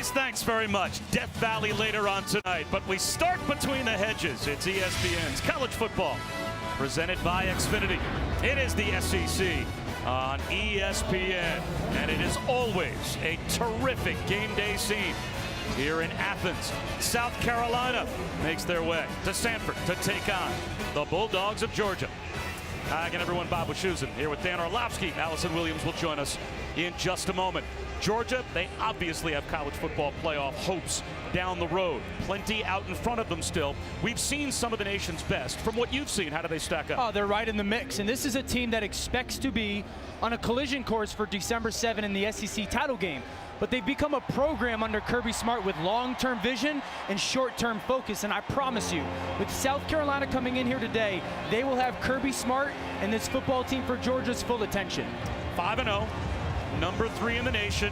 Guys, thanks very much. Death Valley later on tonight, but we start between the hedges. It's ESPN's College Football, presented by Xfinity. It is the SEC on ESPN, and it is always a terrific game day scene here in Athens. South Carolina makes their way to Sanford to take on the Bulldogs of Georgia. Hi again, everyone. Bob Wischusen here with Dan Orlovsky. Allison Williams will join us in just a moment. Georgia, they obviously have college football playoff hopes down the road. Plenty out in front of them still. We've seen some of the nation's best. From what you've seen, how do they stack up? Oh, they're right in the mix. And this is a team that expects to be on a collision course for December 7 in the SEC title game. But they've become a program under Kirby Smart with long-term vision and short-term focus. And I promise you, with South Carolina coming in here today, they will have Kirby Smart and this football team for Georgia's full attention. 5-0. Number 3 in the nation.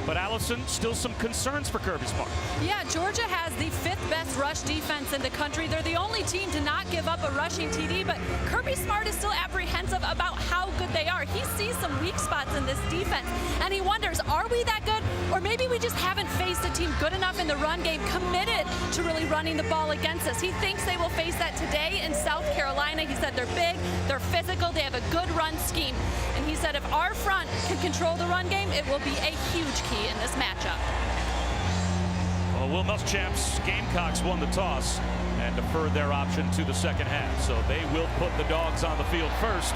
But Allison, still some concerns for Kirby Smart. Yeah, Georgia has the 5th best rush defense in the country. They're the only team to not give up a rushing TD, but Kirby Smart is still apprehensive about how good they are. He sees some weak spots in this defense, and he wonders, are we that good? Or maybe we just haven't faced a team good enough in the run game, committed to really running the ball against us. He thinks they will face that today in South Carolina. He said they're big, they're physical, they have a good run scheme. And he said if our front can control the run game, it will be a huge key in this matchup. Well, Will Muschamp's Gamecocks won the toss and deferred their option to the second half. So they will put the Dogs on the field first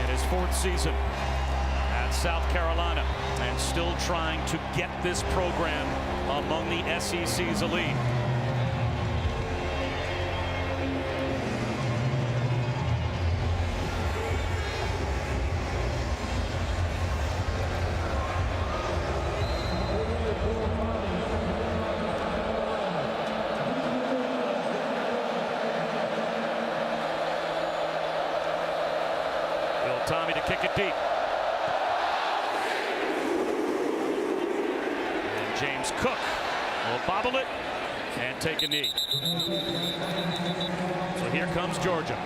in his 4th season at South Carolina, and still trying to get this program among the SEC's elite. Tommy to kick it deep. And James Cook will bobble it and take a knee. So here comes Georgia.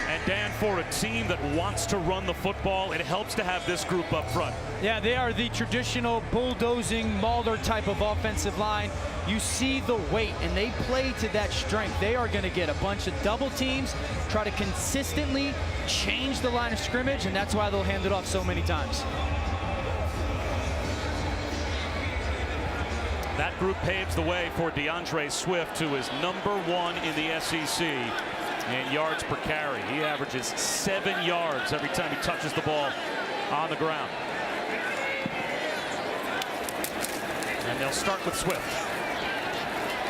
And Dan, for a team that wants to run the football, it helps to have this group up front. Yeah, they are the traditional bulldozing Mauler type of offensive line. You see the weight, and they play to that strength. They are going to get a bunch of double teams, try to consistently change the line of scrimmage, and that's why they'll hand it off so many times. That group paves the way for DeAndre Swift, who is number 1 in the SEC in yards per carry. He averages 7 yards every time he touches the ball on the ground. And they'll start with Swift.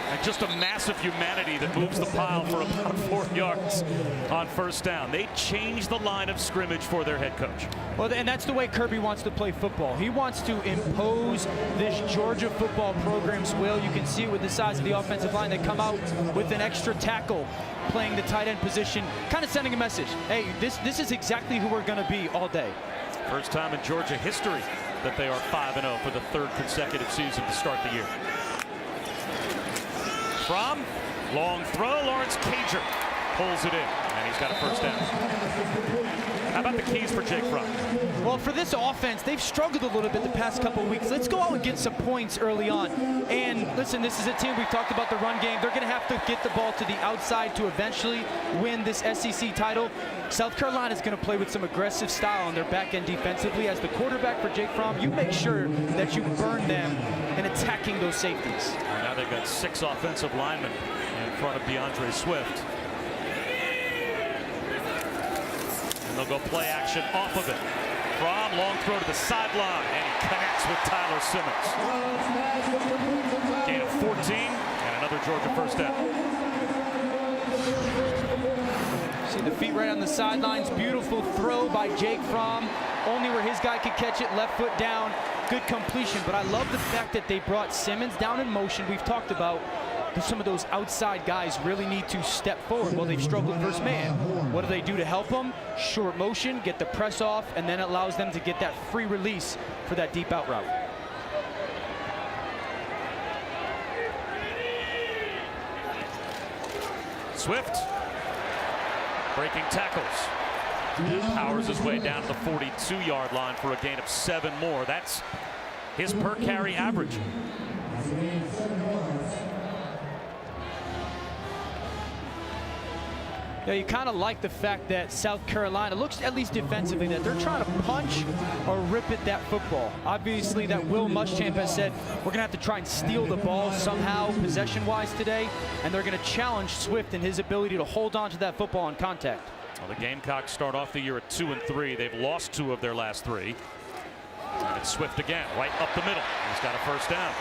And just a massive humanity that moves the pile for about 4 yards on first down. They change the line of scrimmage for their head coach. Well, and that's the way Kirby wants to play football. He wants to impose this Georgia football program's will. You can see it with the size of the offensive line. They come out with an extra tackle playing the tight end position, kind of sending a message. Hey, this is exactly who we're going to be all day. First time in Georgia history that they are 5-0 for the 3rd consecutive season to start the year. From long throw, Lawrence Cager pulls it in, and he's got a first down. How about the keys for Jake Fromm? Well, for this offense, they've struggled a little bit the past couple of weeks. Let's go out and get some points early on. And listen, this is a team, we've talked about the run game. They're going to have to get the ball to the outside to eventually win this SEC title. South Carolina is going to play with some aggressive style on their back end defensively. As the quarterback for Jake Fromm, you make sure that you burn them in attacking those safeties. Now they've got 6 offensive linemen in front of DeAndre Swift. And they'll go play action off of it. Fromm, long throw to the sideline, and he connects with Tyler Simmons. Gain of 14, and another Georgia first down. See the feet right on the sidelines. Beautiful throw by Jake Fromm. Only where his guy could catch it, left foot down. Good completion, but I love the fact that they brought Simmons down in motion. We've talked about some of those outside guys really need to step forward. Well, they've struggled first man. What do they do to help them? Short motion, get the press off, and then it allows them to get that free release for that deep out route. Swift breaking tackles. Powers his way down to the 42-yard line for a gain of 7 more. That's his per carry average. Yeah, you kind of like the fact that South Carolina looks, at least defensively, that they're trying to punch or rip at that football. Obviously, that Will Muschamp has said we're going to have to try and steal the ball somehow possession-wise today, and they're going to challenge Swift in his ability to hold on to that football on contact. Well, the Gamecocks start off the year at 2-3. They've lost 2 of their last 3. And it's Swift again, right up the middle. He's got a first down.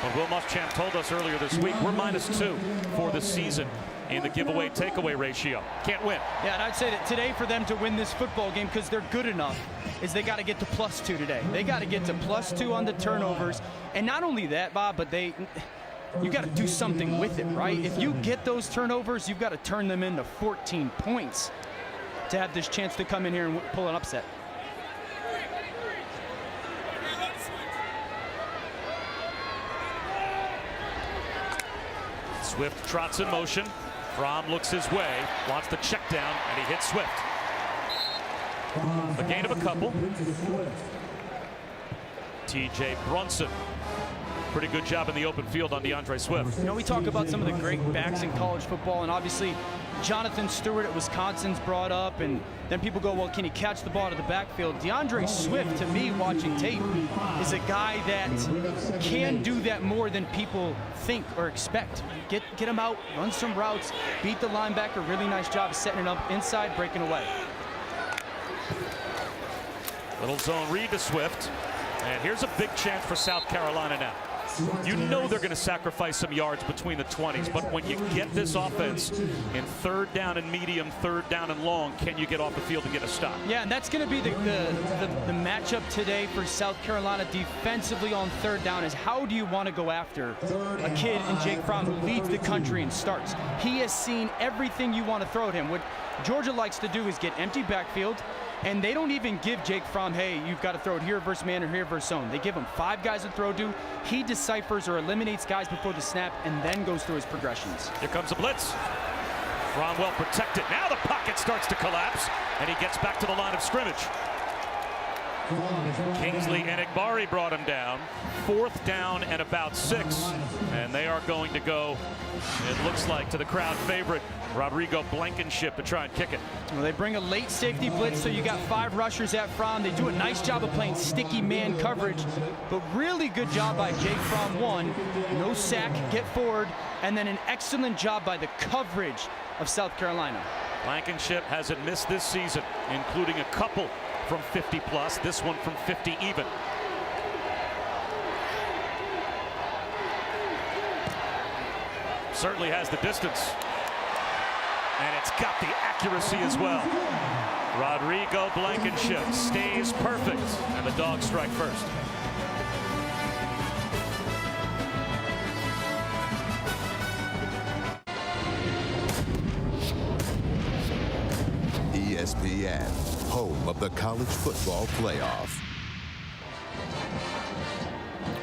But Will Muschamp told us earlier this week we're -2 for the season in the giveaway takeaway ratio. Can't win. Yeah, and I'd say that today for them to win this football game, because they're good enough, is they got to get to +2 today. They got to get to +2 on the turnovers. And not only that, Bob, but you got to do something with it, right? If you get those turnovers, you've got to turn them into 14 points to have this chance to come in here and pull an upset. Swift trots in motion. Fromm looks his way, wants the check down, and he hits Swift. A gain of a couple. TJ Brunson. Pretty good job in the open field on DeAndre Swift. You know, we talk about some of the great backs in college football, and obviously Jonathan Stewart at Wisconsin's brought up, and then people go, well, can he catch the ball out of the backfield? DeAndre Swift, to me, watching tape, is a guy that can do that more than people think or expect. Get him out, run some routes, beat the linebacker. Really nice job setting it up inside, breaking away. Little zone read to Swift, and here's a big chance for South Carolina now. You know they're going to sacrifice some yards between the 20s, but when you get this offense in 3rd down and medium, 3rd down and long, can you get off the field and get a stop? Yeah, and that's going to be the matchup today for South Carolina defensively on 3rd down, is how do you want to go after a kid in Jake Fromm who leads the country and starts? He has seen everything you want to throw at him. What Georgia likes to do is get empty backfield, and they don't even give Jake Fromm, hey, you've got to throw it here versus man or here versus zone. They give him 5 guys to throw to. He deciphers or eliminates guys before the snap and then goes through his progressions. Here comes a blitz. Fromm well protected. Now the pocket starts to collapse, and he gets back to the line of scrimmage. Kingsley and Igbari brought him down. 4th down and about 6. And they are going to go, it looks like, to the crowd favorite, Rodrigo Blankenship, to try and kick it. Well, they bring a late safety blitz, so you got 5 rushers at Fromm. They do a nice job of playing sticky man coverage, but really good job by Jake Fromm. 1, no sack, get forward, and then an excellent job by the coverage of South Carolina. Blankenship hasn't missed this season, including a couple from 50 plus, this one from 50 even. Certainly has the distance, and it's got the accuracy as well. Rodrigo Blankenship stays perfect, and the Dogs strike first. ESPN, home of the college football playoff.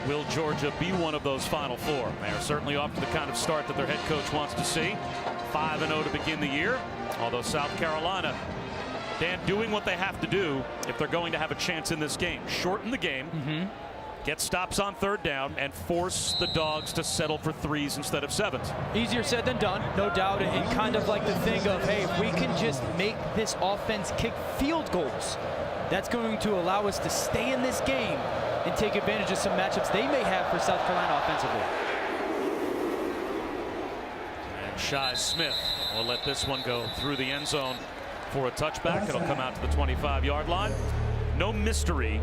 Will Georgia be one of those Final Four? They are certainly off to the kind of start that their head coach wants to see. 5-0 to begin the year, although South Carolina, Dan, doing what they have to do if they're going to have a chance in this game. Shorten the game, get stops on 3rd down, and force the Dogs to settle for 3s instead of 7s. Easier said than done, no doubt, and kind of like the thing of, hey, if we can just make this offense kick field goals, that's going to allow us to stay in this game and take advantage of some matchups they may have for South Carolina offensively. And Shi Smith will let this one go through the end zone for a touchback. It'll come out to the 25-yard line. No mystery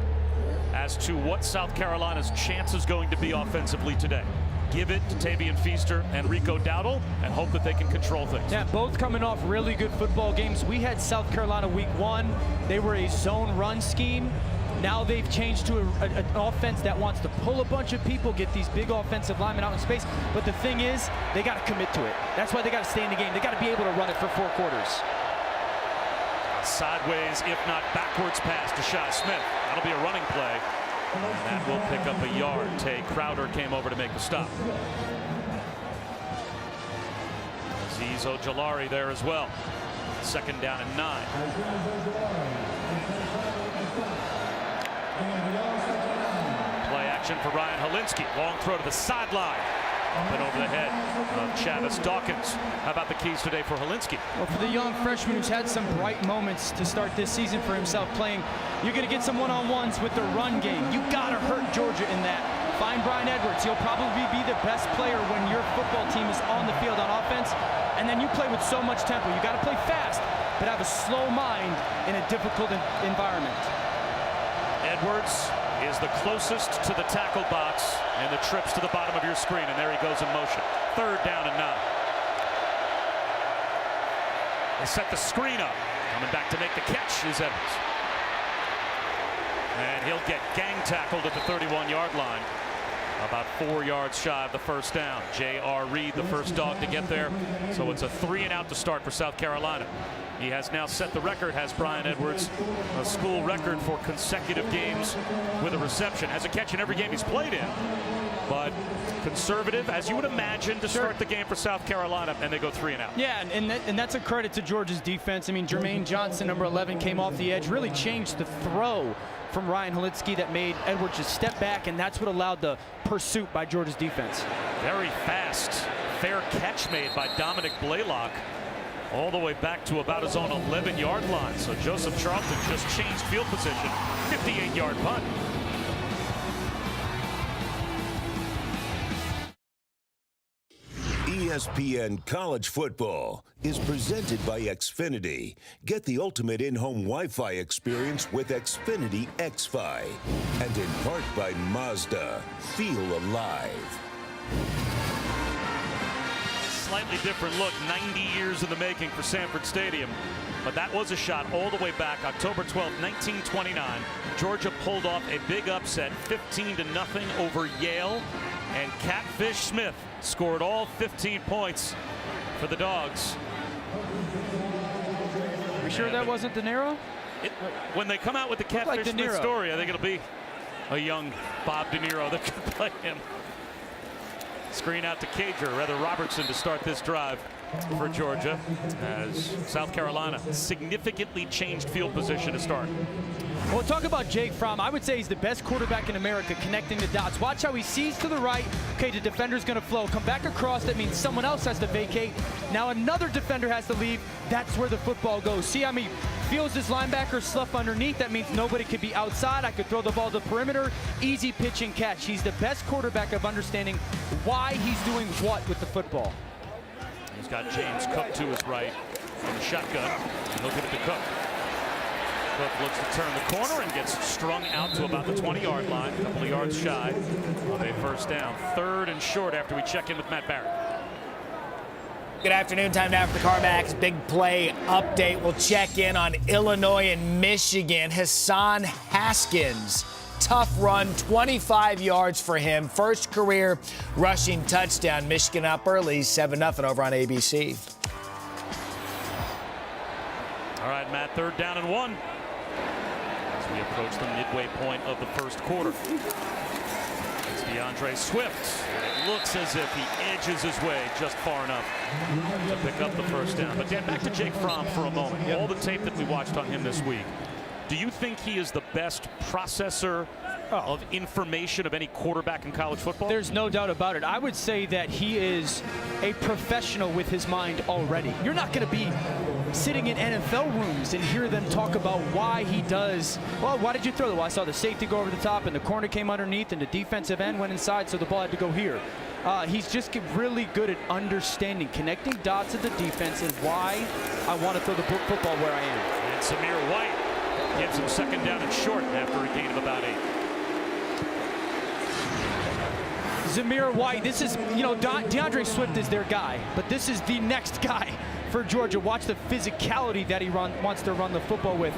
as to what South Carolina's chance is going to be offensively today. Give it to Tavian Feaster and Rico Dowdle and hope that they can control things. Yeah, both coming off really good football games. We had South Carolina week 1. They were a zone run scheme. Now they've changed to an offense that wants to pull a bunch of people, get these big offensive linemen out in space. But the thing is, they got to commit to it. That's why they got to stay in the game. They got to be able to run it for 4 quarters. Sideways, if not backwards pass to Shi Smith. That'll be a running play. And that will pick up a yard. Tay Crowder came over to make the stop. Azeez Ojulari there as well. 2nd down and 9. Play action for Ryan Helinski. Long throw to the sideline. Up and over the head of Chavis Dawkins. How about the keys today for Helinski? Well, for the young freshman who's had some bright moments to start this season for himself playing, you're going to get some one-on-ones with the run game. You got to hurt Georgia in that. Find Brian Edwards. He'll probably be the best player when your football team is on the field on offense. And then you play with so much tempo. You got to play fast, but have a slow mind in a difficult environment. Edwards is the closest to the tackle box and the trips to the bottom of your screen, and there he goes in motion. 3rd down and 9. They set the screen up. Coming back to make the catch is Edwards. And he'll get gang tackled at the 31-yard line. About 4 yards shy of the first down. J.R. Reed, the first dog to get there. So it's a 3-and-out to start for South Carolina. He has now set the record, has Brian Edwards, a school record for consecutive games with a reception. Has a catch in every game he's played in. But conservative, as you would imagine, to start the game for South Carolina, and they go 3-and-out. Yeah, and that's a credit to Georgia's defense. I mean, Jermaine Johnson, number 11, came off the edge, really changed the throw from Ryan Helinski that made Edwards just step back, and that's what allowed the pursuit by Georgia's defense. Very fast, fair catch made by Dominic Blaylock, all the way back to about his own 11-yard line. So Joseph Charlton just changed field position. 58-yard punt. ESPN College Football is presented by Xfinity. Get the ultimate in-home Wi-Fi experience with Xfinity XFi. And in part by Mazda. Feel alive. Slightly different look, 90 years in the making for Sanford Stadium. But that was a shot all the way back, October 12, 1929. Georgia pulled off a big upset, 15-0 over Yale. And Catfish Smith scored all 15 points for the Dogs. Are we sure that wasn't De Niro? When they come out with the Catfish Smith story, I think it'll be a young Bob De Niro that could play him. Screen out to Cager, or rather Robertson, to start this drive for Georgia, as South Carolina significantly changed field position to start. Well, talk about Jake Fromm. I would say he's the best quarterback in America connecting the dots. Watch how he sees to the right. Okay, the defender's going to flow. Come back across. That means someone else has to vacate. Now another defender has to leave. That's where the football goes. See how he feels his linebacker slough underneath. That means nobody could be outside. I could throw the ball to the perimeter. Easy pitch and catch. He's the best quarterback of understanding why he's doing what with the football. He's got James Cook to his right in the shotgun. He'll give it to Cook. Cook looks to turn the corner and gets strung out to about the 20-yard line, a couple of yards shy of a first down. 3rd and short after we check in with Matt Barrett. Good afternoon. Time now for the CarMax Big Play Update. We'll check in on Illinois and Michigan. Hassan Haskins, tough run, 25 yards for him. First career rushing touchdown. Michigan up early, 7-0 over on ABC. All right, Matt, 3rd down and 1. As we approach the midway point of the first quarter. It's DeAndre Swift. It looks as if he edges his way just far enough to pick up the first down. But Dan, back to Jake Fromm for a moment. All the tape that we watched on him this week. Do you think he is the best processor of information of any quarterback in college football? There's no doubt about it. I would say that he is a professional with his mind already. You're not going to be sitting in NFL rooms and hear them talk about why he does. Well, why did you throw the ball? I saw the safety go over the top and the corner came underneath and the defensive end went inside, so the ball had to go here. He's just really good at understanding, connecting dots of the defense and why I want to throw the football where I am. And Samir White gives him 2nd down and short after a gain of about 8. Zamir White, this is, DeAndre Swift is their guy, but this is the next guy for Georgia. Watch the physicality that he wants to run the football with.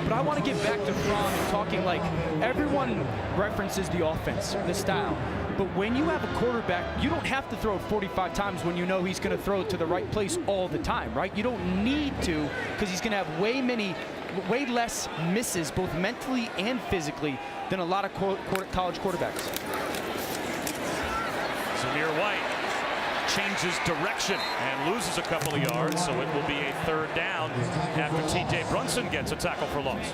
But I want to get back to Fromm and talking like everyone references the offense, the style. But when you have a quarterback, you don't have to throw it 45 times when you know he's going to throw it to the right place all the time, right? You don't need to, because he's going to have way less misses, both mentally and physically, than a lot of college quarterbacks. Zamir White changes direction and loses a couple of yards, so it will be a 3rd down after T.J. Brunson gets a tackle for loss.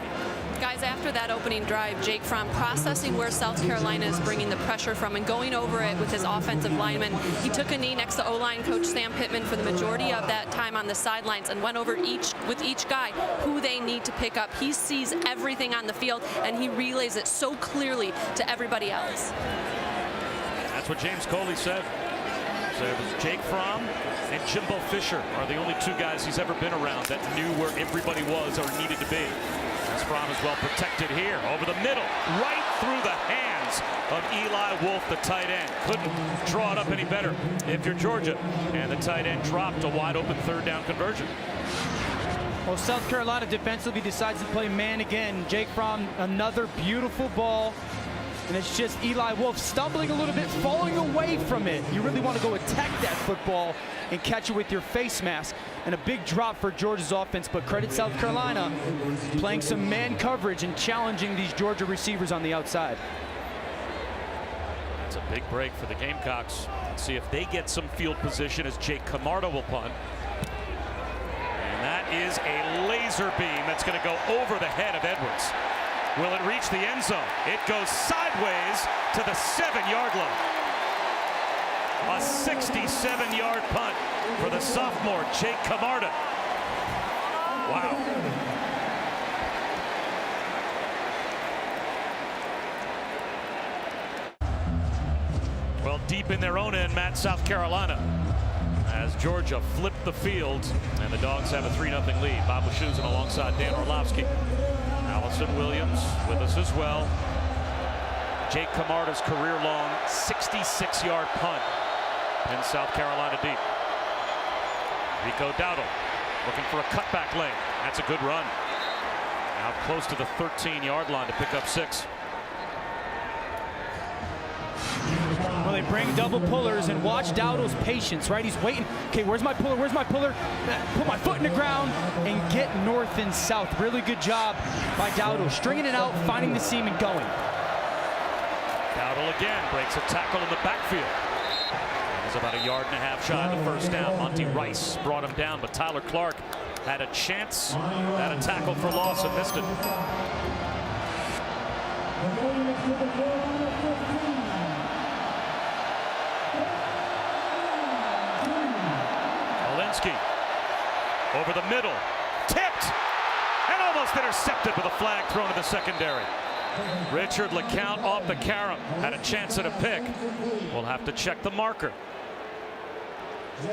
Guys, after that opening drive, Jake Fromm processing where South Carolina is bringing the pressure from and going over it with his offensive lineman. He took a knee next to O-line coach Sam Pittman for the majority of that time on the sidelines and went over with each guy who they need to pick up. He sees everything on the field, and he relays it so clearly to everybody else. That's what James Coley said. So it was Jake Fromm and Jimbo Fisher are the only two guys he's ever been around that knew where everybody was or needed to be. As Fromm is well protected here, over the middle, right through the hands of Eli Wolf, the tight end. Couldn't draw it up any better if you're Georgia. And the tight end dropped a wide open third down conversion. Well, South Carolina defensively decides to play man again. Jake Fromm, another beautiful ball. And it's just Eli Wolf stumbling a little bit, falling away from it. You really want to go attack that football and catch it with your face mask. And a big drop for Georgia's offense, but credit South Carolina playing some man coverage and challenging these Georgia receivers on the outside. It's a big break for the Gamecocks. Let's see if they get some field position as Jake Camarda will punt. And that is a laser beam that's going to go over the head of Edwards. Will it reach the end zone? It goes sideways to the 7-yard line. A 67-yard punt for the sophomore, Jake Camarda. Wow. Well, deep in their own end, Matt, South Carolina, as Georgia flipped the field, and the Dogs have a 3-0 lead. Bob Wischusen alongside Dan Orlovsky. Allison Williams with us as well. Jake Camarda's career-long 66-yard punt in South Carolina deep. Rico Dowdle looking for a cutback lane. That's a good run. Now close to the 13-yard line to pick up 6. Well, they bring double pullers, and watch Dowdle's patience, right? He's waiting. Okay, where's my puller? Where's my puller? Put my foot in the ground and get north and south. Really good job by Dowdle, stringing it out, finding the seam and going. Dowdle again breaks a tackle in the backfield. It was about a yard and a half shy of the first down. Monty Rice brought him down, but Tyler Clark had a chance at a tackle for loss and missed it. Over the middle, tipped, and almost intercepted with a flag thrown to the secondary. Richard LeCount off the carom, had a chance at a pick. We'll have to check the marker. I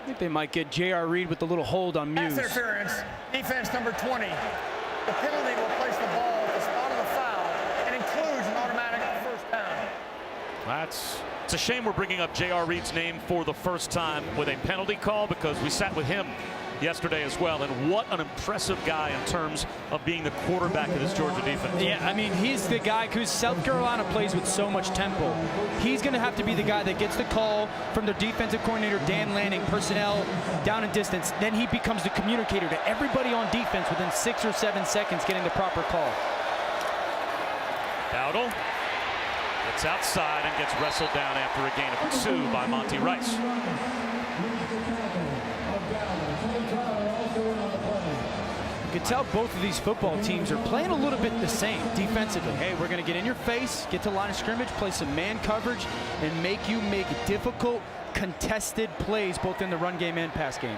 think they might get J.R. Reed with a little hold on Muse. Pass interference, defense number 20. The penalty will place the ball at the spot of the foul and includes an automatic first down. It's a shame we're bringing up J.R. Reed's name for the first time with a penalty call, because we sat with him yesterday as well, and what an impressive guy in terms of being the quarterback of this Georgia defense. Yeah, I mean, he's the guy who South Carolina plays with so much tempo. He's going to have to be the guy that gets the call from their defensive coordinator, Dan Lanning, personnel down and distance. Then he becomes the communicator to everybody on defense within 6 or 7 seconds getting the proper call. Dowdle gets outside and gets wrestled down after a gain of 2 by Monty Rice. You can tell both of these football teams are playing a little bit the same defensively. Hey, we're going to get in your face, get to line of scrimmage, play some man coverage, and make you make difficult, contested plays both in the run game and pass game.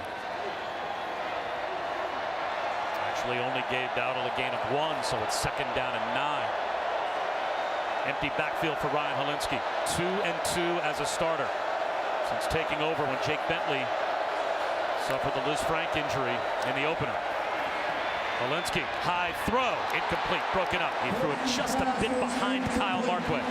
Actually only gave Dowdle a gain of 1, so it's 2nd down and 9. Empty backfield for Ryan Hilinski. 2-2 as a starter since taking over when Jake Bentley suffered the Liz Frank injury in the opener. Hilinski, high throw, incomplete, broken up. He threw it just a bit behind Kyle Markway.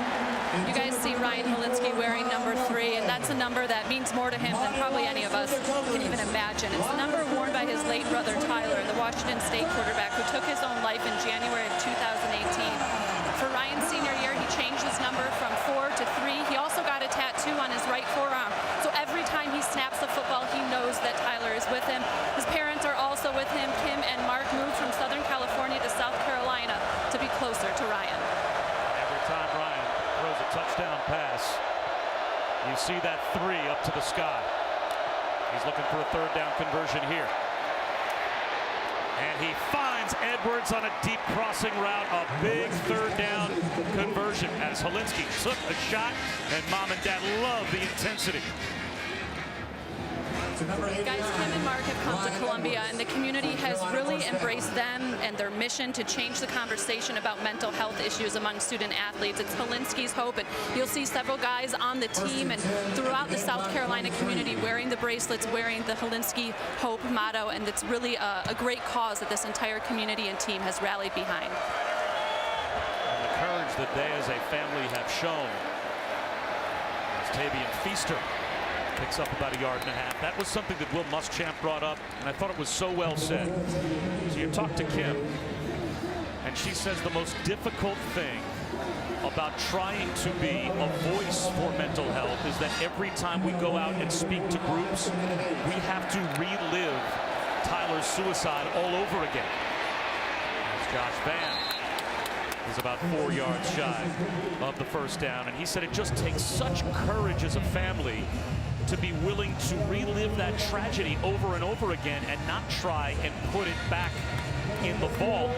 You guys see Ryan Hilinski wearing number 3, and that's a number that means more to him than probably any of us can even imagine. It's the number worn by his late brother Tyler, the Washington State quarterback who took his own life in January of 2018. For Ryan's senior year, he changed his number from 4 to 3. He also got a tattoo on his right forearm. So every time he snaps the football, he knows that Tyler is with him. His parents are also with him. Kim and Mark moved from Southern California to South Carolina to be closer to Ryan. Every time Ryan throws a touchdown pass, you see that 3 up to the sky. He's looking for a 3rd down conversion here. And he finds Edwards on a deep crossing route, a big third down conversion as Helinski took a shot, and Mom and Dad love the intensity. Guys, Kim and Mark have come to Columbia, and the community has really embraced them and their mission to change the conversation about mental health issues among student athletes. It's Helinski's hope, and you'll see several guys on the team and throughout the South Carolina community wearing the bracelets, wearing the Helinski Hope motto, and it's really a great cause that this entire community and team has rallied behind. And the courage that they as a family have shown. As Tavian Feaster picks up about 1.5 yards. That was something that Will Muschamp brought up, and I thought it was so well said. So you talk to Kim, and she says the most difficult thing about trying to be a voice for mental health is that every time we go out and speak to groups, we have to relive Tyler's suicide all over again. As Josh Vann is about 4 yards shy of the first down, and he said it just takes such courage as a family to be willing to relive that tragedy over and over again and not try and put it back in the vault.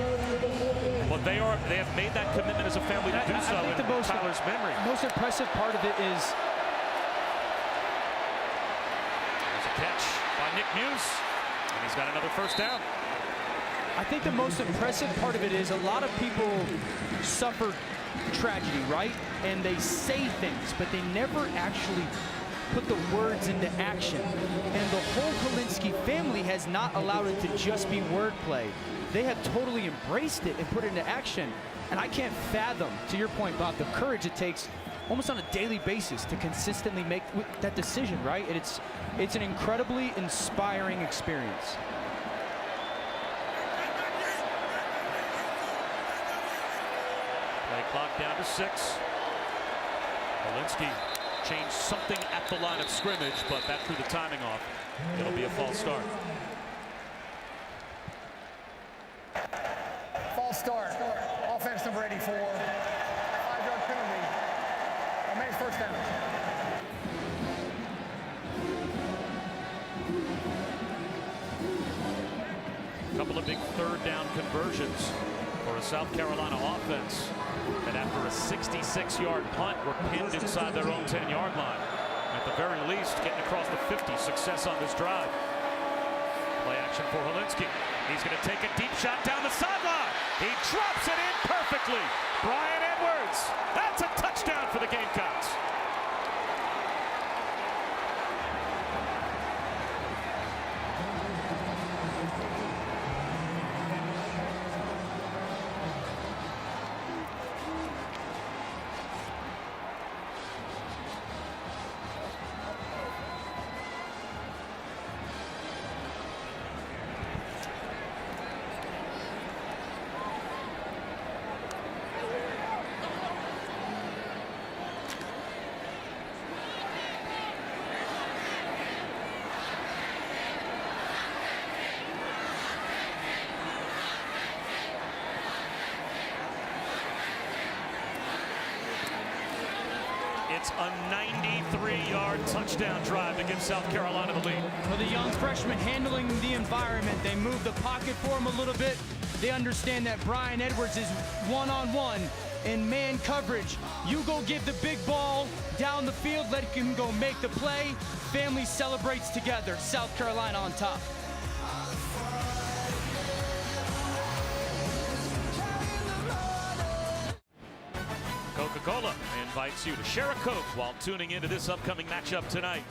But they have made that commitment as a family to do so in Tyler's memory. The most impressive part of it is there's a catch by Nick Muse, and he's got another first down. I think the most impressive part of it is a lot of people suffer tragedy, right? And they say things, but they never actually put the words into action. And the whole Helinski family has not allowed it to just be wordplay. They have totally embraced it and put it into action. And I can't fathom, to your point, Bob, the courage it takes almost on a daily basis to consistently make that decision, right? And it's an incredibly inspiring experience. Play clock down to 6. Helinski changed something at the line of scrimmage, but that threw the timing off. It'll be a false start. False start. Offense number 84. 5-yard penalty. Remains first down. A couple of big third down conversions for a South Carolina offense that after a 66-yard punt were pinned inside their own 10-yard line. At the very least, getting across the 50, success on this drive. Play action for Helinski. He's going to take a deep shot down the sideline. He drops it in perfectly. Brian Edwards. That's a touchdown for the Gamecocks. It's a 93-yard touchdown drive to give South Carolina the lead. For the young freshman handling the environment, they move the pocket for him a little bit. They understand that Brian Edwards is one-on-one in man coverage. You go give the big ball down the field, let him go make the play. Family celebrates together. South Carolina on top. Coca-Cola invites you to share a Coke while tuning into this upcoming matchup tonight.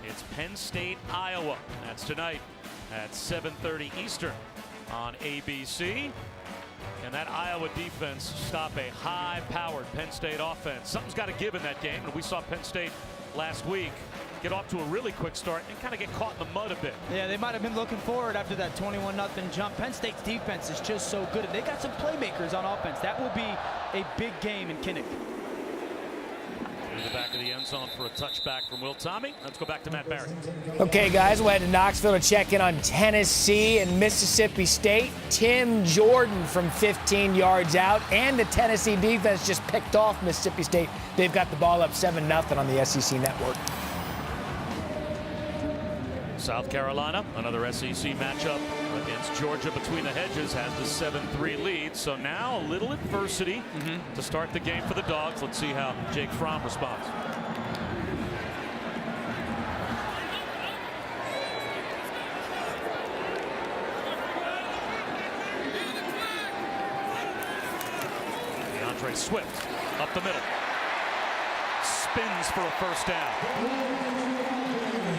It's Penn State, Iowa. That's tonight at 7:30 Eastern on ABC. And that Iowa defense stop a high-powered Penn State offense. Something's got to give in that game, and we saw Penn State last week get off to a really quick start and kind of get caught in the mud a bit. Yeah, they might have been looking forward after that 21-0 jump. Penn State's defense is just so good, and they got some playmakers on offense. That will be a big game in Kinnick. To the back of the end zone for a touchback from Will Tommy. Let's go back to Matt Barry. Okay, guys, we'll head to Knoxville to check in on Tennessee and Mississippi State. Tim Jordan from 15 yards out, and the Tennessee defense just picked off Mississippi State. They've got the ball up 7-0 on the SEC network. South Carolina, another SEC matchup against Georgia between the hedges has the 7-3 lead. So now a little adversity to start the game for the Dogs. Let's see how Jake Fromm responds. DeAndre Swift up the middle. Spins for a first down.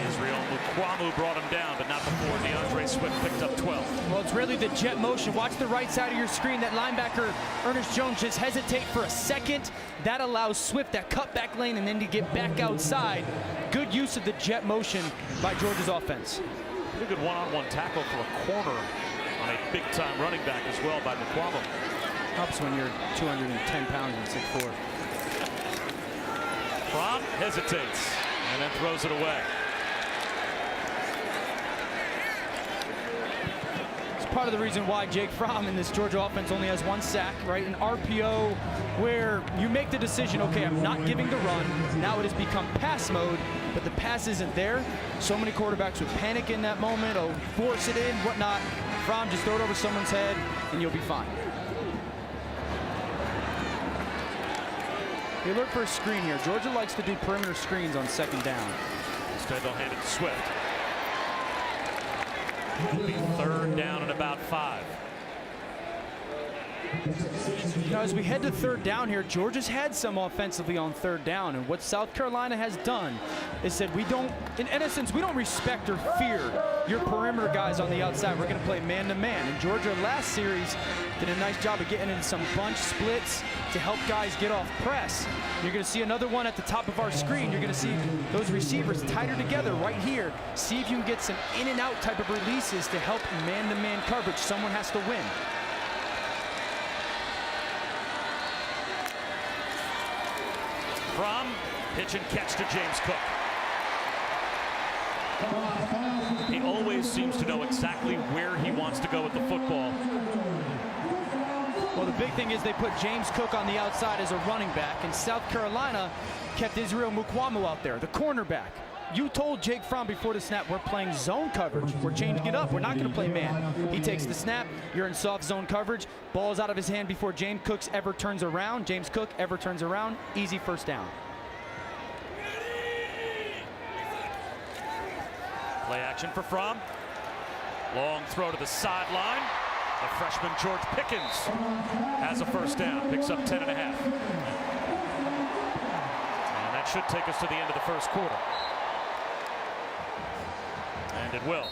Israel Mukuamu brought him down, but not before DeAndre Swift picked up 12. Well, it's really the jet motion. Watch the right side of your screen. That linebacker, Ernest Jones, just hesitate for a second. That allows Swift that cutback lane and then to get back outside. Good use of the jet motion by Georgia's offense. Pretty good one-on-one tackle for a corner on a big-time running back as well by Mukuamu. Helps when you're 210 pounds and 6'4". Fromm hesitates and then throws it away. It's part of the reason why Jake Fromm in this Georgia offense only has 1 sack, right? An RPO where you make the decision, okay, I'm not giving the run. Now it has become pass mode, but the pass isn't there. So many quarterbacks would panic in that moment, oh, force it in, whatnot. Fromm, just throw it over someone's head and you'll be fine. They look for a screen here. Georgia likes to do perimeter screens on second down. Instead, they'll hand it to Swift. It'll be third down and about 5. You know, as we head to third down here, Georgia's had some offensively on third down, and what South Carolina has done is said we don't, in essence, we don't respect or fear your perimeter guys on the outside. We're going to play man-to-man. And Georgia last series did a nice job of getting into some bunch splits to help guys get off press. You're going to see another one at the top of our screen. You're going to see those receivers tighter together right here. See if you can get some in and out type of releases to help man-to-man coverage. Someone has to win. Fromm, pitch and catch to James Cook. He always seems to know exactly where he wants to go with the football. Well, the big thing is they put James Cook on the outside as a running back, and South Carolina kept Israel Mukuamu out there, the cornerback. You told Jake Fromm before the snap, we're playing zone coverage. We're changing it up. We're not going to play man. He takes the snap. You're in soft zone coverage. Ball's out of his hand before James Cook ever turns around. Easy first down. Play action for Fromm. Long throw to the sideline. The freshman George Pickens has a first down. Picks up 10.5. And that should take us to the end of the first quarter. And it will.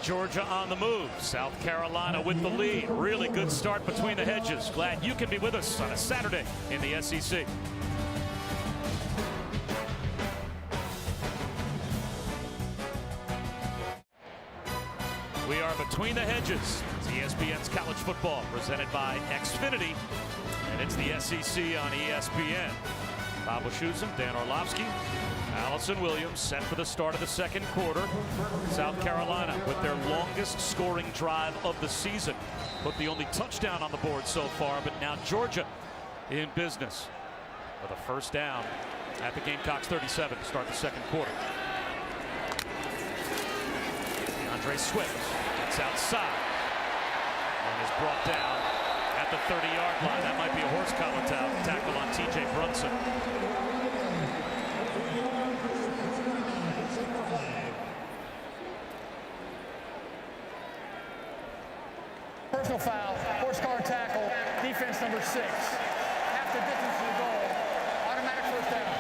Georgia on the move. South Carolina with the lead. Really good start between the hedges. Glad you can be with us on a Saturday in the SEC. We are between the hedges. It's ESPN's college football presented by Xfinity. And it's the SEC on ESPN. Bob Wischusen, Dan Orlovsky, Allison Williams set for the start of the second quarter. South Carolina with their longest scoring drive of the season. Put the only touchdown on the board so far, but now Georgia in business with a first down at the Gamecocks 37 to start the second quarter. DeAndre Swift gets outside and is brought down at the 30-yard line. That might be a horse collar tackle on T.J. Brunson. Personal foul, horse collar tackle, defense number 6. Half the distance to the goal, automatic first down.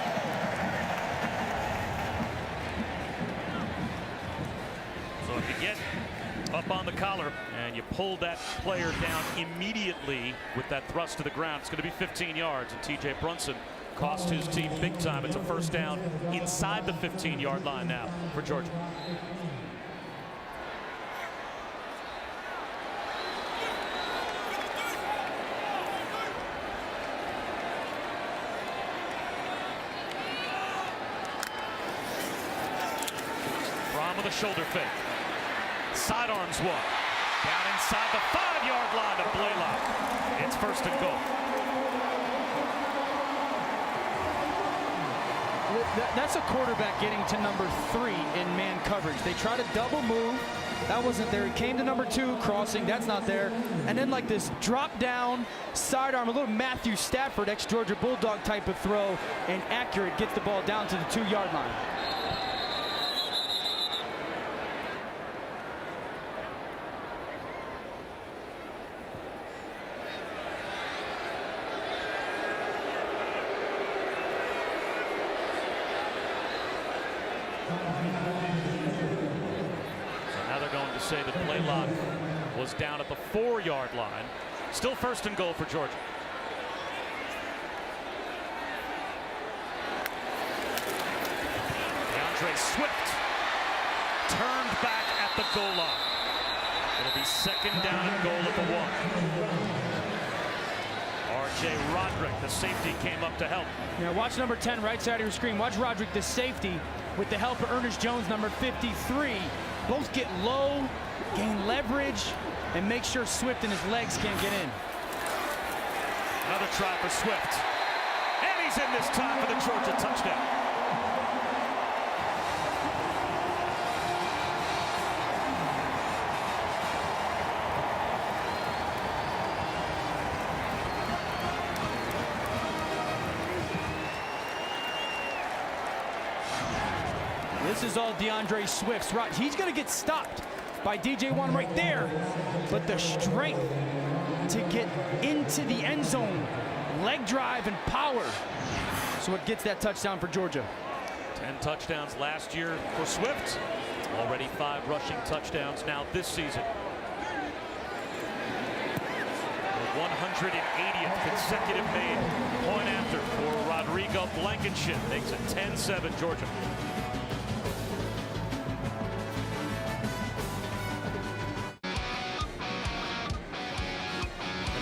So if you get up on the collar and you pull that player down immediately with that thrust to the ground, it's going to be 15 yards, and T.J. Brunson cost his team big time. It's a first down inside the 15-yard line now for Georgia. Fromm with a shoulder fake. Sidearms one. Down inside the 5-yard line to Blaylock. It's first and goal. That's a quarterback getting to number 3 in man coverage. They try to double move. That wasn't there. He came to number 2, crossing. That's not there. And then like this drop down, sidearm, a little Matthew Stafford, ex-Georgia Bulldog type of throw, and accurate, gets the ball down to the 2-yard line. Say the play lock was down at the 4-yard line. Still 1st and goal for Georgia. DeAndre Swift turned back at the goal line. It'll be 2nd down and goal at the 1. R.J. Roderick, the safety, came up to help. Now watch number 10 right side of your screen. Watch Roderick, the safety, with the help of Ernest Jones, number 53. Both get low, gain leverage, and make sure Swift and his legs can't get in. Another try for Swift. And he's in this time for the Georgia touchdown. This is all DeAndre Swift's route. He's going to get stopped by DJ One right there. But the strength to get into the end zone, leg drive and power. So it gets that touchdown for Georgia. 10 touchdowns last year for Swift. Already 5 rushing touchdowns now this season. The 180th consecutive made point after for Rodrigo Blankenship. Makes it 10-7 Georgia.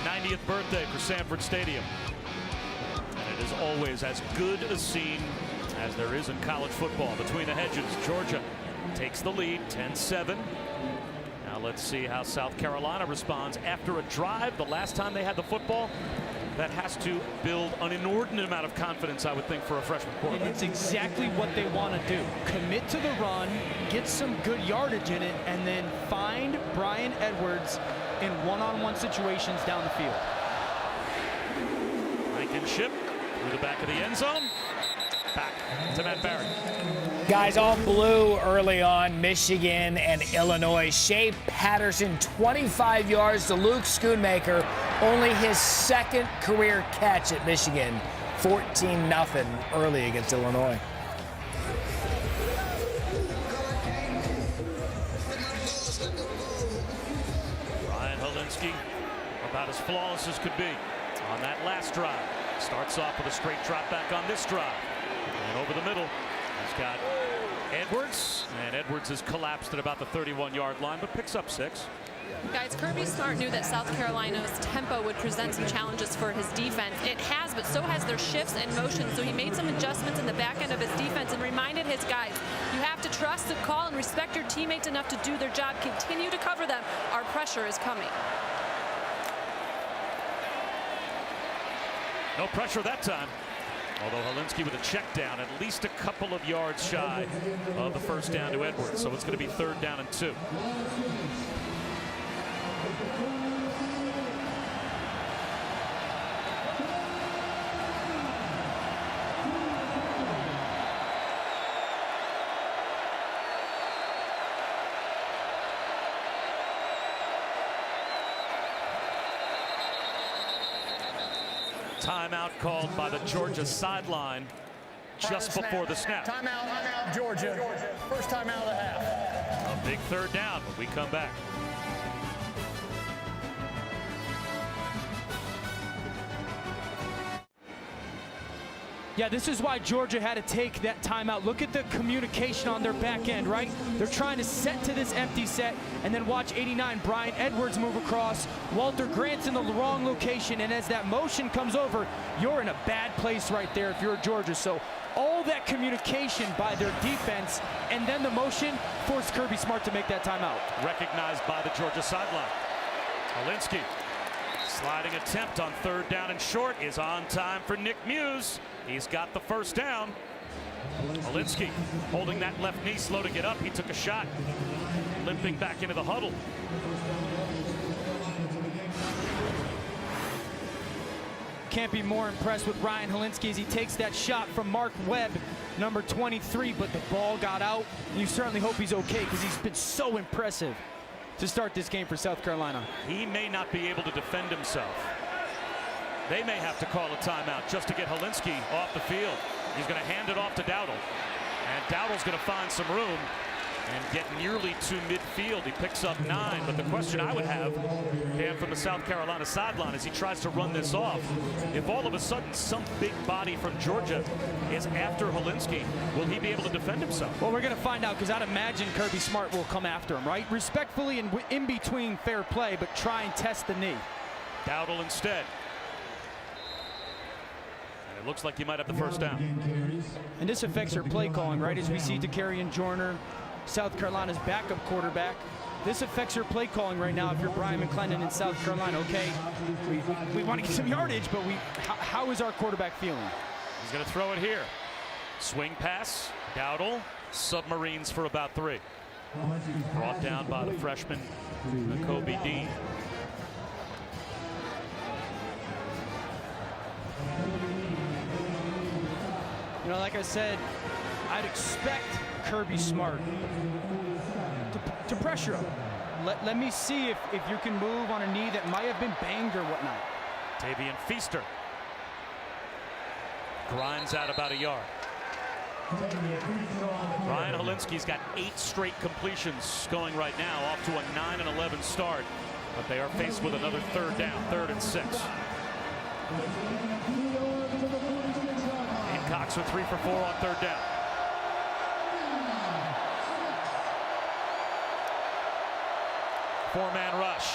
The 90th birthday for Sanford Stadium. And it is always as good a scene as there is in college football. Between the hedges, Georgia takes the lead, 10-7. Now let's see how South Carolina responds after a drive the last time they had the football. That has to build an inordinate amount of confidence, I would think, for a freshman quarterback. And it's exactly what they want to do. Commit to the run, get some good yardage in it, and then find Brian Edwards in one-on-one situations down the field. Blankenship through the back of the end zone. Back to Matt Barry. Guys, all blue early on, Michigan and Illinois. Shea Patterson, 25 yards to Luke Schoonmaker. Only his 2nd career catch at Michigan. 14-0 early against Illinois. Ryan Helinski, about as flawless as could be on that last drive. Starts off with a straight drop back on this drive. And over the middle, he's got Edwards, and Edwards has collapsed at about the 31-yard line, but picks up 6. Guys, Kirby Smart knew that South Carolina's tempo would present some challenges for his defense. It has, but so has their shifts and motions. So he made some adjustments in the back end of his defense and reminded his guys, you have to trust the call and respect your teammates enough to do their job. Continue to cover them. Our pressure is coming. No pressure that time. Although Helinski with a check down, at least a couple of yards shy of the 1st down to Edwards. So it's going to be 3rd down and 2. Timeout called by the Georgia sideline just before the snap. Timeout, Georgia. First timeout of the half. A big 3rd down when we come back. Yeah, this is why Georgia had to take that timeout. Look at the communication on their back end, right? They're trying to set to this empty set, and then watch 89, Brian Edwards move across. Walter Grant's in the wrong location, and as that motion comes over, you're in a bad place right there if you're Georgia. So all that communication by their defense, and then the motion forced Kirby Smart to make that timeout. Recognized by the Georgia sideline. Helinski, sliding attempt on 3rd down and short is on time for Nick Muse. He's got the 1st down. Holinsky holding that left knee, slow to get up. He took a shot, limping back into the huddle. Can't be more impressed with Ryan Holinsky as he takes that shot from Mark Webb, number 23, but the ball got out. You certainly hope he's okay because he's been so impressive to start this game for South Carolina. He may not be able to defend himself. They may have to call a timeout just to get Holinsky off the field. He's going to hand it off to Dowdle. And Dowdle's going to find some room and get nearly to midfield. He picks up 9, but the question I would have, Dan, from the South Carolina sideline as he tries to run this off, if all of a sudden some big body from Georgia is after Holinsky, will he be able to defend himself? Well, we're going to find out because I'd imagine Kirby Smart will come after him, right? Respectfully and in between fair play, but try and test the knee. Dowdle instead. It looks like he might have the first down. And this affects their play calling, right? As we see Takarian Joyner, South Carolina's backup quarterback. This affects your play calling right now if you're Brian McClendon in South Carolina. Okay, we want to get some yardage, but how is our quarterback feeling? He's going to throw it here. Swing pass, Dowdle, submarines for about 3. Brought down by the freshman, Kobe Dean. You know, like I said, I'd expect Kirby Smart to pressure him. Let me see if you can move on a knee that might have been banged or whatnot. Tavian Feaster grinds out about a yard. Ryan Holinsky's got 8 straight completions going right now, off to a 9-11 start, but they are faced with another third down, 3rd and 6. Gamecocks are 3 for 4 on 3rd down. Four-man rush.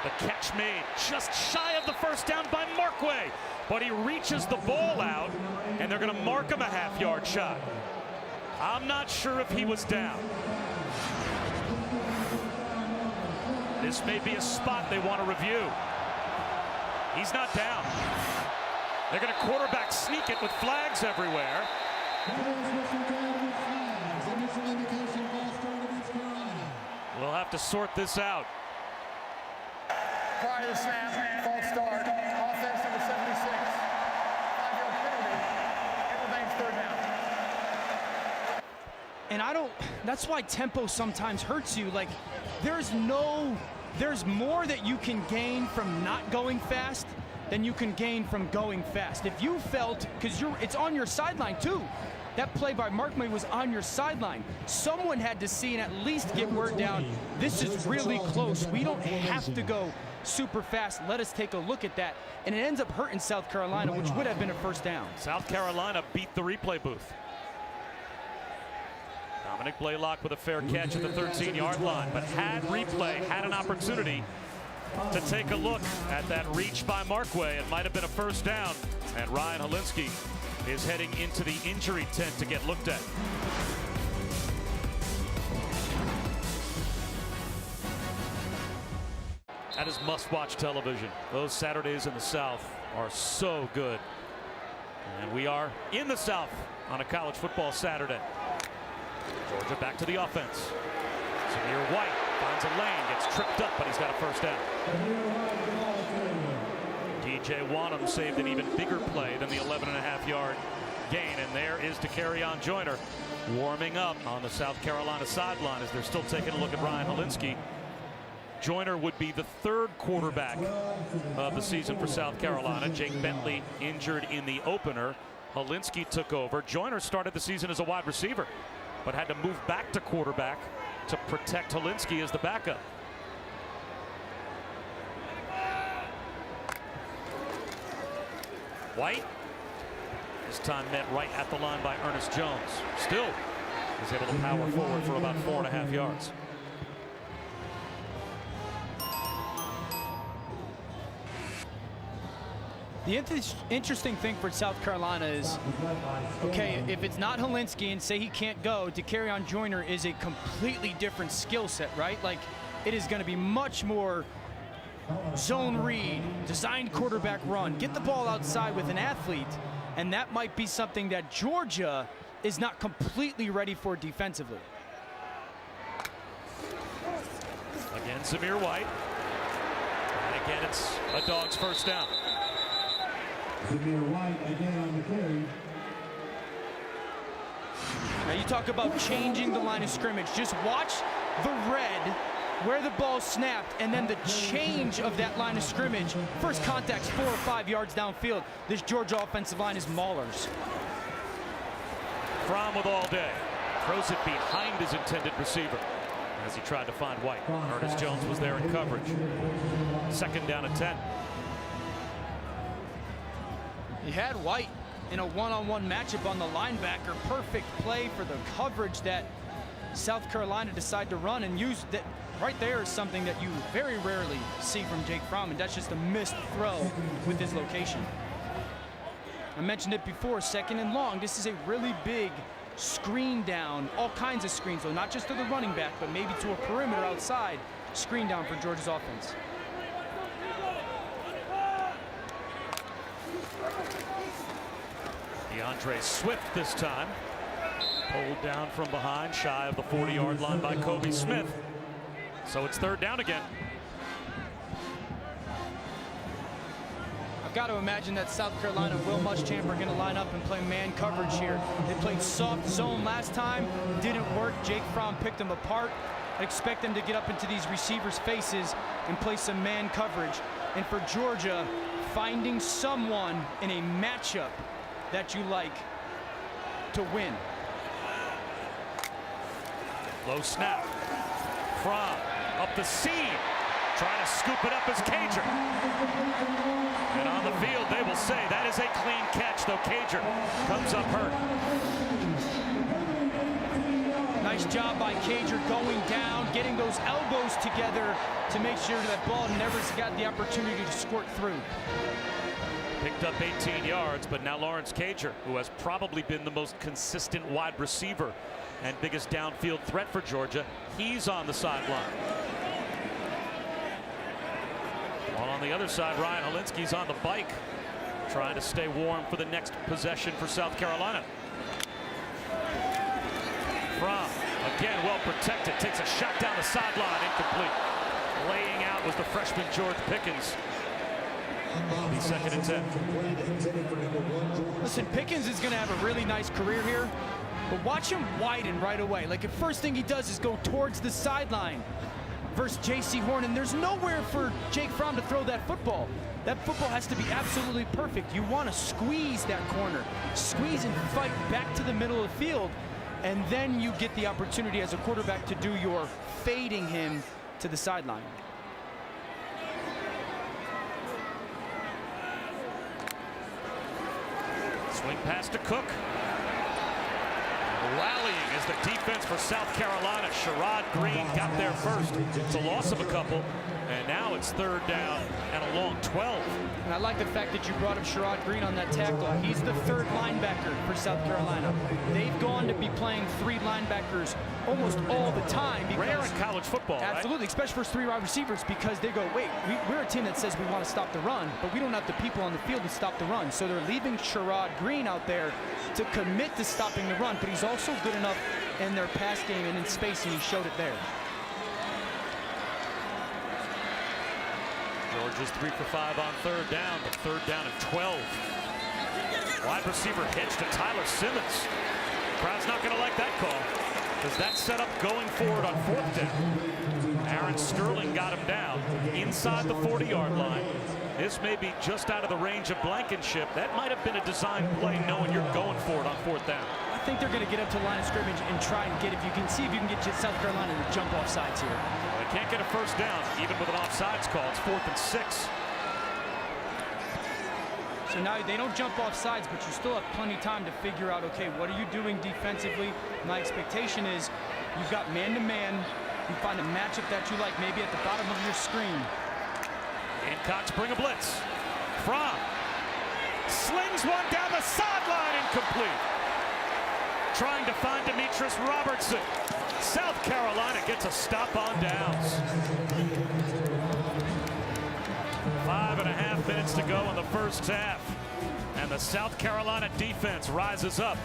The catch made just shy of the first down by Markway, but he reaches the ball out, and they're going to mark him a half-yard shot. I'm not sure if he was down. This may be a spot they want to review. He's not down. They're going to quarterback sneak it with flags everywhere. We'll have to sort this out. Prior to the snap, false start, offense number 76. 5-yard penalty. It remains 3rd down. And that's why tempo sometimes hurts you. Like, there's more that you can gain from not going fast than you can gain from going fast. If you felt, because it's on your sideline too. That play by Markway was on your sideline. Someone had to see and at least get word down. This is really close. We don't have to go super fast. Let us take a look at that. And it ends up hurting South Carolina, which would have been a first down. South Carolina beat the replay booth. Dominic Blaylock with a fair catch at the 13-yard line, but had replay had an opportunity to take a look at that reach by Markway. It might have been a first down, and Ryan Holinsky is heading into the injury tent to get looked at. That is must-watch television. Those Saturdays in the South are so good. And we are in the South on a college football Saturday. Georgia back to the offense. Samir White finds a lane, gets tripped up, but he's got a first down. DJ Wanham saved an even bigger play than the 11.5-yard gain, and there is Takarian Joyner warming up on the South Carolina sideline as they're still taking a look at Ryan Holinsky. Joyner would be the 3rd quarterback of the season for South Carolina. Jake Bentley injured in the opener. Holinsky took over. Joyner started the season as a wide receiver, but had to move back to quarterback to protect Holinsky as the backup. White, this time met right at the line by Ernest Jones. Still is able to power forward for about 4.5 yards. The interesting thing for South Carolina is, okay, if it's not Holinsky and say he can't go, Takarian Joyner is a completely different skill set, right? Like, it is going to be much more zone read, designed quarterback run, get the ball outside with an athlete, and that might be something that Georgia is not completely ready for defensively. Again, Zamir White. And again, it's a Dogs first down. Zamir White again on the carry. Now you talk about changing the line of scrimmage. Just watch the red where the ball snapped and then the change of that line of scrimmage. First contact's 4 or 5 yards downfield. This Georgia offensive line is maulers. Fromm with all day. Throws it behind his intended receiver as he tried to find White. Ernest Jones was there in coverage. Second down and 10. He had White in a one-on-one matchup on the linebacker. Perfect play for the coverage that South Carolina decided to run and use. That right there is something that you very rarely see from Jake Fromm, and that's just a missed throw with his location. I mentioned it before, second and long. This is a really big screen down, all kinds of screens, though, not just to the running back, but maybe to a perimeter outside screen down for Georgia's offense. DeAndre Swift this time. Pulled down from behind, shy of the 40-yard line by Kobe Smith. So it's third down again. I've got to imagine that South Carolina, Will Muschamp are going to line up and play man coverage here. They played soft zone last time, didn't work. Jake Fromm picked them apart. I expect them to get up into these receivers' faces and play some man coverage. And for Georgia, finding someone in a matchup that you like to win. Low snap. Fromm up the seam. Trying to scoop it up as Cager. And on the field, they will say that is a clean catch, though Cager comes up hurt. Nice job by Cager going down, getting those elbows together to make sure that ball never got the opportunity to squirt through. Picked up 18 yards, but now Lawrence Cager, who has probably been the most consistent wide receiver and biggest downfield threat for Georgia, he's on the sideline. While on the other side, Ryan Holinsky's on the bike, trying to stay warm for the next possession for South Carolina. Fromm, again well protected, takes a shot down the sideline, incomplete. Laying out was the freshman George Pickens. The second and 10. Listen, Pickens is going to have a really nice career here, but watch him widen right away. Like, the first thing he does is go towards the sideline versus J.C. Horn, and there's nowhere for Jake Fromm to throw that football. That football has to be absolutely perfect. You want to squeeze that corner, squeeze and fight back to the middle of the field, and then you get the opportunity as a quarterback to do your fading him to the sideline. Swing pass to Cook. Rallying is the defense for South Carolina. Sherrod Green got there first. It's a loss of a couple, and now it's third down and a long 12. And I like the fact that you brought up Sherrod Green on that tackle. He's the third linebacker for South Carolina. They've gone to be playing three linebackers almost all the time. Rare in college football, absolutely, right? especially for three wide receivers, because they go, wait, we're a team that says we want to stop the run, but we don't have the people on the field to stop the run. So they're leaving Sherrod Green out there to commit to stopping the run, but he's also good enough in their pass game and in space, and he showed it there. Georgia's 3 for 5 on third down, but third down and 12. Wide receiver hitch to Tyler Simmons. Crowd's not going to like that call, because that's set up going forward on fourth down. Aaron Sterling got him down inside the 40-yard line. This may be just out of the range of Blankenship. That might have been a design play knowing you're going for it on fourth down. I think they're going to get up to the line of scrimmage and try and get, if you can get South Carolina to jump off sides here. They can't get a first down, even with an offsides call. It's 4th and 6. So now they don't jump off sides, but you still have plenty of time to figure out, okay, what are you doing defensively? My expectation is you've got man-to-man. You find a matchup that you like, maybe at the bottom of your screen. Gamecocks bring a blitz. Fromm slings one down the sideline, incomplete. Trying to find Demetrius Robertson. South Carolina gets a stop on downs. 5.5 minutes to go in the first half, and the South Carolina defense rises up.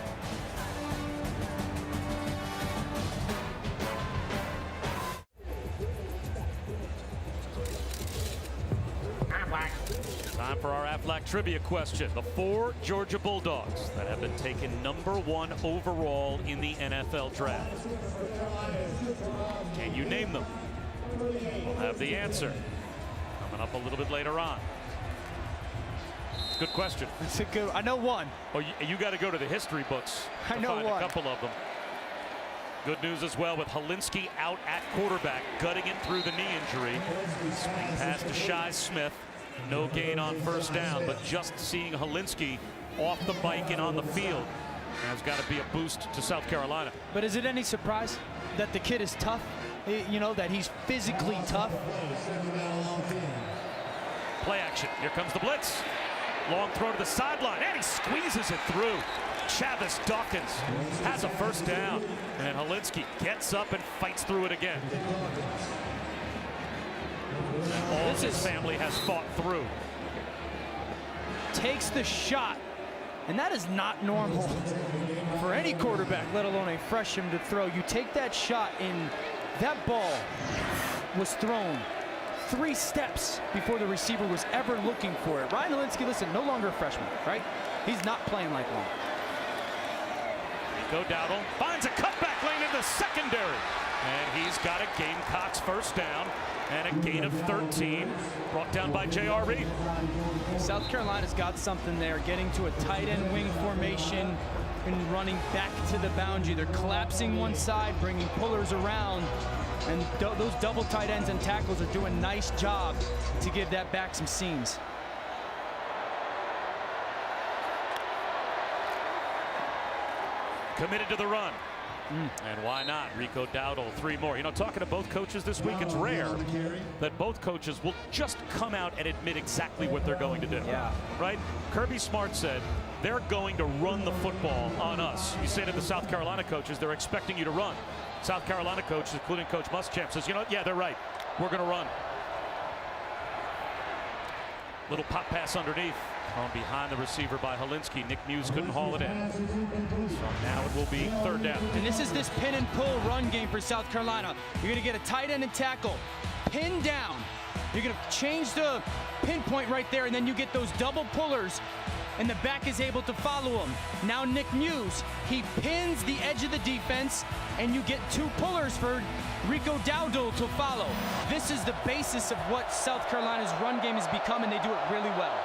Time for our Aflac trivia question. The 4 Georgia Bulldogs that have been taken #1 overall in the NFL draft. Can you name them? We'll have the answer coming up a little bit later on. Good question. It's a good. I know one. Oh, you got to go to the history books to I know find one. a couple of them. Good news as well with Hilinski out at quarterback, gutting it through the knee injury. Swing pass to Shi Smith. No gain on first down, but just seeing Hilinski off the bike and on the field has got to be a boost to South Carolina. But is it any surprise that the kid is tough? You know, that he's physically tough? Play action. Here comes the blitz. Long throw to the sideline, and he squeezes it through. Chavis Dawkins has a first down, and Hilinski gets up and fights through it again. And all his family has fought through. Takes the shot, and that is not normal for any quarterback, let alone a freshman, to throw. You take that shot, and that ball was thrown 3 steps before the receiver was ever looking for it. Ryan Hilinski, listen, no longer a freshman, right? He's not playing like one. Rico Dowdle finds a cutback lane in the secondary. And he's got a Gamecocks first down and a gain of 13, brought down by J.R. Reed. South Carolina's got something there, getting to a tight end wing formation and running back to the boundary. They're collapsing one side, bringing pullers around, and those double tight ends and tackles are doing a nice job to give that back some seams. Committed to the run. And why not? Rico Dowdle, 3 more. You know, talking to both coaches this week, it's rare that both coaches will just come out and admit exactly what they're going to do. Yeah. Right? Kirby Smart said, they're going to run the football on us. You say to the South Carolina coaches, they're expecting you to run. South Carolina coaches, including Coach Muschamp, says, you know what? Yeah, they're right. We're going to run. Little pop pass underneath. Thrown behind the receiver by Hilinski. Nick Muse couldn't haul it in. So now it will be 3rd down. And this is this pin and pull run game for South Carolina. You're going to get a tight end and tackle, pin down. You're going to change the pinpoint right there, and then you get those double pullers, and the back is able to follow him. Now Nick Muse, he pins the edge of the defense, and you get 2 pullers for Rico Dowdle to follow. This is the basis of what South Carolina's run game has become, and they do it really well.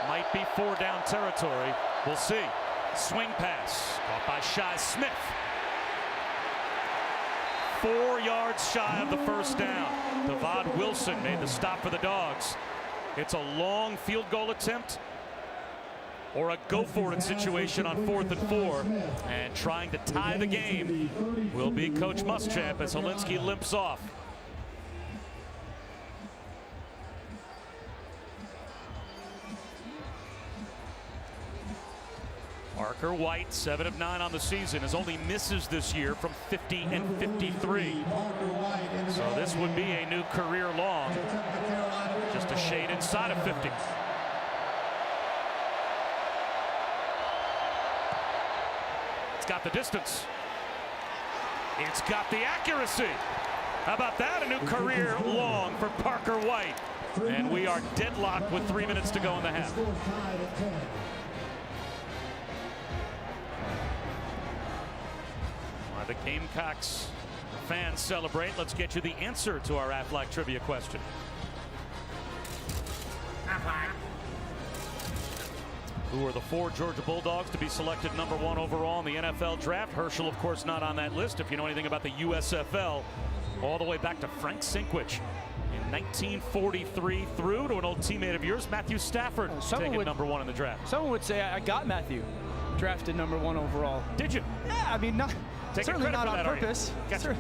Might be 4 down territory. We'll see. Swing pass caught by Shi Smith. 4 yards shy of the first down. Devad Wilson made the stop for the Dogs. It's a long field goal attempt or a go-for-it situation on 4th and 4. And trying to tie the game will be Coach Muschamp as Hilinski limps off. Parker White, 7 of 9 on the season, has only misses this year from 50 and 53. So this would be a new career long, just a shade inside of 50. It's got the distance. It's got the accuracy. How about that? A new career long for Parker White. And we are deadlocked with 3 minutes to go in the half. While the Gamecocks fans celebrate, let's get you the answer to our Aflac trivia question. Who are the 4 Georgia Bulldogs to be selected #1 overall in the NFL draft? Herschel, of course, not on that list. If you know anything about the USFL, all the way back to Frank Sinkwich in 1943 through to an old teammate of yours, Matthew Stafford, taken #1 in the draft. Someone would say I got Matthew drafted #1 overall. Did you? Yeah, I mean, certainly not on purpose. Gotcha.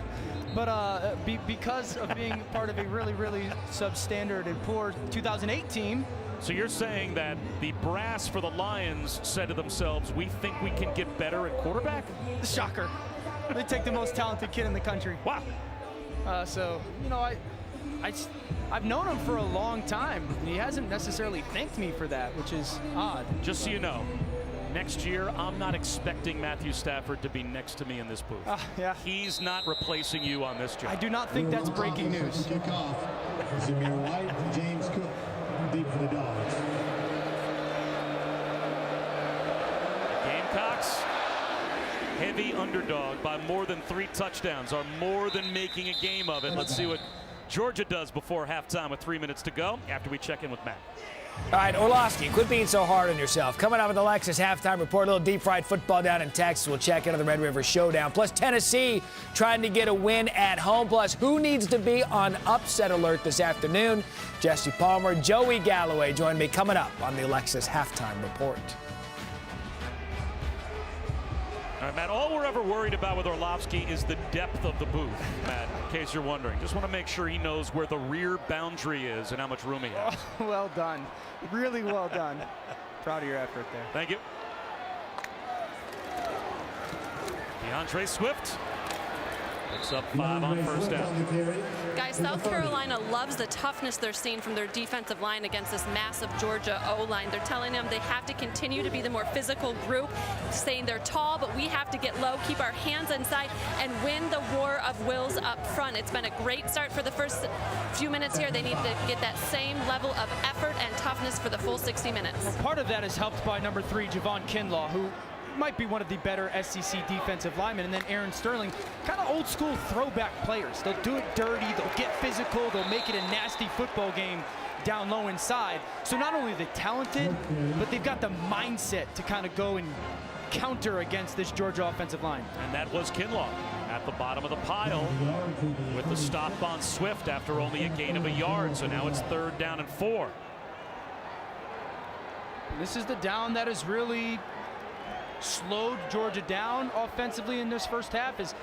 But because of being part of a really, really substandard and poor 2008 team. So you're saying that the brass for the Lions said to themselves, we think we can get better at quarterback? Shocker. They take the most talented kid in the country. Wow. So, you know, I've known him for a long time. He hasn't necessarily thanked me for that, which is odd. Just so you know, next year, I'm not expecting Matthew Stafford to be next to me in this booth. Yeah. He's not replacing you on this job. I do not think that's breaking news. Kickoff. Zamir White, James Cook, deep for the Dogs. Gamecocks, heavy underdog by more than 3 touchdowns, are more than making a game of it. Let's see what Georgia does before halftime with 3 minutes to go after we check in with Matt. All right, Orlovsky, quit being so hard on yourself. Coming up with the Lexus halftime report, a little deep-fried football down in Texas. We'll check into the Red River Showdown. Plus, Tennessee trying to get a win at home. Plus, who needs to be on upset alert this afternoon? Jesse Palmer, Joey Galloway join me coming up on the Lexus halftime report. All right, Matt, all we're ever worried about with Orlovsky is the depth of the booth, Matt, in case you're wondering. Just want to make sure he knows where the rear boundary is and how much room he has. Oh, well done. Really well done. Proud of your effort there. Thank you. DeAndre Swift picks up 5 on first down. Guys, South Carolina loves the toughness they're seeing from their defensive line against this massive Georgia O-line. They're telling them they have to continue to be the more physical group, saying they're tall, but we have to get low, keep our hands inside, and win the war of wills up front. It's been a great start for the first few minutes here. They need to get that same level of effort and toughness for the full 60 minutes. Well, part of that is helped by number 3, Javon Kinlaw, who might be one of the better SEC defensive linemen, and then Aaron Sterling, kind of old school throwback players. They'll do it dirty, they'll get physical, they'll make it a nasty football game down low inside. So not only are they talented, but they've got the mindset to kind of go and counter against this Georgia offensive line. And that was Kinlaw at the bottom of the pile with the stop on Swift after only a gain of a yard. So now it's 3rd down and 4. And this is the down that has really slowed Georgia down offensively in this first half, is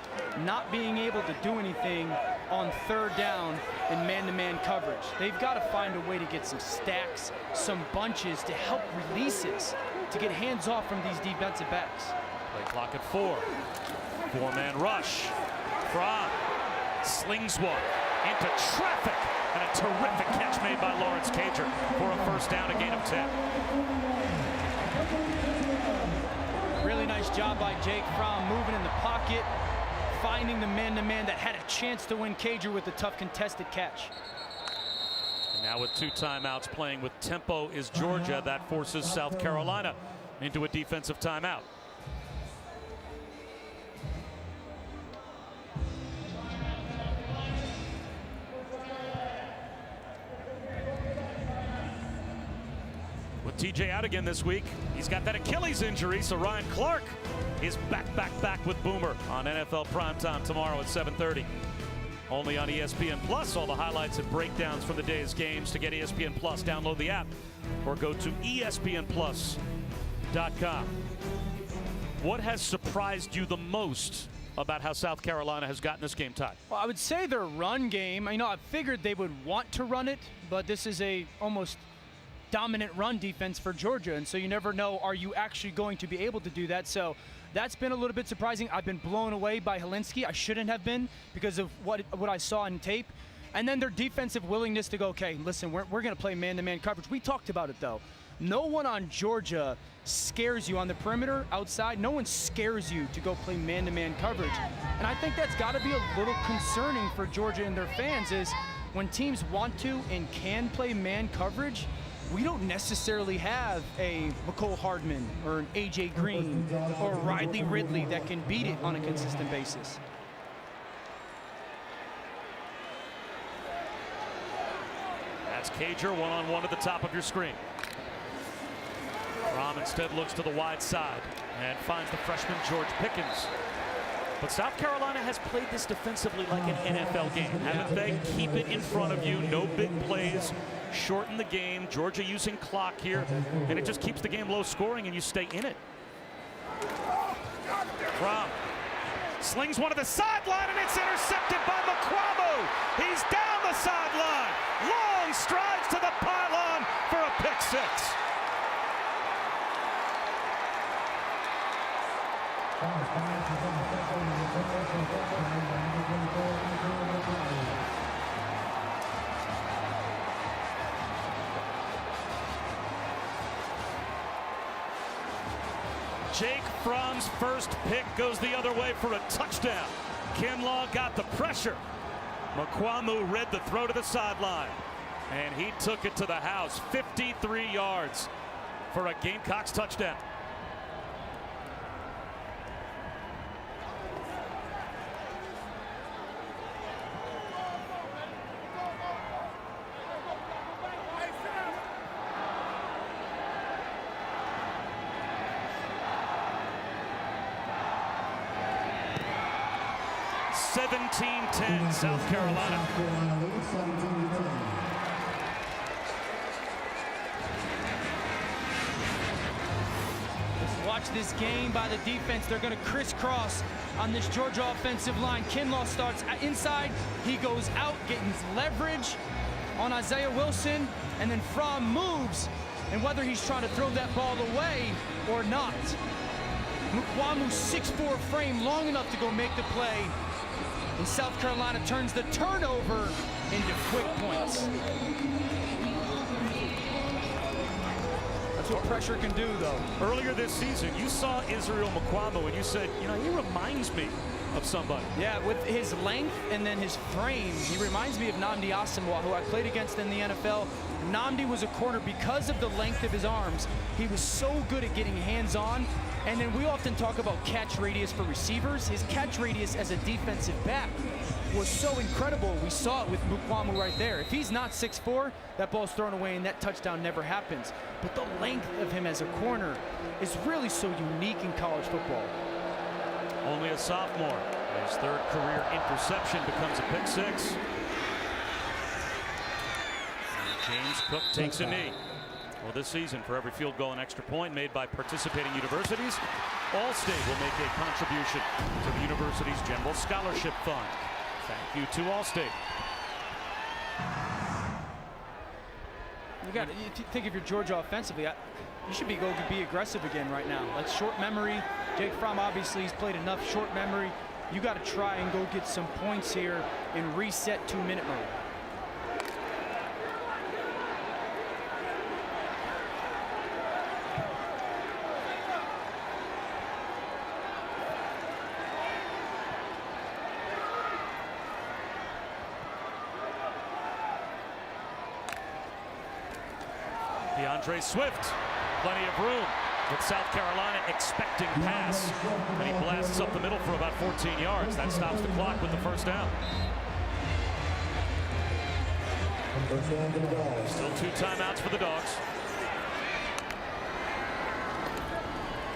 not being able to do anything on 3rd down in man-to-man coverage. They've got to find a way to get some stacks, some bunches to help releases, to get hands off from these defensive backs. Play clock at 4. 4-man rush. Fromm slings one into traffic, and a terrific catch made by Lawrence Cager for a first down, a gain of 10. Really nice job by Jake Fromm, moving in the pocket, finding the man-to-man that had a chance to win Cager with a tough contested catch. And now with 2 timeouts, playing with tempo is Georgia. That forces South Carolina into a defensive timeout. With TJ out again this week, he's got that Achilles injury, so Ryan Clark is back with Boomer on NFL Primetime tomorrow at 7:30. Only on ESPN Plus. All the highlights and breakdowns from the day's games. To get ESPN Plus, download the app or go to ESPNplus.com. What has surprised you the most about how South Carolina has gotten this game tied? Well, I would say their run game. I figured they would want to run it, but this is a almost dominant run defense for Georgia, and so you never know, are you actually going to be able to do that? So that's been a little bit surprising. I've been blown away by Helinski. I shouldn't have been because of what I saw in tape. And then their defensive willingness to go, okay, listen, we're going to play man-to-man coverage. We talked about it, though. No one on Georgia scares you on the perimeter outside. No one scares you to go play man-to-man coverage. And I think that's got to be a little concerning for Georgia and their fans, is when teams want to and can play man coverage, we don't necessarily have a McCole Hardman or an A.J. Green or Riley Ridley that can beat it on a consistent basis. That's Cager, one-on-one at the top of your screen. Fromm instead looks to the wide side and finds the freshman George Pickens. But South Carolina has played this defensively like an NFL game, haven't they? Keep it in front of you, no big plays, shorten the game. Georgia using clock here, and it just keeps the game low scoring and you stay in it. Fromm slings one to the sideline, and it's intercepted by McQuamu. He's down the sideline. Long strides to the pylon for a pick 6. Jake Fromm's first pick goes the other way for a touchdown. Kinlaw got the pressure. McQuamu read the throw to the sideline, and he took it to the house. 53 yards for a Gamecocks touchdown. 17-10, South Carolina. Watch this game by the defense. They're going to crisscross on this Georgia offensive line. Kinlaw starts inside. He goes out, getting leverage on Isaiah Wilson, and then Fromm moves. And whether he's trying to throw that ball away or not, Mukwamu's 6'4" frame long enough to go make the play. And South Carolina turns the turnover into quick points. That's what pressure can do, though. Earlier this season, you saw Israel Mukwamu, and you said, you know, he reminds me of somebody. Yeah, with his length and then his frame, he reminds me of Nnamdi Asomugha, who I played against in the NFL. Nnamdi was a corner because of the length of his arms. He was so good at getting hands-on. And then we often talk about catch radius for receivers. His catch radius as a defensive back was so incredible. We saw it with Mukwamu right there. If he's not 6'4", that ball's thrown away and that touchdown never happens. But the length of him as a corner is really so unique in college football. Only a sophomore. His third career interception becomes a pick six. James Cook takes a knee. Well, this season, for every field goal and extra point made by participating universities, Allstate will make a contribution to the university's general scholarship fund. Thank you to Allstate. You think if you're Georgia offensively, you should be aggressive again right now. Like short memory. Jake Fromm obviously has played enough short memory. You got to try and go get some points here in reset 2-minute mode. DeAndre Swift, plenty of room with South Carolina expecting pass. And he blasts up the middle for about 14 yards. That stops the clock with the first down. Still 2 timeouts for the Dogs.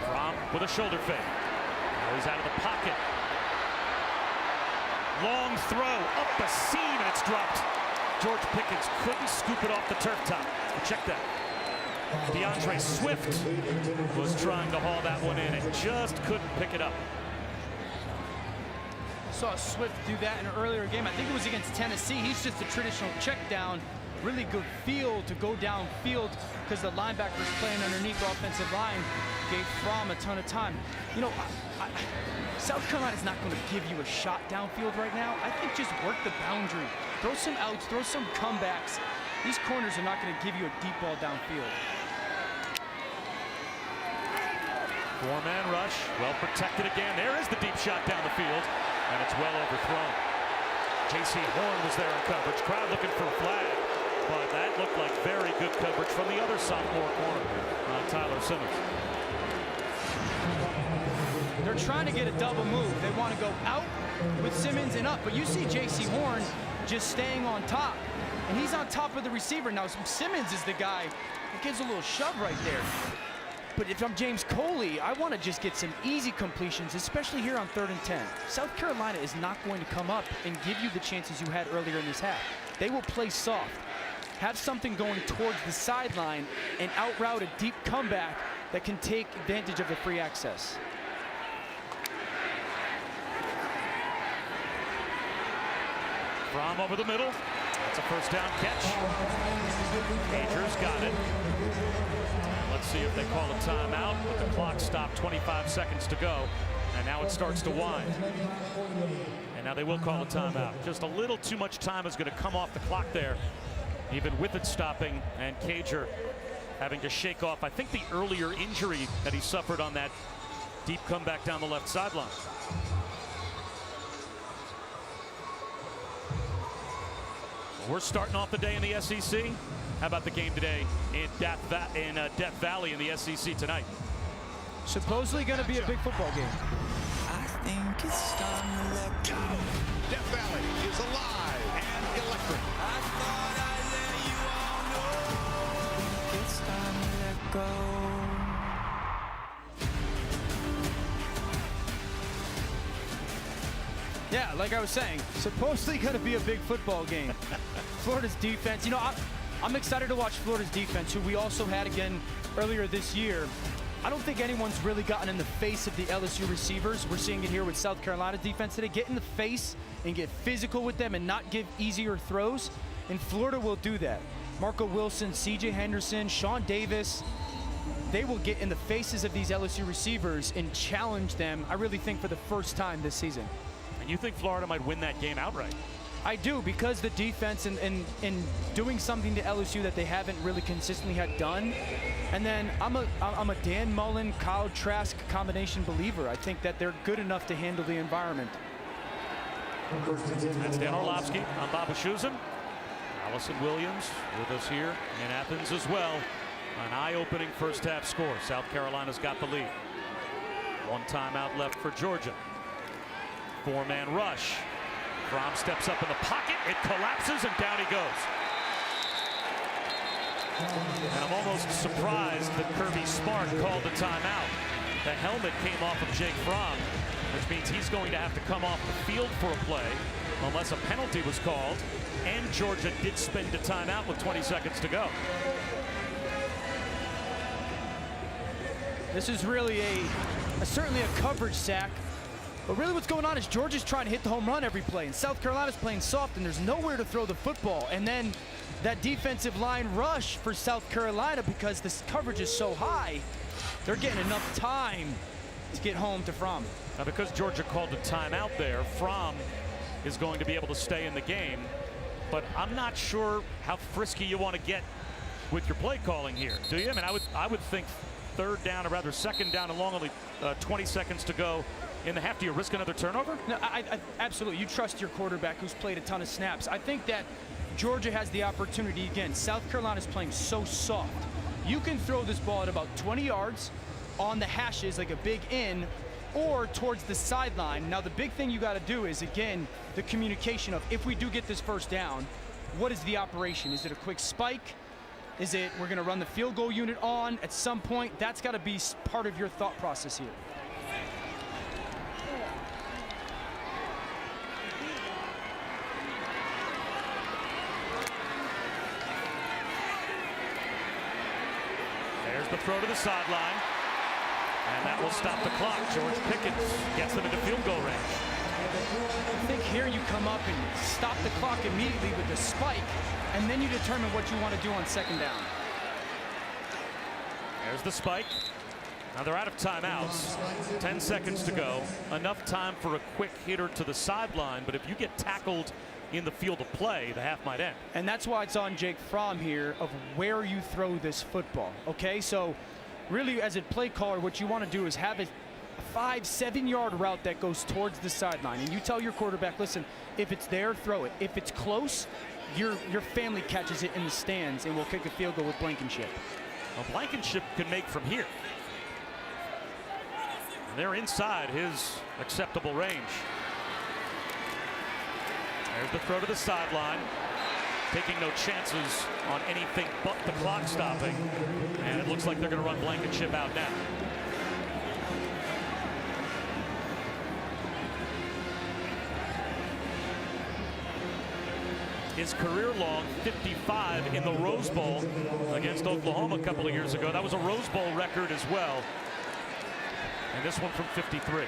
Fromm with a shoulder fake. Now he's out of the pocket. Long throw up the seam, and it's dropped. George Pickens couldn't scoop it off the turf top. Check that. DeAndre Swift was trying to haul that one in and just couldn't pick it up. Saw Swift do that in an earlier game. I think it was against Tennessee. He's just a traditional check down. Really good feel to go downfield because the linebacker was playing underneath the offensive line. Gave Fromm a ton of time. You know, South Carolina's not going to give you a shot downfield right now. I think just work the boundary. Throw some outs, throw some comebacks. These corners are not going to give you a deep ball downfield. 4-man rush, well protected again. There is the deep shot down the field, and it's well overthrown. J.C. Horn was there in coverage. Crowd looking for a flag, but that looked like very good coverage from the other sophomore corner, Tyler Simmons. They're trying to get a double move. They want to go out with Simmons and up, but you see J.C. Horn just staying on top, and he's on top of the receiver. Now Simmons is the guy that gives a little shove right there. But if I'm James Coley, I want to just get some easy completions, especially here on 3rd and 10. South Carolina is not going to come up and give you the chances you had earlier in this half. They will play soft, have something going towards the sideline, and outroute a deep comeback that can take advantage of the free access. Fromm over the middle. That's a first down catch. Majors got it. Let's see if they call a timeout, but the clock stopped, 25 seconds to go, and now it starts to wind. And now they will call a timeout. Just a little too much time is going to come off the clock there, even with it stopping, and Cager having to shake off, I think, the earlier injury that he suffered on that deep comeback down the left sideline. We're starting off the day in the SEC. How about the game today in Death Valley in the SEC tonight? Supposedly going to be a big football game. I think it's time to let go. Death Valley is alive and electric. I thought I let you all know. It's time to let go. Yeah, like I was saying, supposedly going to be a big football game. Florida's defense, you know, I'm excited to watch Florida's defense, who we also had again earlier this year. I don't think anyone's really gotten in the face of the LSU receivers. We're seeing it here with South Carolina's defense today. Get in the face and get physical with them and not give easier throws. And Florida will do that. Marco Wilson, C.J. Henderson, Sean Davis, they will get in the faces of these LSU receivers and challenge them, I really think, for the first time this season. And you think Florida might win that game outright? I do, because the defense and doing something to LSU that they haven't really consistently had done. And then I'm a Dan Mullen, Kyle Trask combination believer. I think that they're good enough to handle the environment. That's Dan Orlovsky. I'm Bob Wischusen. Allison Williams with us here in Athens as well. An eye-opening first half score. South Carolina's got the lead. One timeout left for Georgia. Four-man rush. Fromm steps up in the pocket. It collapses and down he goes. And I'm almost surprised that Kirby Smart called the timeout. The helmet came off of Jake Fromm, which means he's going to have to come off the field for a play unless a penalty was called. And Georgia did spend a timeout with 20 seconds to go. This is really certainly a coverage sack. But really what's going on is Georgia's trying to hit the home run every play, and South Carolina's playing soft, and there's nowhere to throw the football. And then that defensive line rush for South Carolina, because this coverage is so high, they're getting enough time to get home to Fromm. Now, because Georgia called a timeout there, Fromm is going to be able to stay in the game. But I'm not sure how frisky you want to get with your play calling here, do you? I mean, I would think third down, or rather second down and long, only 20 seconds to go in the half. Do you risk another turnover? No, I absolutely. You trust your quarterback who's played a ton of snaps. I think that Georgia has the opportunity again. South Carolina's playing so soft. You can throw this ball at about 20 yards on the hashes, like a big in, or towards the sideline. Now, the big thing you got to do is, again, the communication of, if we do get this first down, what is the operation? Is it a quick spike? Is it we're going to run the field goal unit on at some point? That's got to be part of your thought process here. There's the throw to the sideline. And that will stop the clock. George Pickens gets them into field goal range. I think here you come up and stop the clock immediately with the spike, and then you determine what you want to do on second down. There's the spike. Now they're out of timeouts. 10 seconds to go. Enough time for a quick hitter to the sideline, but if you get tackled in the field of play, the half might end. And that's why it's on Jake Fromm here of where you throw this football. Okay, so really as a play caller, what you want to do is have a 5-7 yard route that goes towards the sideline, and you tell your quarterback, listen, if it's there, throw it. If it's close, your family catches it in the stands and will kick a field goal with Blankenship. Well, Blankenship can make from here. And they're inside his acceptable range. There's the throw to the sideline. Taking no chances on anything but the clock stopping. And it looks like they're going to run Blankenship out now. His career-long 55 in the Rose Bowl against Oklahoma a couple of years ago. That was a Rose Bowl record as well. And this one from 53.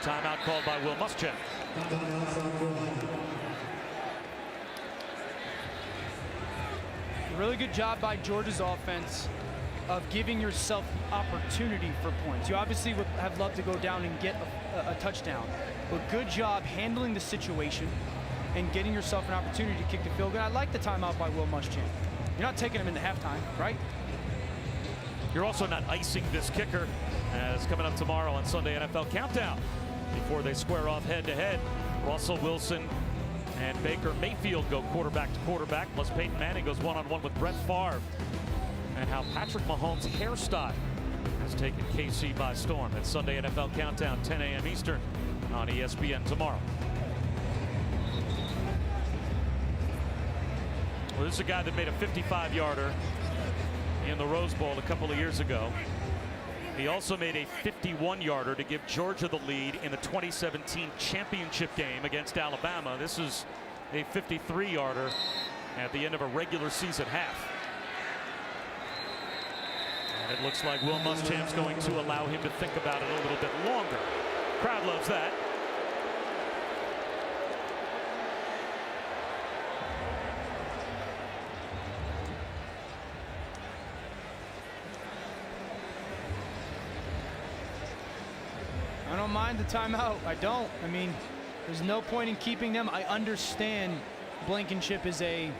Timeout called by Will Muschamp. Really good job by Georgia's offense of giving yourself opportunity for points. You obviously would have loved to go down and get a touchdown, but good job handling the situation and getting yourself an opportunity to kick the field goal. I like the timeout by Will Muschamp. You're not taking him into halftime, right? You're also not icing this kicker, as coming up tomorrow on Sunday NFL Countdown. Before they square off head-to-head, Russell Wilson and Baker Mayfield go quarterback to quarterback, plus Peyton Manning goes one-on-one with Brett Favre. And how Patrick Mahomes' hairstyle has taken KC by storm. That's Sunday NFL Countdown, 10 a.m. Eastern on ESPN tomorrow. Well, this is a guy that made a 55-yarder in the Rose Bowl a couple of years ago. He also made a 51-yarder to give Georgia the lead in the 2017 championship game against Alabama. This is a 53-yarder at the end of a regular season half. And it looks like Will Muschamp's going to allow him to think about it a little bit longer. Crowd loves that. I don't mind the timeout. I don't. I mean, there's no point in keeping them. I understand Blankenship is a,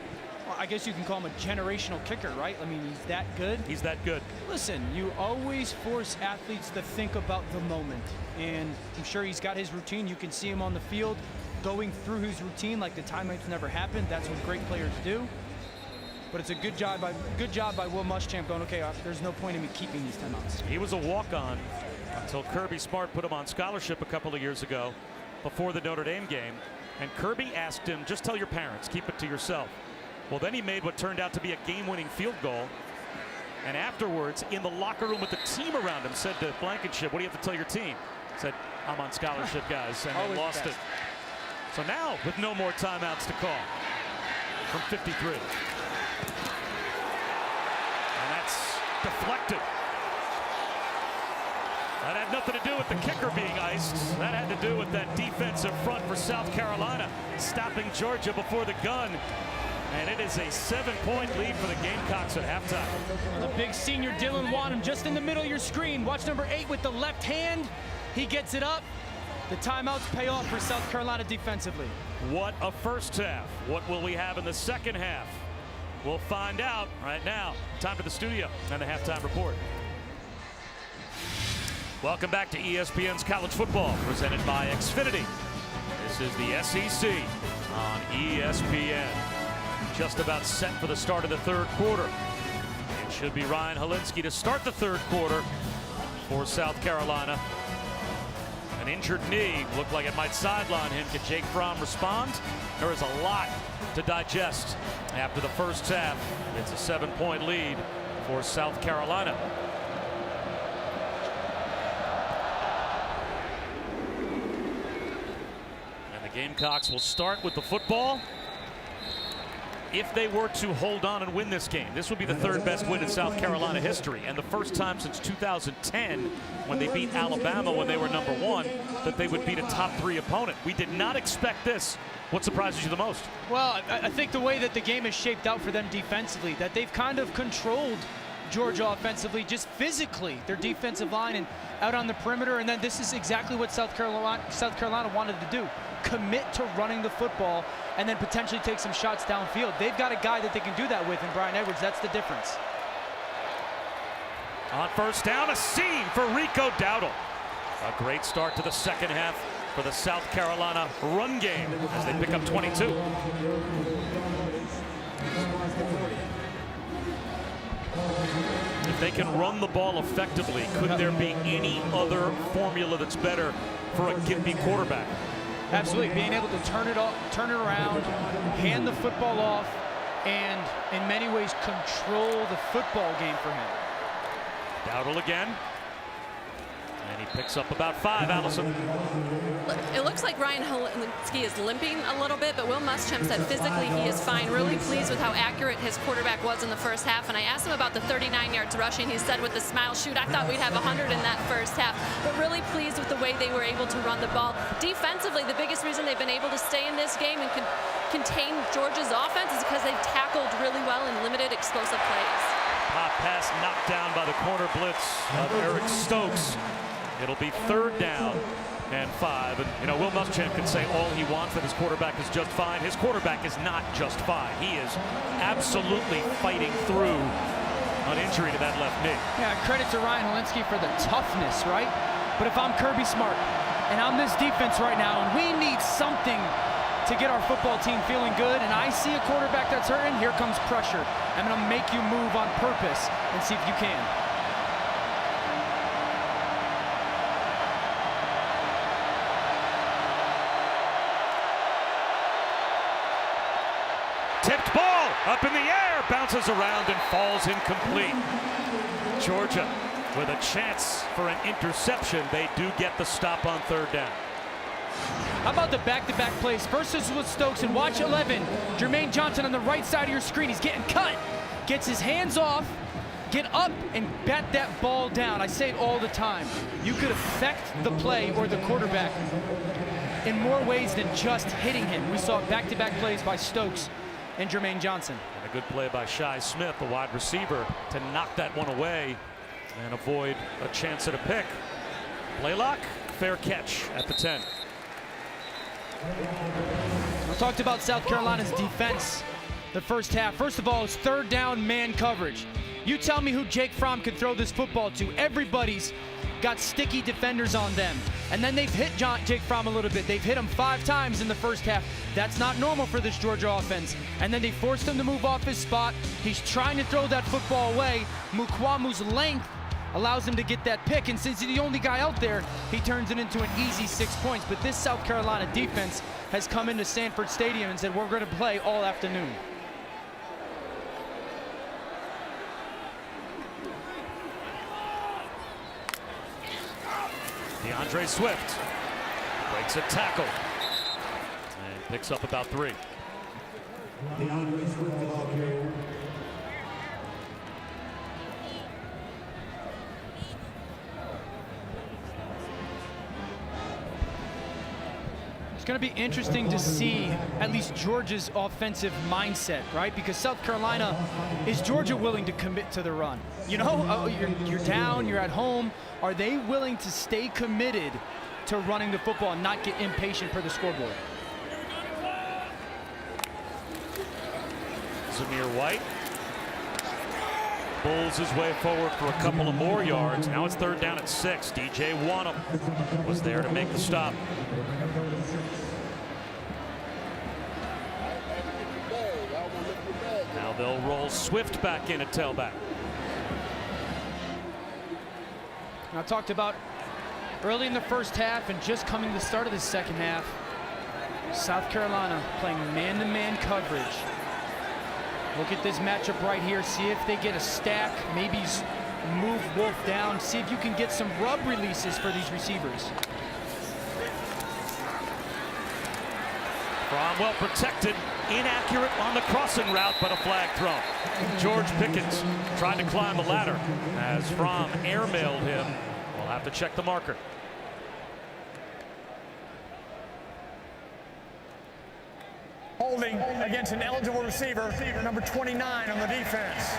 well, I guess you can call him a generational kicker, right? I mean, he's that good. He's that good. Listen, you always force athletes to think about the moment. And I'm sure he's got his routine. You can see him on the field going through his routine like the timeouts never happened. That's what great players do. But it's a good job by Will Muschamp going, okay, there's no point in me keeping these timeouts. He was a walk-on until Kirby Smart put him on scholarship a couple of years ago before the Notre Dame game. And Kirby asked him, just tell your parents, keep it to yourself. Well, then he made what turned out to be a game-winning field goal. And afterwards, in the locker room with the team around him, said to Blankenship, what do you have to tell your team? Said, I'm on scholarship, guys, and they lost it. So now, with no more timeouts to call from 53. And that's deflected. That had nothing to do with the kicker being iced. That had to do with that defensive front for South Carolina, stopping Georgia before the gun. And it is a 7-point lead for the Gamecocks at halftime. Well, the big senior Dylan Wanham just in the middle of your screen. Watch number 8 with the left hand. He gets it up. The timeouts pay off for South Carolina defensively. What a first half. What will we have in the second half? We'll find out right now. Time for the studio and the halftime report. Welcome back to ESPN's College Football, presented by Xfinity. This is the SEC on ESPN. Just about set for the start of the third quarter. It should be Ryan Helinski to start the third quarter for South Carolina. An injured knee looked like it might sideline him. Can Jake Fromm respond? There is a lot to digest after the first half. It's a 7-point lead for South Carolina. Gamecocks will start with the football. If they were to hold on and win this game, this would be the third best win in South Carolina history, and the first time since 2010 when they beat Alabama when they were #1 that they would beat a top 3 opponent. We did not expect this. What surprises you the most? Well, I think the way that the game is shaped out for them defensively, that they've kind of controlled Georgia offensively, just physically, their defensive line and out on the perimeter, and then this is exactly what South Carolina wanted to do. Commit to running the football and then potentially take some shots downfield. They've got a guy that they can do that with in Brian Edwards. That's the difference. On first down, a seam for Rico Dowdle. A great start to the second half for the South Carolina run game as they pick up 22. If they can run the ball effectively, could there be any other formula that's better for a give-me quarterback? Absolutely, being able to turn it around, hand the football off, and in many ways control the football game for him. Dowdle again. And he picks up about 5, Allison. It looks like Ryan Helinski is limping a little bit, but Will Muschamp said physically he is fine. Really pleased with how accurate his quarterback was in the first half. And I asked him about the 39 yards rushing. He said with a smile, shoot, I thought we'd have 100 in that first half. But really pleased with the way they were able to run the ball. Defensively, the biggest reason they've been able to stay in this game and contain Georgia's offense is because they've tackled really well and limited explosive plays. Pop pass knocked down by the corner blitz of Eric Stokes. It'll be third down and 5. And, you know, Will Muschamp can say all he wants that his quarterback is just fine. His quarterback is not just fine. He is absolutely fighting through an injury to that left knee. Yeah, credit to Ryan Helinski for the toughness, right? But if I'm Kirby Smart and I'm this defense right now and we need something to get our football team feeling good and I see a quarterback that's hurting, here comes pressure. I'm going to make you move on purpose and see if you can. Tipped ball, Up in the air, bounces around and falls incomplete. Georgia with a chance for an interception. They do get the stop on third down. How about the back-to-back plays? First is with Stokes, and watch 11. Jermaine Johnson on the right side of your screen. He's getting cut. Gets his hands off, get up, and bat that ball down. I say it all the time. You could affect the play or the quarterback in more ways than just hitting him. We saw back-to-back plays by Stokes and Jermaine Johnson. And a good play by Shi Smith, the wide receiver, to knock that one away and avoid a chance at a pick. Blaylock, fair catch at the 10. We talked about South Carolina's defense the first half. First of all, it's third down man coverage. You tell me who Jake Fromm could throw this football to. Everybody's got sticky defenders on them. And then they've hit Jake Fromm a little bit. They've hit him 5 times in the first half. That's not normal for this Georgia offense. And then they forced him to move off his spot. He's trying to throw that football away. Mukwamu's length allows him to get that pick, and since he's the only guy out there, he turns it into an easy 6 points. But this South Carolina defense has come into Sanford Stadium and said, we're going to play all afternoon. DeAndre Swift breaks a tackle and picks up about 3. DeAndre Swift out here. It's going to be interesting to see at least Georgia's offensive mindset, right? Because South Carolina, is Georgia willing to commit to the run? You know, you're down, you're at home. Are they willing to stay committed to running the football and not get impatient for the scoreboard? Zamir White pulls his way forward for a couple of more yards. Now it's third down at 6. DJ Wanham was there to make the stop. Now they'll roll Swift back in at tailback. I talked about early in the first half and just coming to the start of the second half, South Carolina playing man-to-man coverage. Look at this matchup right here. See if they get a stack, maybe move Wolf down. See if you can get some rub releases for these receivers. Fromm well protected, inaccurate on the crossing route, but a flag thrown. George Pickens tried to climb the ladder as Fromm airmailed him. We'll have to check the marker. Holding against an eligible receiver, number 29 on the defense.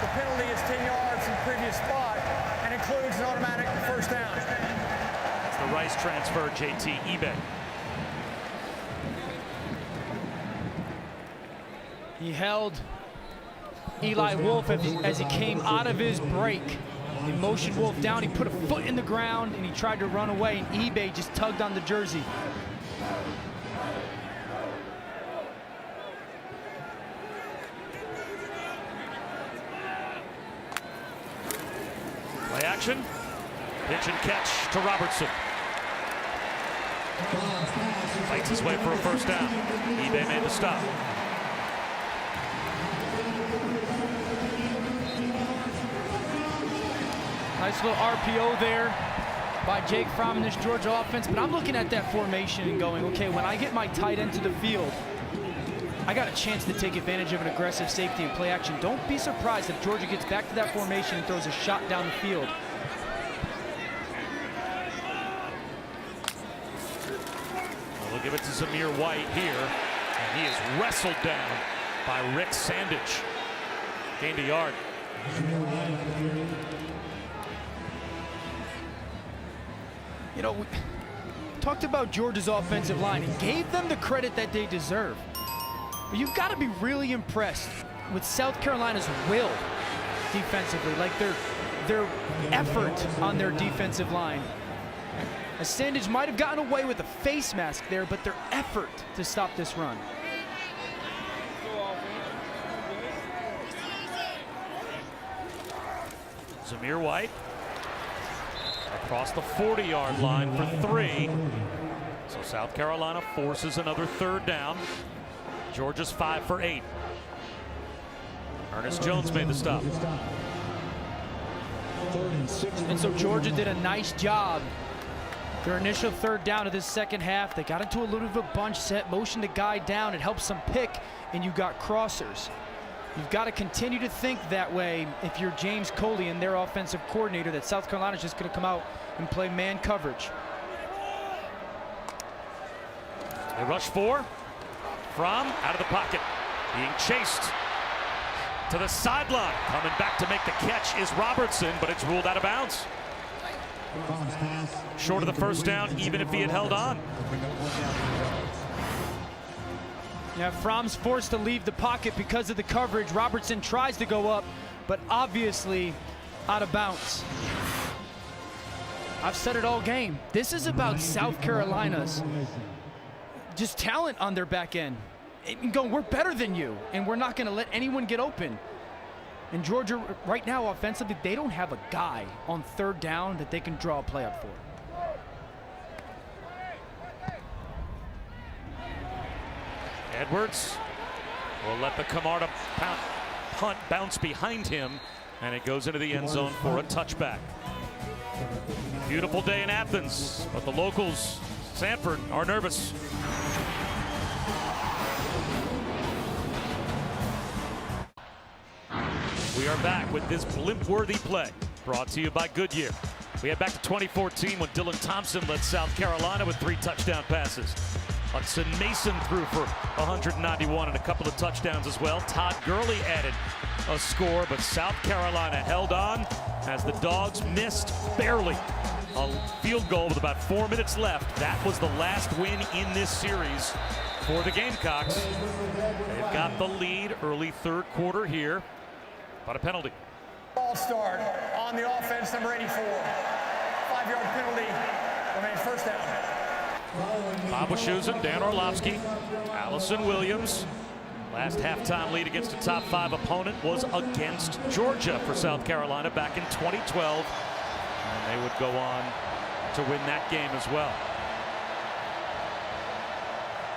The penalty is 10 yards from the previous spot and includes an automatic first down. It's the Rice transfer, JT eBay. He held Eli Wolf as he came out of his break. He motioned Wolf down, he put a foot in the ground, and he tried to run away, and eBay just tugged on the jersey. Play action, pitch and catch to Robertson. Fights his way for a first down. eBay made the stop. Nice little RPO there by Jake Fromm in this Georgia offense, but I'm looking at that formation and going, okay, when I get my tight end to the field, I got a chance to take advantage of an aggressive safety and play action. Don't be surprised if Georgia gets back to that formation and throws a shot down the field. Well, we'll give it to Zamir White here, and he is wrestled down by Rick Sandage. Gained a yard. You know, we talked about Georgia's offensive line and gave them the credit that they deserve. But you've got to be really impressed with South Carolina's will defensively, like their effort on their defensive line. As Sandage might have gotten away with a face mask there, but their effort to stop this run. Zamir White across the 40-yard line for 3. So South Carolina forces another third down. Georgia's 5 for 8. Ernest Jones made the stop. And so Georgia did a nice job. Their initial third down of this second half, they got into a little bit of a bunch set, motion the guy down, it helps them pick, and you got crossers. You've got to continue to think that way if you're James Coley and their offensive coordinator, that South Carolina's just going to come out and play man coverage. They rush 4. From out of the pocket, being chased to the sideline. Coming back to make the catch is Robertson, but it's ruled out of bounds. Short of the first down, even if he had held on. Yeah, Fromm's forced to leave the pocket because of the coverage. Robertson tries to go up, but obviously out of bounds. I've said it all game. This is about South Carolina's just talent on their back end. Going, we're better than you, and we're not going to let anyone get open. And Georgia, right now, offensively, they don't have a guy on third down that they can draw a play up for. Edwards will let the Camarda punt bounce behind him, and it goes into the end zone for a touchback. Beautiful day in Athens, but the locals, Sanford, are nervous. We are back with this blimp-worthy play, brought to you by Goodyear. We head back to 2014 when Dylan Thompson led South Carolina with 3 touchdown passes. Hudson Mason threw for 191 and a couple of touchdowns as well. Todd Gurley added a score, but South Carolina held on as the Dogs missed barely a field goal with about 4 minutes left. That was the last win in this series for the Gamecocks. They've got the lead early third quarter here, but a penalty. Ball start on the offense, number 84. 5-yard penalty, remains first down. Bob Wischusen, Dan Orlovsky, Allison Williams. Last halftime lead against a top 5 opponent was against Georgia for South Carolina back in 2012. And they would go on to win that game as well.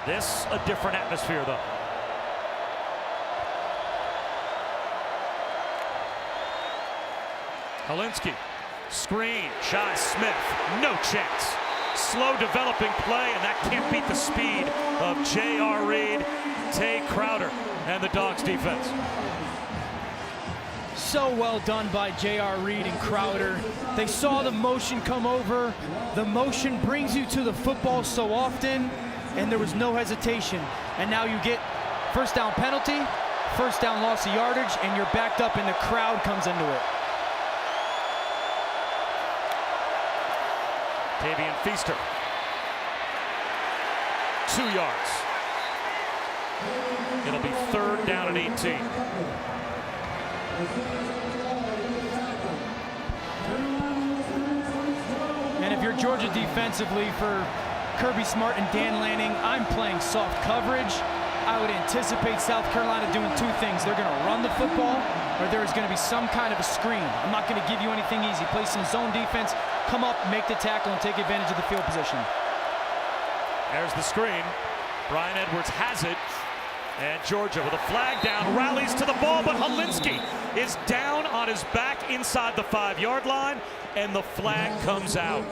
This a different atmosphere though. Holinsky, screen, Shy Smith, no chance. Slow developing play, and that can't beat the speed of J.R. Reed, Tay Crowder, and the Dogs defense. So well done by J.R. Reed and Crowder. They saw the motion come over. The motion brings you to the football so often, and there was no hesitation. And now you get first down penalty, first down loss of yardage, and you're backed up and the crowd comes into it. Tavian Feaster, 2 yards. It'll be third down and 18. And if you're Georgia defensively, for Kirby Smart and Dan Lanning, I'm playing soft coverage. I would anticipate South Carolina doing 2 things. They're going to run the football, or there's going to be some kind of a screen. I'm not going to give you anything easy. Play some zone defense, come up, make the tackle, and take advantage of the field position. There's the screen. Brian Edwards has it. And Georgia with a flag down, rallies to the ball, but Holinsky is down on his back inside the 5-yard line, and the flag comes out.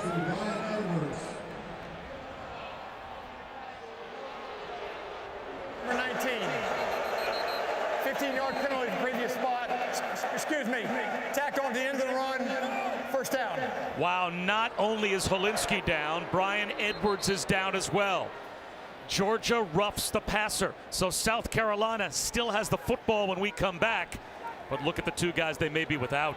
Number 19, 15-yard penalty from previous spot. Excuse me, tacked on to the end of the run, first down. Wow, not only is Holinsky down, Brian Edwards is down as well. Georgia roughs the passer, so South Carolina still has the football when we come back, but look at the 2 guys they may be without.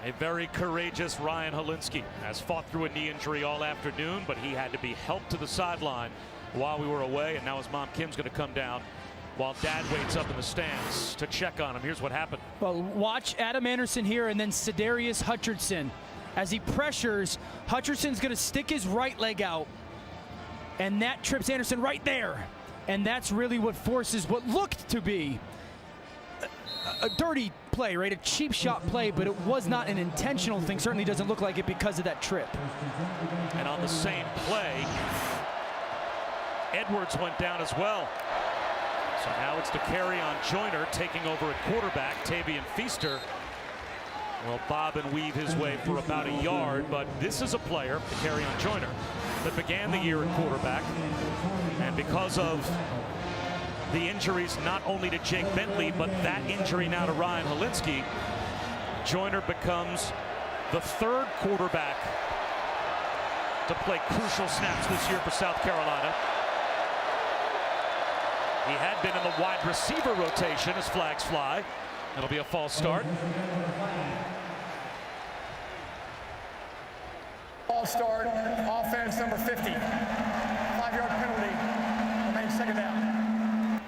A very courageous Ryan Holinsky has fought through a knee injury all afternoon, but he had to be helped to the sideline while we were away, and now his mom Kim's going to come down while Dad waits up in the stands to check on him. Here's what happened. Well, watch Adam Anderson here, and then Cedarius Hutchinson. As he pressures, Hutchinson's going to stick his right leg out, and that trips Anderson right there. And that's really what forces what looked to be a dirty play, right? A cheap shot play, but it was not an intentional thing. Certainly doesn't look like it because of that trip. And on the same play, Edwards went down as well. So now it's Dakereon Joyner taking over at quarterback. Tavian Feaster will bob and weave his way for about a yard, but this is a player, Dakereon Joyner, that began the year at quarterback. And because of the injuries not only to Jake Bentley, but that injury now to Ryan Helinski, Joyner becomes the third quarterback to play crucial snaps this year for South Carolina. He had been in the wide receiver rotation as flags fly. It'll be a false start. False start, offense number 50. 5-yard penalty, remaining second down.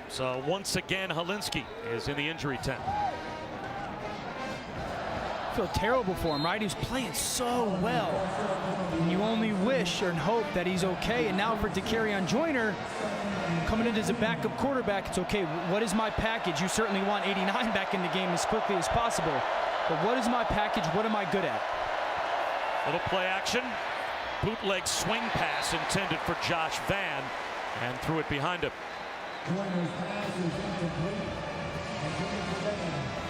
So once again, Helinski is in the injury tent. I feel terrible for him, right? He's playing so well. And you only wish or hope that he's okay. And now for Dakereon Joyner, coming in as a backup quarterback, it's okay. What is my package? You certainly want 89 back in the game as quickly as possible. But what is my package? What am I good at? Little play action. Bootleg swing pass intended for Josh Vann, and threw it behind him.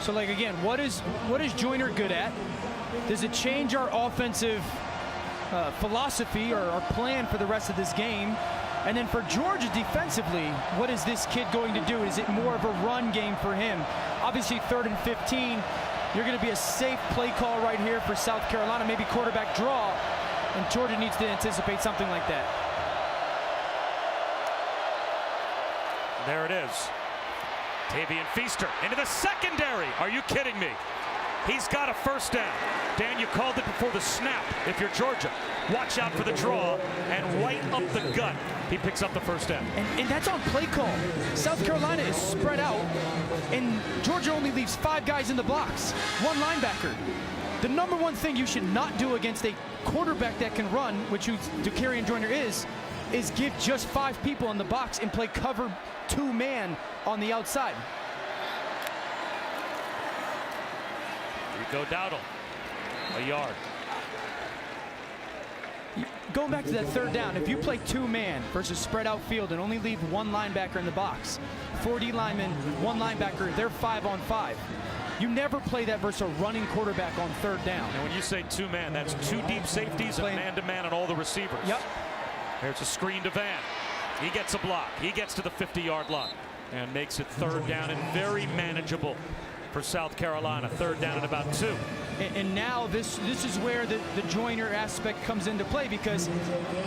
So, like, again, what is Joyner good at? Does it change our offensive philosophy or our plan for the rest of this game? And then for Georgia defensively, what is this kid going to do? Is it more of a run game for him? Obviously, 3rd and 15. You're going to be a safe play call right here for South Carolina, maybe quarterback draw, and Georgia needs to anticipate something like that. There it is. Tavian Feaster into the secondary. Are you kidding me? He's got a first down. Dan, you called it before the snap. If you're Georgia, watch out for the draw, and right up the gut, he picks up the first down. And that's on play call. South Carolina is spread out, and Georgia only leaves 5 guys in the box, 1 linebacker. The number one thing you should not do against a quarterback that can run, which Dakereon Joyner is give just 5 people in the box and play cover 2-man on the outside. Here we go, Dowdle. A yard. Going back to that 3rd down, if you play 2-man versus spread out field and only leave 1 linebacker in the box, 4 D linemen, 1 linebacker, they're 5-on-5. You never play that versus a running quarterback on 3rd down. And when you say 2-man, that's 2 deep safeties and man-to-man on all the receivers. Yep. There's a screen to Vann. He gets a block. He gets to the 50-yard line and makes it 3rd down and very manageable for South Carolina. 3rd down and about 2. And now this is where the Joyner aspect comes into play, because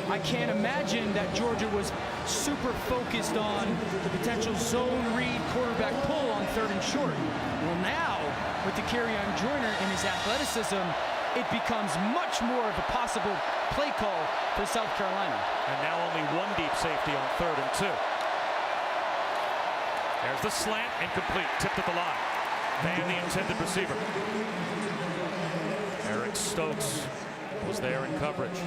I can't imagine that Georgia was super focused on the potential zone read quarterback pull on 3rd and short. Well, now with Dakereon Joyner and his athleticism, it becomes much more of a possible play call for South Carolina. And now only 1 deep safety on 3rd and 2. There's the slant, incomplete, tipped at the line. Vann, the intended receiver. Eric Stokes was there in coverage.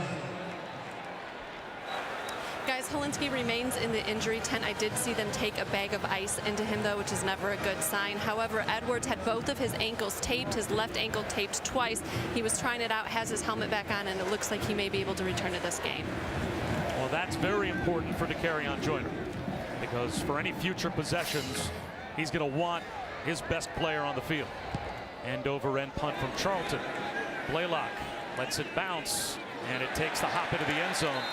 Guys, Helinski remains in the injury tent. I did see them take a bag of ice into him, though, which is never a good sign. However, Edwards had both of his ankles taped, his left ankle taped twice. He was trying it out, has his helmet back on, and it looks like he may be able to return to this game. Well, that's very important for Dakereon Joyner, because for any future possessions, he's going to want his best player on the field. End over end punt from Charlton. Blaylock lets it bounce, and it takes the hop into the end zone.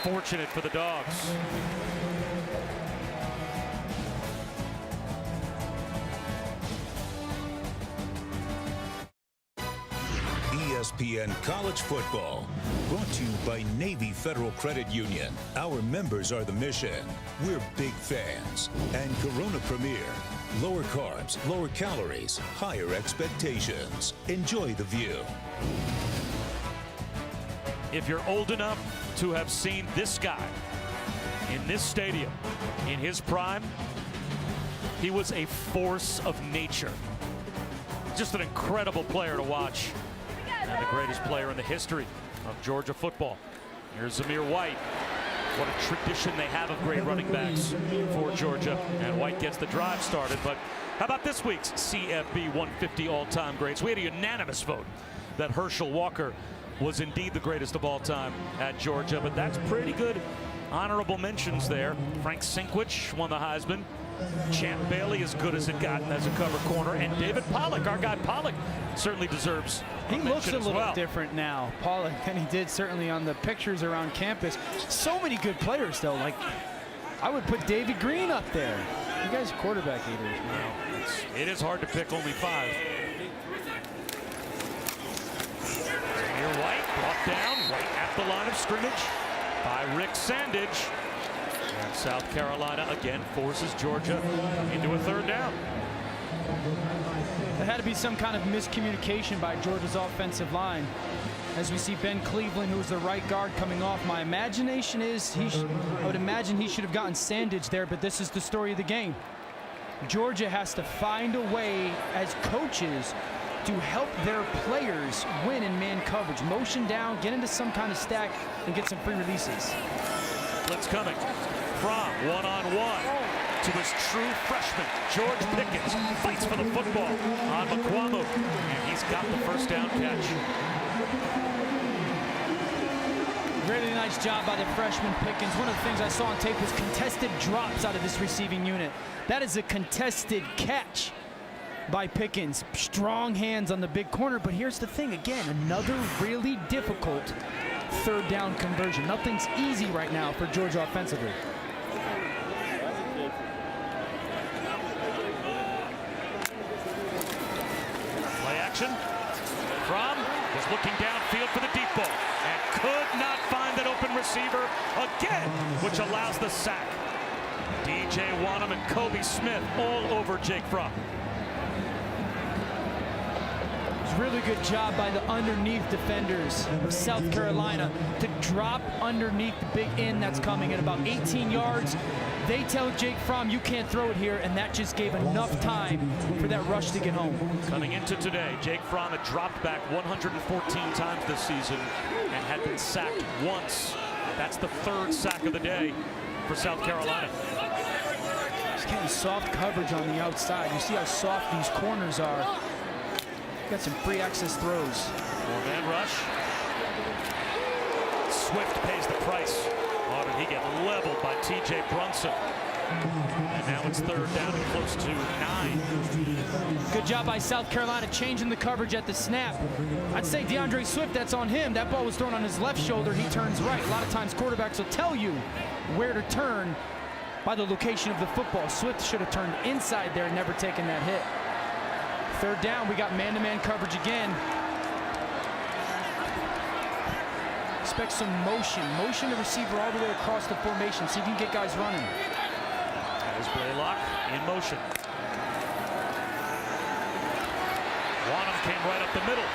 Fortunate for the Dogs. ESPN College Football, brought to you by Navy Federal Credit Union. Our members are the mission. We're big fans. And Corona Premier. Lower carbs, lower calories, higher expectations. Enjoy the view. If you're old enough to have seen this guy in this stadium in his prime, he was a force of nature. Just an incredible player to watch, and the greatest player in the history of Georgia football. Here's Zamir White. What a tradition they have of great running backs for Georgia. And White gets the drive started. But how about this week's CFB 150 all-time greats? We had a unanimous vote that Herschel Walker was indeed the greatest of all time at Georgia, but that's pretty good honorable mentions there. Frank Sinkwich won the Heisman. Champ Bailey, as good as it got as a cover corner, and David Pollock, our guy Pollock, certainly deserves a He looks a little well. different now, Pollock, than he did certainly on the pictures around campus. So many good players, though. Like, I would put David Green up there. You guys are quarterback eaters, man. Well, it is hard to pick only 5. Here White brought down, White at the line of scrimmage by Rick Sandage. And South Carolina again forces Georgia into a 3rd down. There had to be some kind of miscommunication by Georgia's offensive line. As we see Ben Cleveland, who's the right guard, coming off. My imagination is I would imagine he should have gotten Sandage there, but this is the story of the game. Georgia has to find a way as coaches to help their players win in man coverage. Motion down, get into some kind of stack, and get some free releases. Blitz coming. From one-on-one to his true freshman, George Pickens, fights for the football on McQuamu, and he's got the 1st down catch. Really nice job by the freshman Pickens. One of the things I saw on tape was contested drops out of this receiving unit. That is a contested catch by Pickens. Strong hands on the big corner, but here's the thing, again, another really difficult 3rd down conversion. Nothing's easy right now for Georgia offensively. Play action. From was looking downfield for the deep ball and could not find that open receiver again, which allows the sack. DJ Wanham and Kobe Smith all over Jake Fromm. Really good job by the underneath defenders of South Carolina to drop underneath the big end that's coming at about 18 yards. They tell Jake Fromm, you can't throw it here, and that just gave enough time for that rush to get home. Coming into today, Jake Fromm had dropped back 114 times this season and had been sacked once. That's the 3rd sack of the day for South Carolina. He's getting soft coverage on the outside. You see how soft these corners are. Got some free access throws. 4-man rush. Swift pays the price. Oh, did he get leveled by TJ Brunson? And now it's 3rd down and close to 9. Good job by South Carolina changing the coverage at the snap. I'd say DeAndre Swift, that's on him. That ball was thrown on his left shoulder. He turns right. A lot of times quarterbacks will tell you where to turn by the location of the football. Swift should have turned inside there and never taken that hit. 3rd down, we got man-to-man coverage again. Expect some motion. Motion the receiver all the way across the formation. See if you can get guys running. That is Blaylock in motion. Wanham came right up the middle.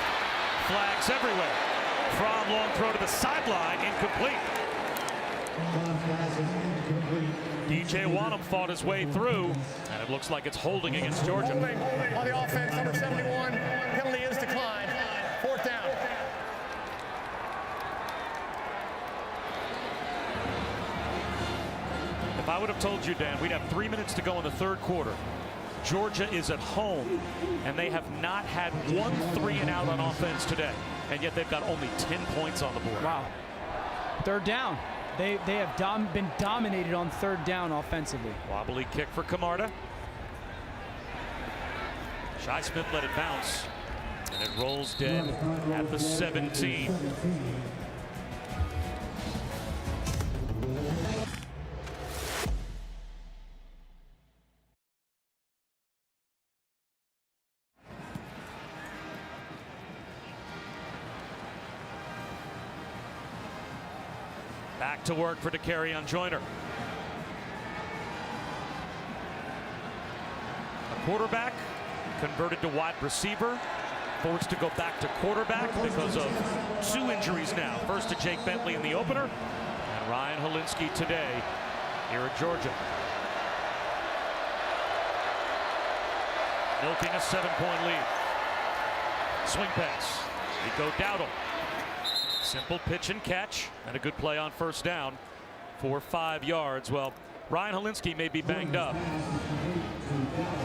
Flags everywhere. Fromm long throw to the sideline, incomplete. DJ Wanham fought his way through, and it looks like it's holding against Georgia. Holding on the offense, number 71. Penalty is declined. 4th down. If I would have told you, Dan, we'd have 3 minutes to go in the 3rd quarter. Georgia is at home, and they have not had 1 3-and-out on offense today, and yet they've got only 10 points on the board. Wow. 3rd down. They have been dominated on 3rd down offensively. Wobbly kick for Camarda. Shi Smith let it bounce, and it rolls dead at the 17. Back to work for Dakarrion Joyner. A quarterback converted to wide receiver, forced to go back to quarterback because of 2 injuries now. First to Jake Bentley in the opener, and Ryan Helinski today here at Georgia. Milking a 7-point lead. Swing pass. Nico Dowdle. Simple pitch and catch, and a good play on 1st down for 5 yards. Well, Ryan Helinski may be banged up,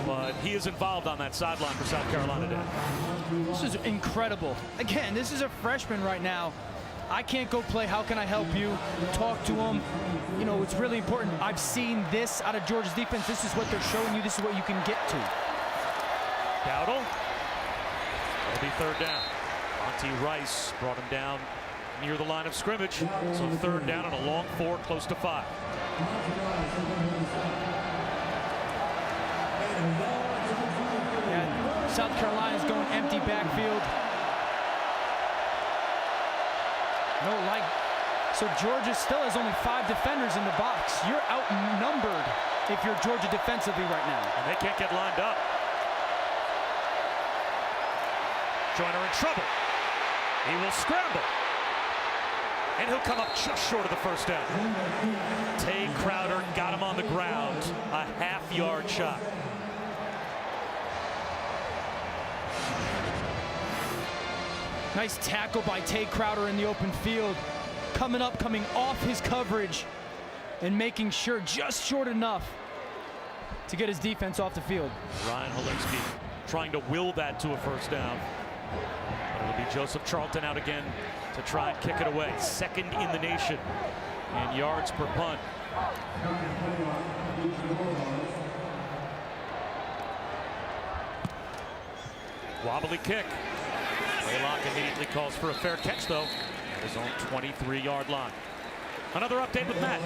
but he is involved on that sideline for South Carolina today. This is incredible. Again, this is a freshman right now. I can't go play. How can I help you? Talk to him. You know, it's really important. I've seen this out of Georgia's defense. This is what they're showing you. This is what you can get to. Dowdle. It'll be third down. Monty Rice brought him down near the line of scrimmage. So third down and a long 4, close to 5. Yeah, South Carolina's going empty backfield. No light. So Georgia still has only 5 defenders in the box. You're outnumbered if you're Georgia defensively right now. And they can't get lined up. Joyner in trouble. He will scramble. And he'll come up just short of the first down. Tay Crowder got him on the ground. A half-yard shot. Nice tackle by Tay Crowder in the open field. Coming off his coverage and making sure just short enough to get his defense off the field. Ryan Helinski trying to will that to a first down. But it'll be Joseph Charlton out again to try and kick it away. Second in the nation in yards per punt. Wobbly kick. Laylock immediately calls for a fair catch, though, at his own 23-yard line. Another update with Matt.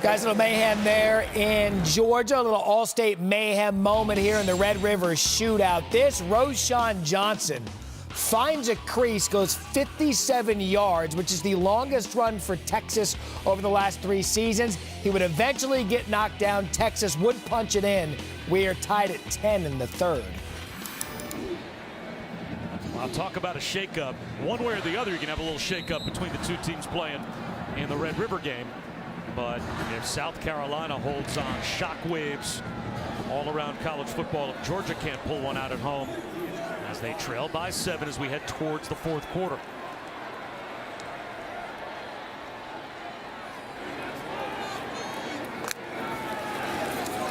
Guys, a little mayhem there in Georgia. A little all-state mayhem moment here in the Red River shootout. This Roshan Johnson finds a crease, goes 57 yards, which is the longest run for Texas over the last 3 seasons. He would eventually get knocked down. Texas would punch it in. We are tied at 10 in the third. I'll talk about a shakeup. One way or the other, you can have a little shakeup between the 2 teams playing in the Red River game. But if South Carolina holds on, shockwaves all around college football. If Georgia can't pull one out at home, as they trail by 7 as we head towards the 4th quarter.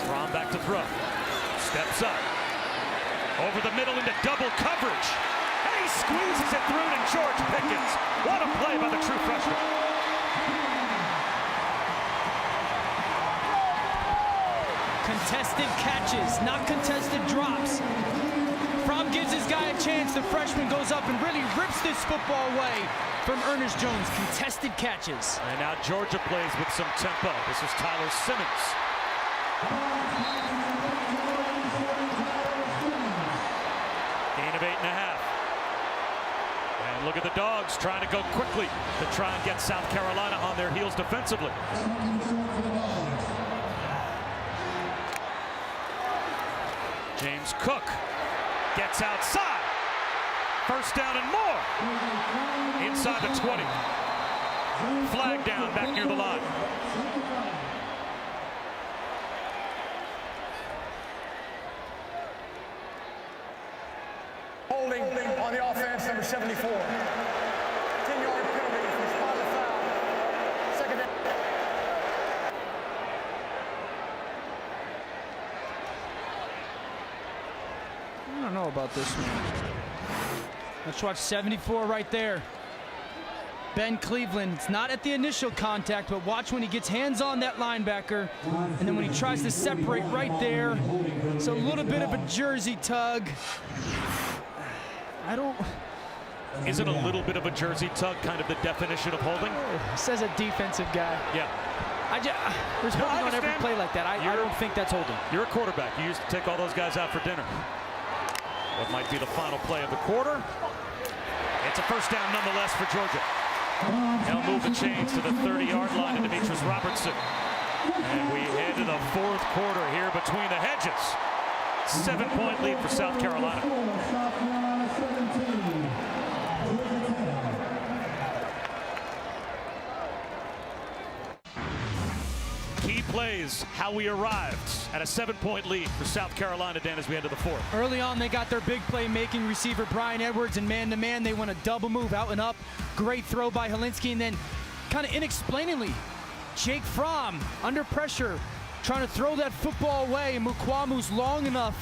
Fromm back to throw. Steps up. Over the middle into double coverage. And he squeezes it through to George Pickens. What a play by the true freshman. Contested catches, not contested drops. Fromm gives his guy a chance. The freshman goes up and really rips this football away from Ernest Jones. Contested catches. And now Georgia plays with some tempo. This is Tyler Simmons. Gain of 8.5. And look at the Dogs trying to go quickly to try and get South Carolina on their heels defensively. James Cook gets outside. First down and more. Inside the 20. Flag down back near the line. Holding on the offense, number 74. 10-yard penalty for spot of the foul. Second down. I don't know about this one. Let's watch 74 right there. Ben Cleveland, it's not at the initial contact, but watch when he gets hands on that linebacker. And then when he tries to separate right there, it's a little bit of a jersey tug. Isn't a little bit of a jersey tug kind of the definition of holding? Says a defensive guy. Yeah. There's holding on every play like that. I don't think that's holding. You're a quarterback. You used to take all those guys out for dinner. What might be the final play of the quarter? It's a first down nonetheless for Georgia. They'll move the chains to the 30-yard line to Demetrius Robertson. And we head to the 4th quarter here between the hedges. 7-point lead for South Carolina. Key plays how we arrived at a 7-point lead for South Carolina, Dan, as we enter the 4th. Early on, they got their big play-making receiver Brian Edwards, and man-to-man, they went a double move out and up. Great throw by Helinski, and then kind of inexplainably, Jake Fromm under pressure, trying to throw that football away, and Mukwamu's long enough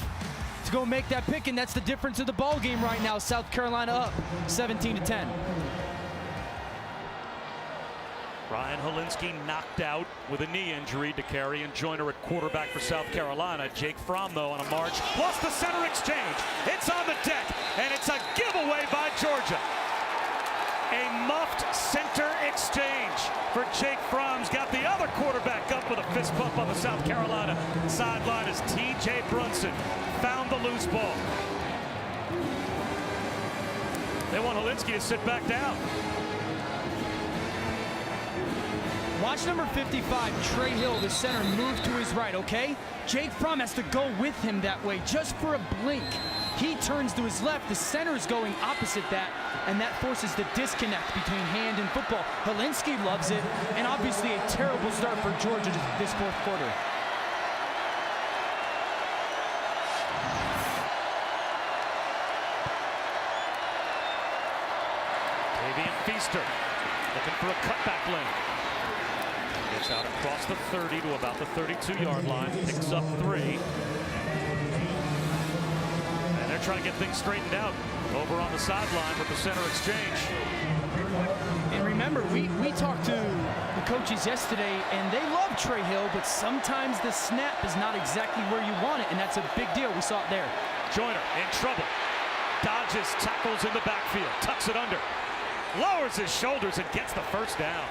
to go make that pick, and that's the difference of the ball game right now. South Carolina up 17-10. Ryan Helinski knocked out with a knee injury. DeCarry and Joyner at quarterback for South Carolina. Jake Fromm, though, on a march. Plus the center exchange. It's on the deck, and it's a giveaway by Georgia. A muffed center exchange for Jake Fromm's got the other quarterback up with a fist pump on the South Carolina sideline as T.J. Brunson found the loose ball. They want Helinski to sit back down. Watch number 55, Trey Hill, the center, move to his right, okay? Jake Fromm has to go with him that way just for a blink. He turns to his left, the center is going opposite that, and that forces the disconnect between hand and football. Helinski loves it, and obviously a terrible start for Georgia this fourth quarter. Tavian Feaster looking for a cutback lane. Gets out across the 30 to about the 32-yard line. Picks up 3. And they're trying to get things straightened out over on the sideline with the center exchange. And remember, we talked to the coaches yesterday, and they love Trey Hill, but sometimes the snap is not exactly where you want it, and that's a big deal. We saw it there. Joyner in trouble. Dodges, tackles in the backfield, tucks it under. Lowers his shoulders and gets the first down.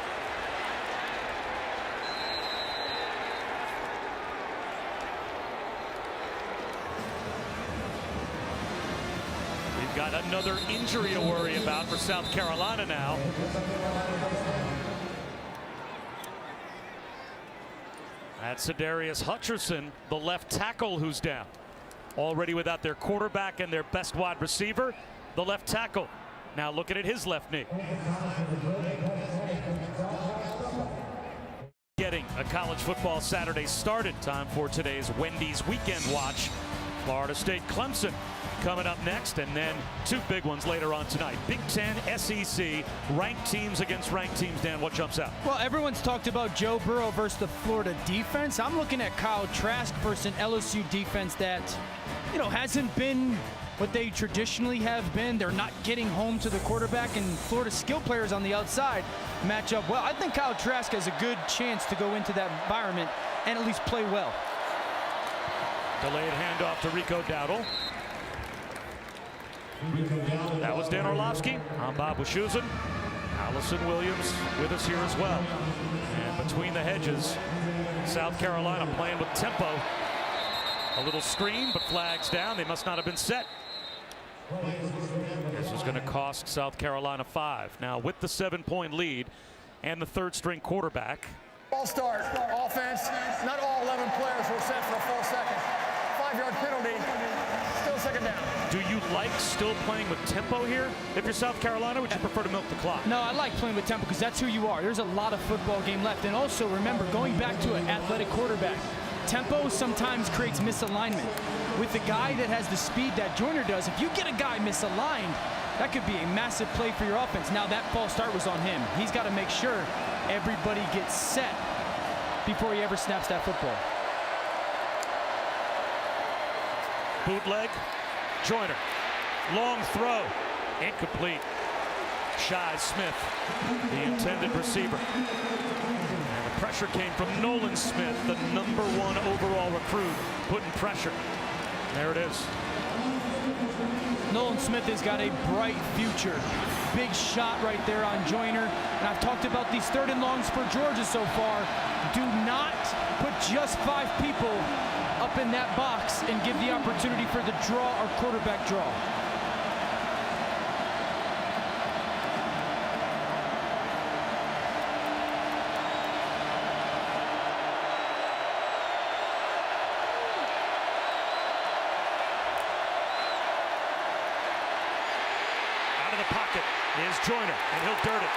We've got another injury to worry about for South Carolina now. That's Sadarius Hutcherson, the left tackle, who's down. Already without their quarterback and their best wide receiver, the left tackle. Now looking at his left knee. Getting a college football Saturday started. Time for today's Wendy's Weekend Watch. Florida State Clemson coming up next, and then two big ones later on tonight. Big Ten, SEC, ranked teams against ranked teams. Dan, what jumps out? Well, everyone's talked about Joe Burrow versus the Florida defense. I'm looking at Kyle Trask versus an LSU defense that, you know, hasn't been what they traditionally have been. They're not getting home to the quarterback, and Florida skill players on the outside match up well. I think Kyle Trask has a good chance to go into that environment and at least play well. Delayed handoff to Rico Dowdle. That was Dan Orlovsky. I'm Bob Wischusen. Allison Williams with us here as well. And between the hedges, South Carolina playing with tempo. A little screen, but flags down. They must not have been set. This is going to cost South Carolina 5. Now with the 7-point lead and the third-string quarterback. Ball start. Offense. Not all 11 players were set for a full second. 5-yard penalty. Still second down. Do you like still playing with tempo here? If you're South Carolina, would you prefer to milk the clock? No, I like playing with tempo because that's who you are. There's a lot of football game left. And also, remember, going back to an athletic quarterback, tempo sometimes creates misalignment. With the guy that has the speed that Joyner does, if you get a guy misaligned, that could be a massive play for your offense. Now, that false start was on him. He's got to make sure everybody gets set before he ever snaps that football. Bootleg, Joyner, long throw, incomplete. Shi Smith, the intended receiver. And the pressure came from Nolan Smith, the #1 overall recruit, putting pressure. There it is. Nolan Smith has got a bright future. Big shot right there on Joyner. And I've talked about these 3rd and longs for Georgia so far. Do not put just 5 people up in that box and give the opportunity for the draw or quarterback draw. Out of the pocket is Joyner, and he'll dirt it.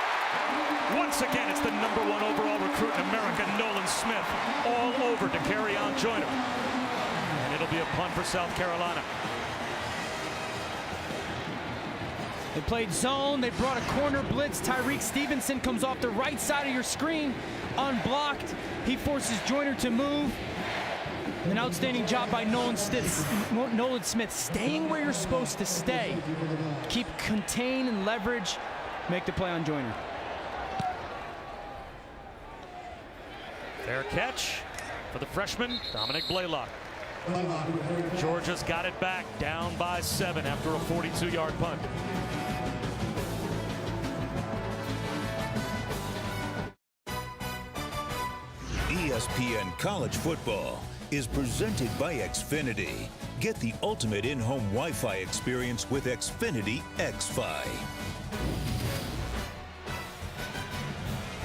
Once again, it's the #1 overall recruit in America, Nolan Smith, all over to carry on Joyner. And it'll be a punt for South Carolina. They played zone. They brought a corner blitz. Tyreek Stevenson comes off the right side of your screen, unblocked. He forces Joyner to move. An outstanding job by Nolan Smith, staying where you're supposed to stay. Keep contain and leverage, make the play on Joyner. Fair catch for the freshman, Dominic Blaylock. Georgia's got it back, down by 7 after a 42-yard punt. ESPN College Football is presented by Xfinity. Get the ultimate in-home Wi-Fi experience with Xfinity XFi.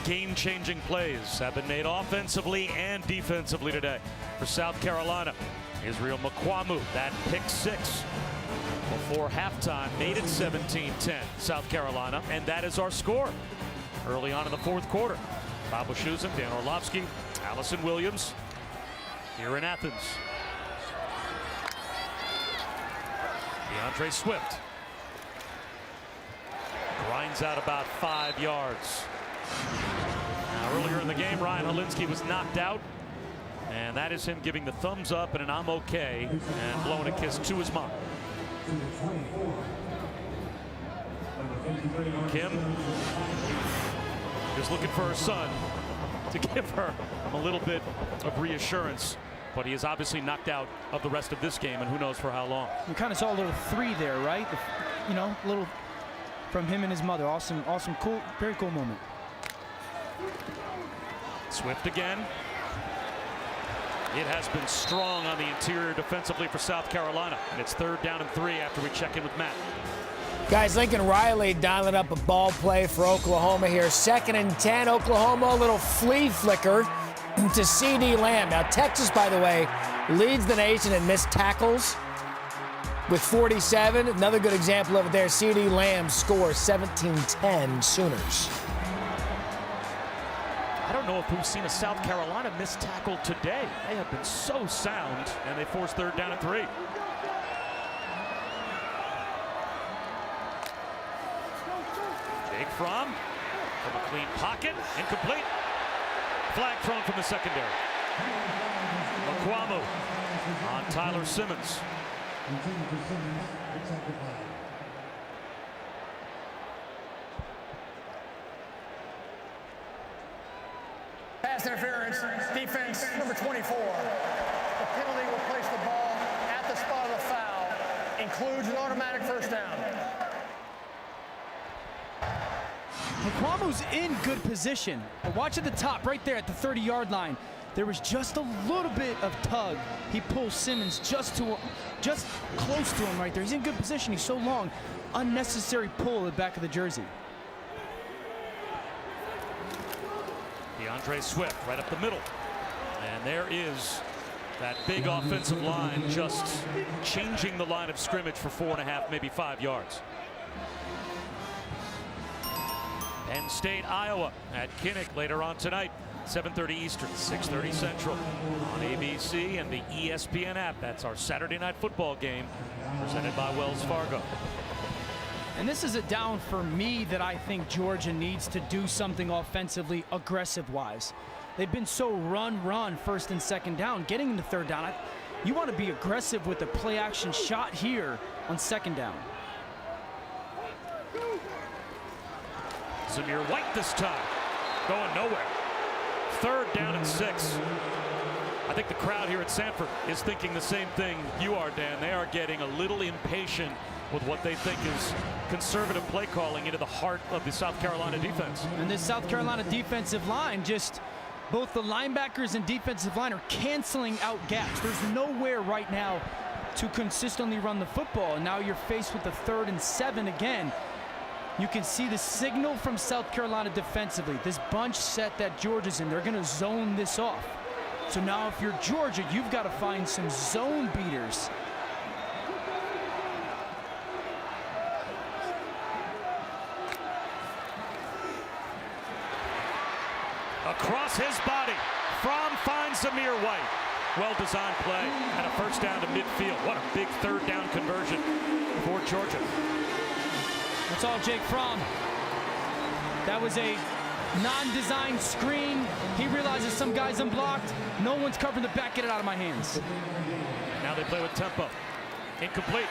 Game-changing plays have been made offensively and defensively today for South Carolina. Israel Mukuamu, that pick 6 before halftime, made it 17-10 South Carolina, and that is our score early on in the fourth quarter. Bob Wischusen, Dan Orlovsky, Allison Williams here in Athens. DeAndre Swift grinds out about 5 yards. Now, earlier in the game, Ryan Holinsky was knocked out, and that is him giving the thumbs up and an I'm okay and blowing a kiss to his mom. Kim is looking for her son to give her a little bit of reassurance, but he is obviously knocked out of the rest of this game, and who knows for how long. We kind of saw a little 3 there, right? You know, a little from him and his mother. Awesome, cool, very cool moment. Swift again. It has been strong on the interior defensively for South Carolina, and it's 3rd down and 3 after we check in with Matt. Guys, Lincoln Riley dialing up a ball play for Oklahoma here. 2nd and 10, Oklahoma, a little flea flicker to C.D. Lamb. Now, Texas, by the way, leads the nation in missed tackles with 47. Another good example of it there. C.D. Lamb scores 17-10 Sooners. I don't know if we've seen a South Carolina missed tackle today. They have been so sound, and they force 3rd down and 3. Jake Fromm from a clean pocket, incomplete. Flag thrown from the secondary. Mukuamu on Tyler Simmons. Pass interference, defense number 24. The penalty will place the ball at the spot of the foul. Includes an automatic 1st down. Mukuamu's in good position, but watch at the top right there at the 30-yard line. There was just a little bit of tug. He pulls Simmons just close to him right there. He's in good position. He's so long. Unnecessary pull at the back of the jersey. DeAndre Swift right up the middle. And there is that big offensive line just changing the line of scrimmage for 4.5, maybe 5 yards. Penn State, Iowa at Kinnick later on tonight. 7:30 Eastern, 6:30 Central on ABC and the ESPN app. That's our Saturday night football game presented by Wells Fargo. And this is a down for me that I think Georgia needs to do something offensively, aggressive-wise. They've been so run, 1st and 2nd down. Getting into 3rd down, you want to be aggressive with the play-action shot here on 2nd down. Zamir White this time, going nowhere. 3rd down and 6. I think the crowd here at Sanford is thinking the same thing you are, Dan. They are getting a little impatient with what they think is conservative play calling into the heart of the South Carolina defense. And this South Carolina defensive line, just both the linebackers and defensive line are canceling out gaps. There's nowhere right now to consistently run the football. And now you're faced with the 3rd and 7 again. You can see the signal from South Carolina defensively. This bunch set that Georgia's in, they're going to zone this off. So now if you're Georgia, you've got to find some zone beaters. Across his body, Fromm finds Zamir White. Well-designed play and a 1st down to midfield. What a big 3rd down conversion for Georgia. That's all Jake Fromm. That was a non-designed screen. He realizes some guy's unblocked. No one's covering the back. Get it out of my hands. Now they play with tempo. Incomplete.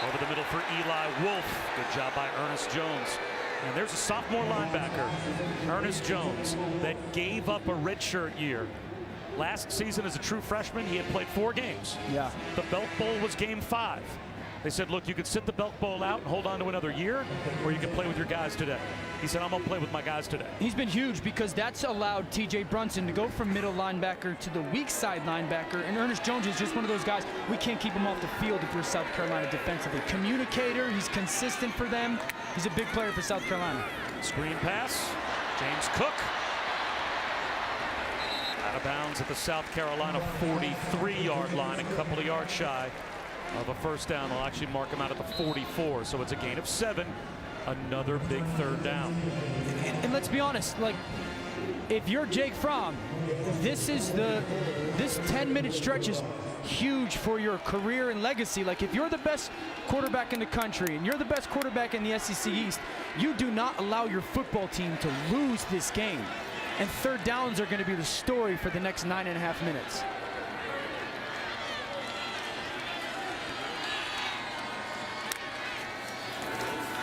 Over the middle for Eli Wolf. Good job by Ernest Jones. And there's a sophomore linebacker, Ernest Jones, that gave up a redshirt year. Last season as a true freshman, he had played 4 games. Yeah. The Belk Bowl was game 5. They said, look, you could sit the Belk Bowl out and hold on to another year, or you can play with your guys today. He said, I'm going to play with my guys today. He's been huge because that's allowed T.J. Brunson to go from middle linebacker to the weak side linebacker. And Ernest Jones is just one of those guys, we can't keep him off the field if we're South Carolina defensively. Communicator, he's consistent for them. He's a big player for South Carolina. Screen pass, James Cook. Out of bounds at the South Carolina 43-yard line, a couple of yards shy of a first down. They'll actually mark him out at the 44, so it's a gain of 7. Another big third down. And let's be honest, like, if you're Jake Fromm, this 10-minute stretch is huge for your career and legacy. Like, if you're the best quarterback in the country and you're the best quarterback in the SEC East, you do not allow your football team to lose this game. And third downs are going to be the story for the next 9.5 minutes.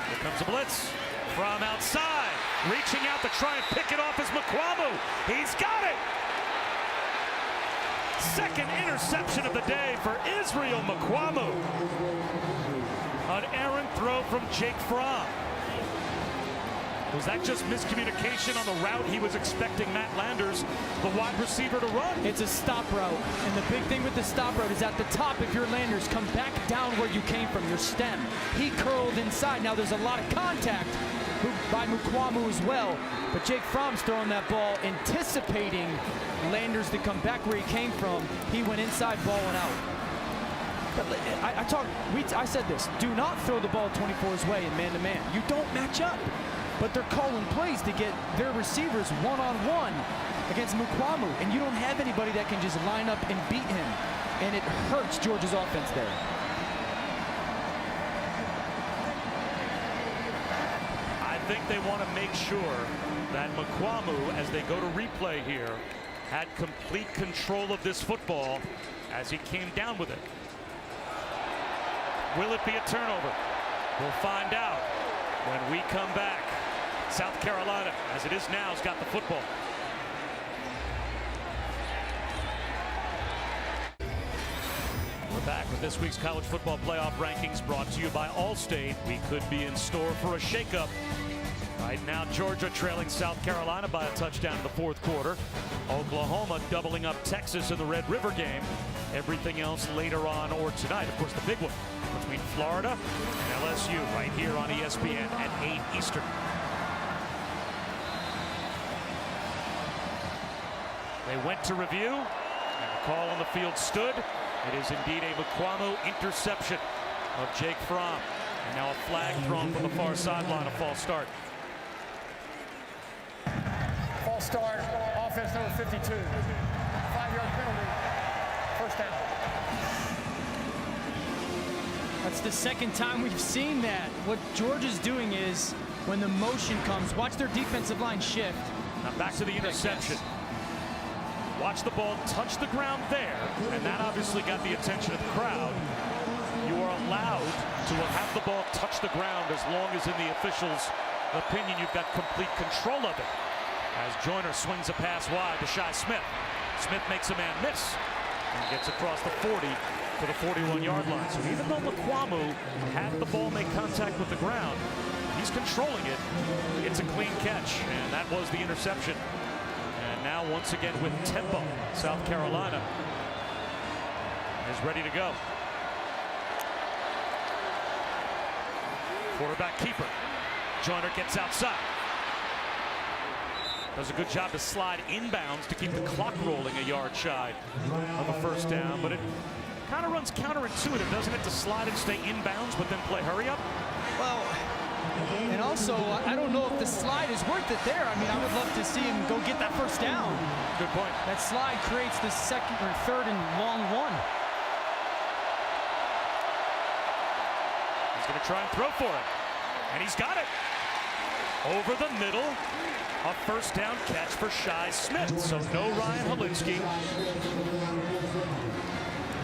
Here comes a blitz from outside. Reaching out to try and pick it off is Mukuamu. He's got it. Second interception of the day for Israel Mukuamu. An errant throw from Jake Fromm. Was that just miscommunication on the route he was expecting Matt Landers, the wide receiver, to run? It's a stop route, and the big thing with the stop route is at the top, if you're Landers, come back down where you came from, your stem. He curled inside. Now there's a lot of contact by Mukuamu as well, but Jake Fromm's throwing that ball, anticipating Landers to come back where he came from. He went inside, balling out. But I said this, do not throw the ball 24's way in man-to-man. You don't match up. But they're calling plays to get their receivers one-on-one against Mukuamu, and you don't have anybody that can just line up and beat him, and it hurts Georgia's offense there. I think they want to make sure that Mukuamu, as they go to replay here, had complete control of this football as he came down with it. Will it be a turnover? We'll find out when we come back. South Carolina, as it is now, has got the football. We're back with this week's college football playoff rankings brought to you by Allstate. We could be in store for a shakeup. Right now, Georgia trailing South Carolina by a touchdown in the fourth quarter. Oklahoma doubling up Texas in the Red River game. Everything else later on or tonight. Of course, the big one between Florida and LSU right here on ESPN at 8 Eastern. They went to review, and the call on the field stood. It is indeed a Mukuamu interception of Jake Fromm. And now a flag thrown from the far sideline, a false start. False start, offense number 52. 5-yard penalty, first down. That's the second time we've seen that. What Georgia's doing is, when the motion comes, watch their defensive line shift. Now back to the interception. Watch the ball touch the ground there, and that obviously got the attention of the crowd. You are allowed to have the ball touch the ground as long as in the official's opinion you've got complete control of it. As Joyner swings a pass wide to Shi Smith. Smith makes a man miss and gets across the 40 to the 41-yard line. So even though Mukuamu had the ball make contact with the ground, he's controlling it. It's a clean catch, and that was the interception. And now once again with tempo, South Carolina is ready to go. Quarterback keeper. Joyner gets outside. Does a good job to slide inbounds to keep the clock rolling a yard shy of a first down. But it kind of runs counterintuitive, doesn't it, to slide and stay inbounds but then play hurry up? Well, and also, I don't know if the slide is worth it there. I mean, I would love to see him go get that first down. Good point. That slide creates the second or third and long one. He's going to try and throw for it. And he's got it. Over the middle. A first down catch for Shi Smith. So no Ryan Helinski.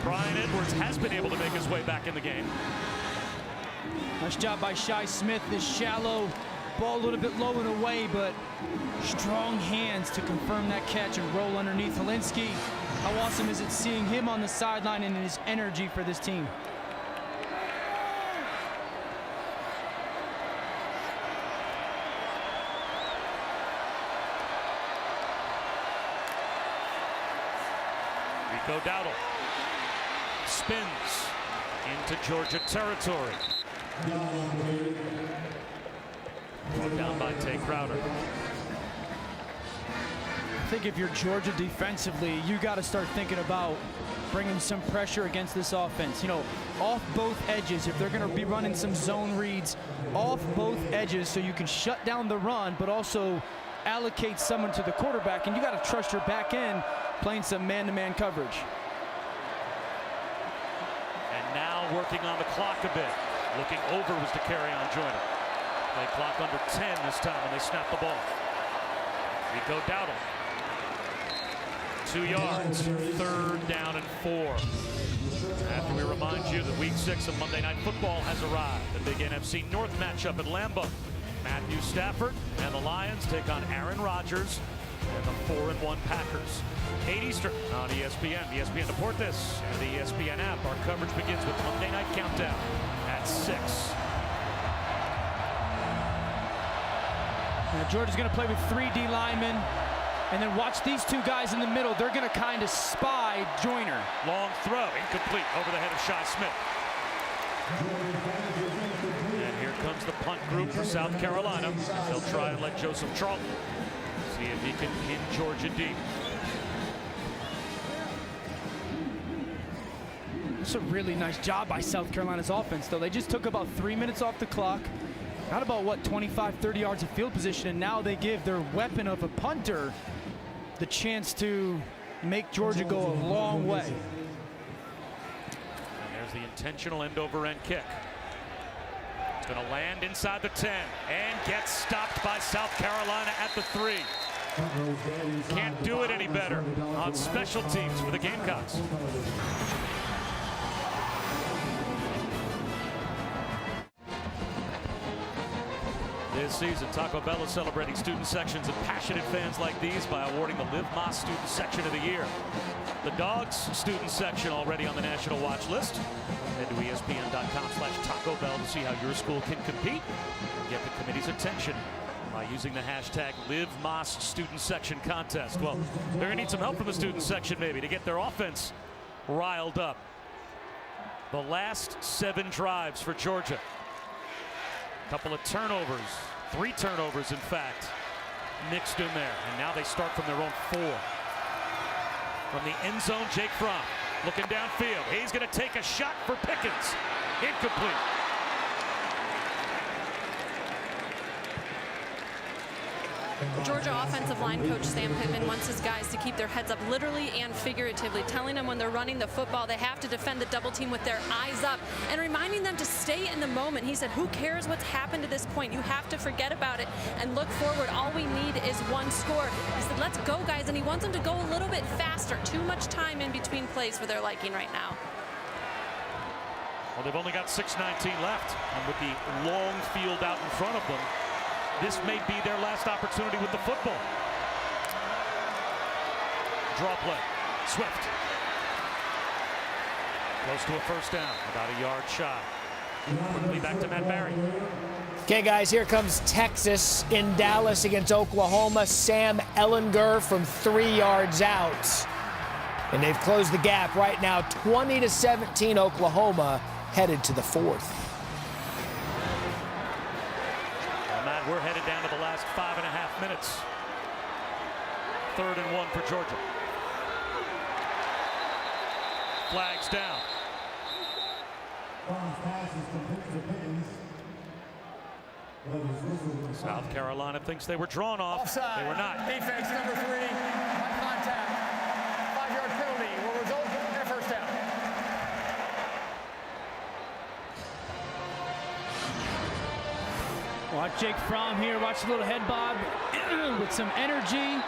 Brian Edwards has been able to make his way back in the game. Nice job by Shi Smith. This shallow ball a little bit low and away, but strong hands to confirm that catch and roll underneath Helinski. How awesome is it seeing him on the sideline and his energy for this team? Rico Dowdle spins into Georgia territory. Brought down by Tay Crowder. I think if you're Georgia defensively, you got to start thinking about bringing some pressure against this offense. You know, off both edges, if they're going to be running some zone reads, off both edges so you can shut down the run, but also allocate someone to the quarterback, and you got to trust your back end playing some man-to-man coverage. And now working on the clock a bit. Looking over was the carry-on Joyner. Play clock under 10 this time when they snap the ball. Rico Dowdle. 2 yards, 3rd down and 4. After we remind you that Week 6 of Monday Night Football has arrived. The big NFC North matchup at Lambeau. Matthew Stafford and the Lions take on Aaron Rodgers and the 4-1 Packers. 8 Eastern on ESPN. ESPN Deportes and the ESPN app. Our coverage begins with Monday Night Countdown at 6. Now Georgia's going to play with 3 D linemen. And then watch these 2 guys in the middle. They're going to kind of spy Joyner. Long throw, incomplete, over the head of Shi Smith. And here comes the punt group for South Carolina. They'll try and let Joseph Charlton see if he can pin Georgia deep. It's a really nice job by South Carolina's offense, though. They just took about 3 minutes off the clock. Got about, what, 25, 30 yards of field position, and now they give their weapon of a punter the chance to make Georgia go a long way. And there's the intentional end-over-end kick. It's going to land inside the 10 and get stopped by South Carolina at the 3. Can't do it any better on special teams for the Gamecocks. This season, Taco Bell is celebrating student sections and passionate fans like these by awarding the Live Más Student Section of the Year. The Dogs student section already on the national watch list. Head to ESPN.com/Taco Bell to see how your school can compete and get the committee's attention by using the hashtag Live Más Student Section Contest. Well, they're going to need some help from the student section maybe to get their offense riled up. The last 7 drives for Georgia. Couple of turnovers, 3 turnovers in fact, mixed in there. And now they start from their own 4. From the end zone, Jake Fromm looking downfield. He's going to take a shot for Pickens. Incomplete. Georgia offensive line coach Sam Pittman wants his guys to keep their heads up literally and figuratively, telling them when they're running the football they have to defend the double team with their eyes up and reminding them to stay in the moment. He said, who cares what's happened to this point? You have to forget about it and look forward. All we need is 1 score. He said, let's go, guys, and he wants them to go a little bit faster. Too much time in between plays for their liking right now. Well, they've only got 6:19 left, and with the long field out in front of them, this may be their last opportunity with the football. Draw play. Swift. Close to a first down. About a yard shy. Quickly back to Matt Barry. Okay, guys, here comes Texas in Dallas against Oklahoma. Sam Ehlinger from 3 yards out. And they've closed the gap right now. 20-17 Oklahoma headed to the 4th. We're headed down to the last 5.5 minutes. 3rd and 1 for Georgia. Flags down. South Carolina thinks they were drawn off. Offside. They were not. Defense number 3. Contact. 5-yard penalty will result in a first down. Watch Jake Fromm here. Watch the little head bob with with some energy.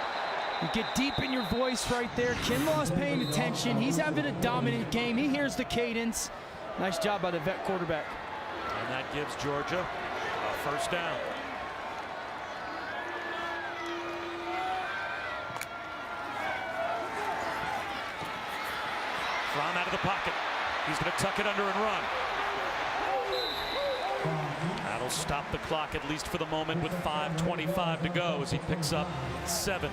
You get deep in your voice right there. Kinlaw's paying attention. He's having a dominant game. He hears the cadence. Nice job by the vet quarterback. And that gives Georgia a first down. Fromm out of the pocket. He's going to tuck it under and run. That'll stop the clock, at least for the moment, with 5:25 to go as he picks up 7.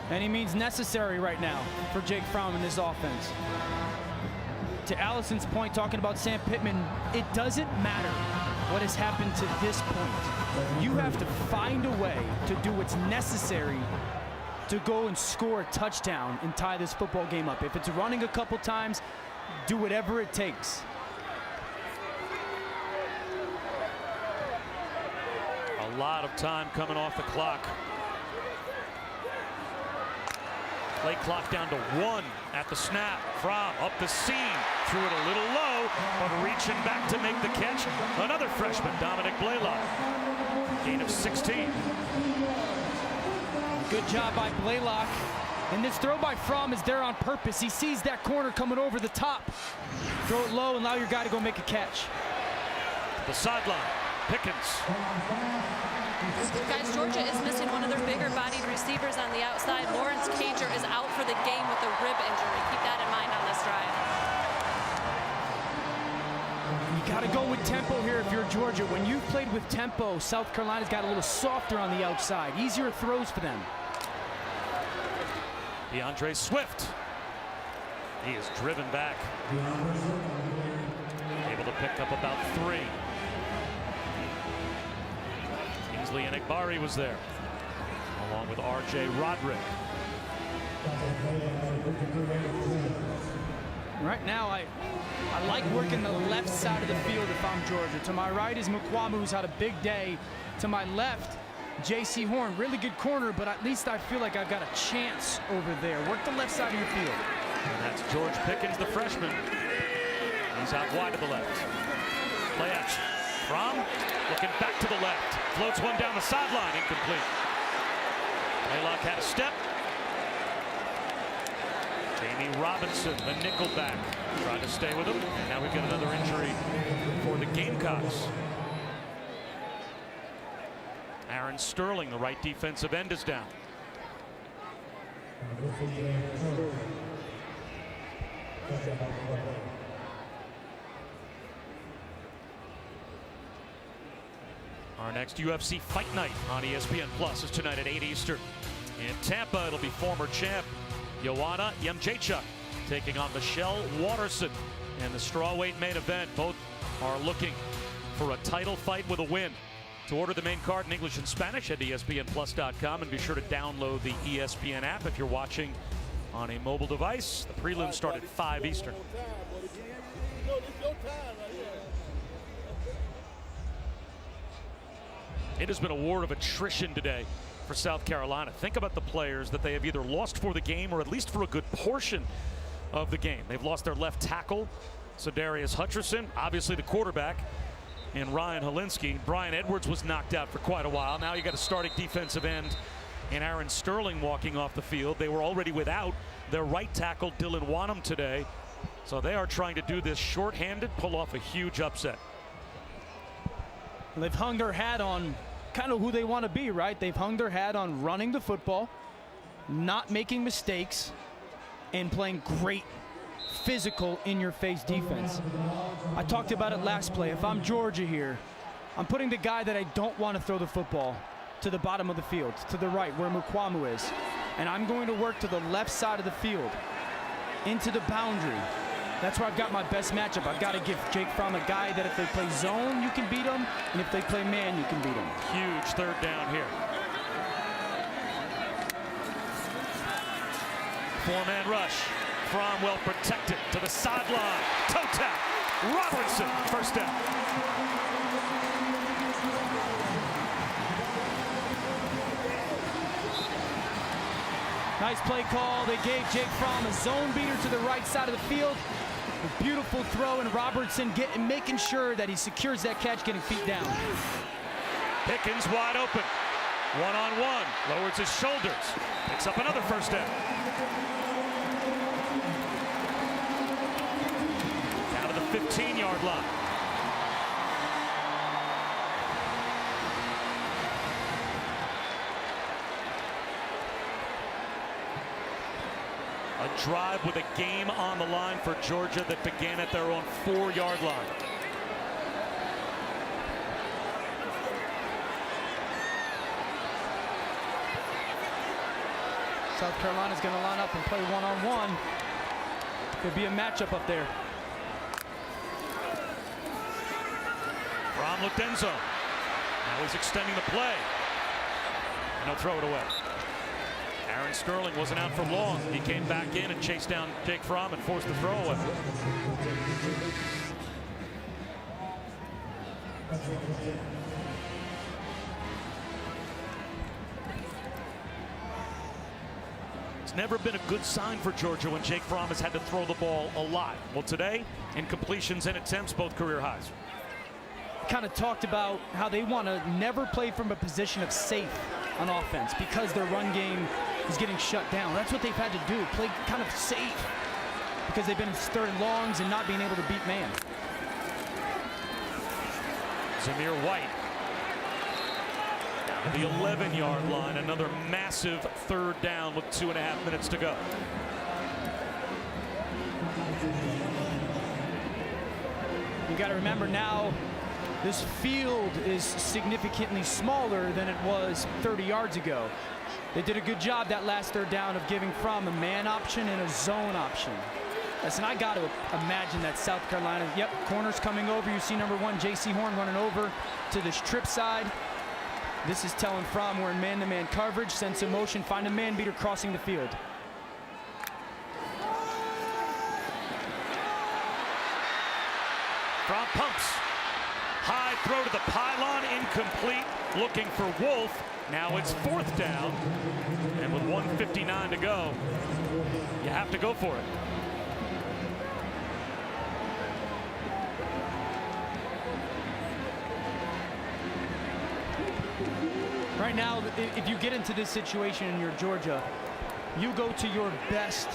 Any means necessary right now for Jake Fromm in this offense. To Allison's point, talking about Sam Pittman, it doesn't matter what has happened to this point. You have to find a way to do what's necessary to go and score a touchdown and tie this football game up. If it's running a couple times, do whatever it takes. A lot of time coming off the clock. Play clock down to 1 at the snap. Fromm up the seam, threw it a little low, but reaching back to make the catch. Another freshman, Dominic Blaylock. Gain of 16. Good job by Blaylock. And this throw by Fromm is there on purpose. He sees that corner coming over the top. Throw it low and allow your guy to go make a catch. The sideline, Pickens. Guys, Georgia is missing one of their bigger-bodied receivers on the outside. Lawrence Cager is out for the game with a rib injury. Keep that in mind on this drive. You got to go with tempo here if you're Georgia. When you've played with tempo, South Carolina's got a little softer on the outside. Easier throws for them. DeAndre Swift. He is driven back. Able to pick up about 3. Kingsley Enagbari was there, along with R.J. Roderick. Right now, I like working the left side of the field if I'm Georgia. To my right is Mukuamu, who's had a big day. To my left, J.C. Horn, really good corner, but at least I feel like I've got a chance over there. Work the left side of your field. And that's George Pickens, the freshman. He's out wide to the left. Play action. Fromm looking back to the left. Floats one down the sideline, incomplete. Blaylock had a step. Jamie Robinson, the nickelback, tried to stay with him. And now we've got another injury for the Gamecocks. Aaron Sterling, the right defensive end, is down. Our next UFC Fight Night on ESPN Plus is tonight at 8 Eastern. In Tampa, it'll be former champ Joanna Jędrzejczyk taking on Michelle Waterson in the strawweight main event. Both are looking for a title fight with a win. To order the main card in English and Spanish, head to ESPNplus.com and be sure to download the ESPN app if you're watching on a mobile device. The prelims start at 5 Eastern. It has been a war of attrition today for South Carolina. Think about the players that they have either lost for the game or at least for a good portion of the game. They've lost their left tackle, Sadarius Hutcherson, obviously the quarterback, and Ryan Helinski. Brian Edwards was knocked out for quite a while. Now you got a starting defensive end and Aaron Sterling walking off the field. They were already without their right tackle, Dylan Wanham, today. So they are trying to do this shorthanded, pull off a huge upset. They've hung their hat on kind of who they want to be, right? They've hung their hat on running the football, not making mistakes, and playing great physical in-your-face defense. I talked about it last play. If I'm Georgia here, I'm putting the guy that I don't want to throw the football to the bottom of the field, to the right, where Mukuamu is. And I'm going to work to the left side of the field, into the boundary. That's where I've got my best matchup. I've got to give Jake Fromm a guy that if they play zone, you can beat him, and if they play man, you can beat him. Huge third down here. 4-man rush. Fromm well protected to the sideline. Toe tap. Robertson, first down. Nice play call. They gave Jake Fromm a zone beater to the right side of the field. A beautiful throw, and Robertson making sure that he secures that catch, getting feet down. Pickens wide open. One-on-one. Lowers his shoulders. Picks up another first down. Down to the 15-yard line. A drive with a game on the line for Georgia that began at their own 4-yard line. South Carolina's going to line up and play one-on-one. Could be a matchup up there. Fromm looked end zone. Now he's extending the play. And he'll throw it away. Aaron Sterling wasn't out for long. He came back in and chased down Jake Fromm and forced the throw away. It's never been a good sign for Georgia when Jake Fromm has had to throw the ball a lot. Well, today, incompletions and attempts, both career highs. Kind of talked about how they want to never play from a position of safe on offense because their run game is getting shut down. That's what they've had to do, play kind of safe because they've been in third and longs and not being able to beat man. Zamir White down to the 11-yard line. Another massive third down with 2.5 minutes to go. You got to remember now, this field is significantly smaller than it was 30 yards ago. They did a good job that last third down of giving Fromm a man option and a zone option. Listen, I got to imagine that South Carolina, yep, corners coming over. You see number 1, J.C. Horn running over to the strip side. This is telling Fromm we're in man-to-man coverage, sense of motion, find a man beater crossing the field. Fromm pumps. High throw to the pylon, incomplete. Looking for Wolf. Now it's 4th down. And with 1:59 to go, you have to go for it. Right now, if you get into this situation and you're Georgia, you go to your best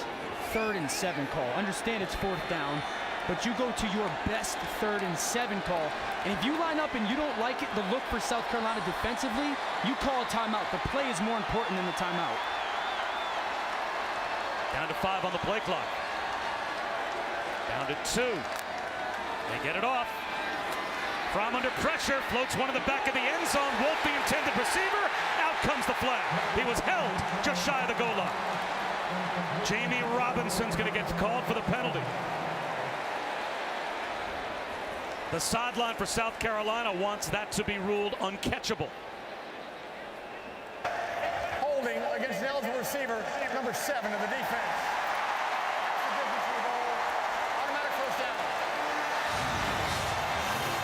3rd and 7 call. Understand it's 4th down, but you go to your best 3rd and 7 call. And if you line up and you don't like it, the look for South Carolina defensively, you call a timeout. The play is more important than the timeout. Down to 5 on the play clock. Down to 2. They get it off. Fromm under pressure, floats one in the back of the end zone. Wolf, the intended receiver. Out comes the flag. He was held just shy of the goal line. Jamie Robinson's going to get called for the penalty. The sideline for South Carolina wants that to be ruled uncatchable. Holding against an eligible receiver, number 7 of the defense. Automatic first down.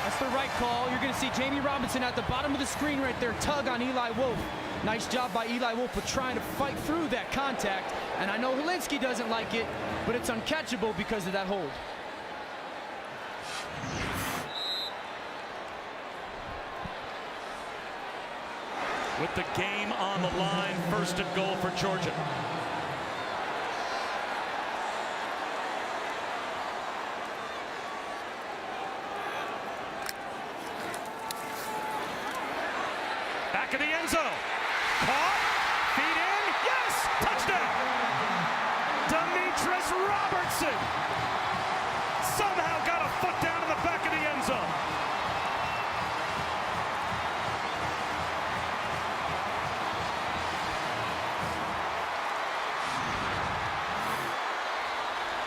That's the right call. You're going to see Jamie Robinson at the bottom of the screen right there, tug on Eli Wolf. Nice job by Eli Wolf with trying to fight through that contact. And I know Helinski doesn't like it, but it's uncatchable because of that hold. With the game on the line, 1st and goal for Georgia. Back of the end zone. Caught. Feet in. Yes! Touchdown! Demetrius Robertson somehow got a foot down in the back of the end zone.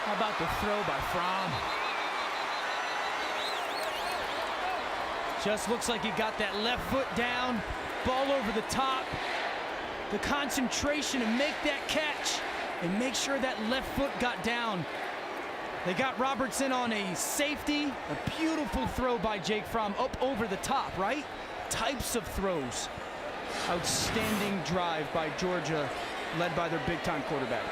How about the throw by Fromm? Just looks like he got that left foot down, ball over the top. The concentration to make that catch and make sure that left foot got down. They got Robertson on a safety, a beautiful throw by Jake Fromm up over the top, right? Types of throws. Outstanding drive by Georgia, led by their big-time quarterback.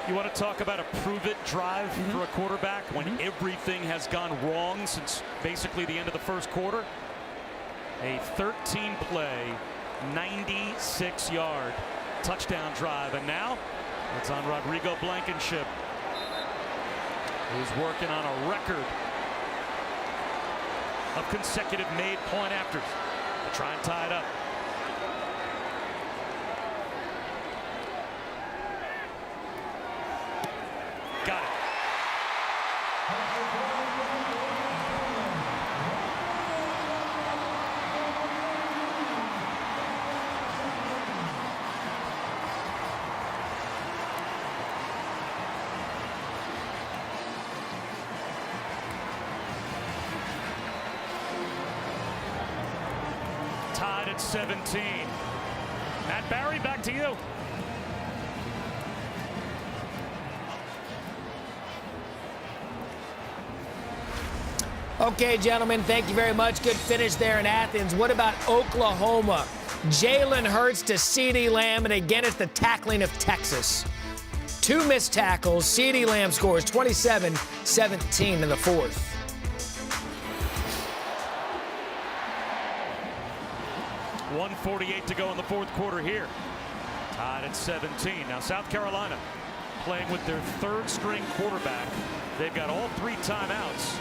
You want to talk about a prove-it drive for a quarterback when everything has gone wrong since basically the end of the 1st quarter? A 13-play, 96-yard touchdown drive. And now it's on Rodrigo Blankenship, who's working on a record of consecutive made point afters to try and tie it up. Got it. Tied at 17. Matt Barry, back to you. Okay, gentlemen, thank you very much. Good finish there in Athens. What about Oklahoma? Jalen Hurts to CeeDee Lamb, and again, it's the tackling of Texas. 2 missed tackles. CeeDee Lamb scores 27-17 in the fourth. .148 to go in the fourth quarter here. Tied at 17. Now South Carolina playing with their 3rd-string quarterback. They've got all 3 timeouts.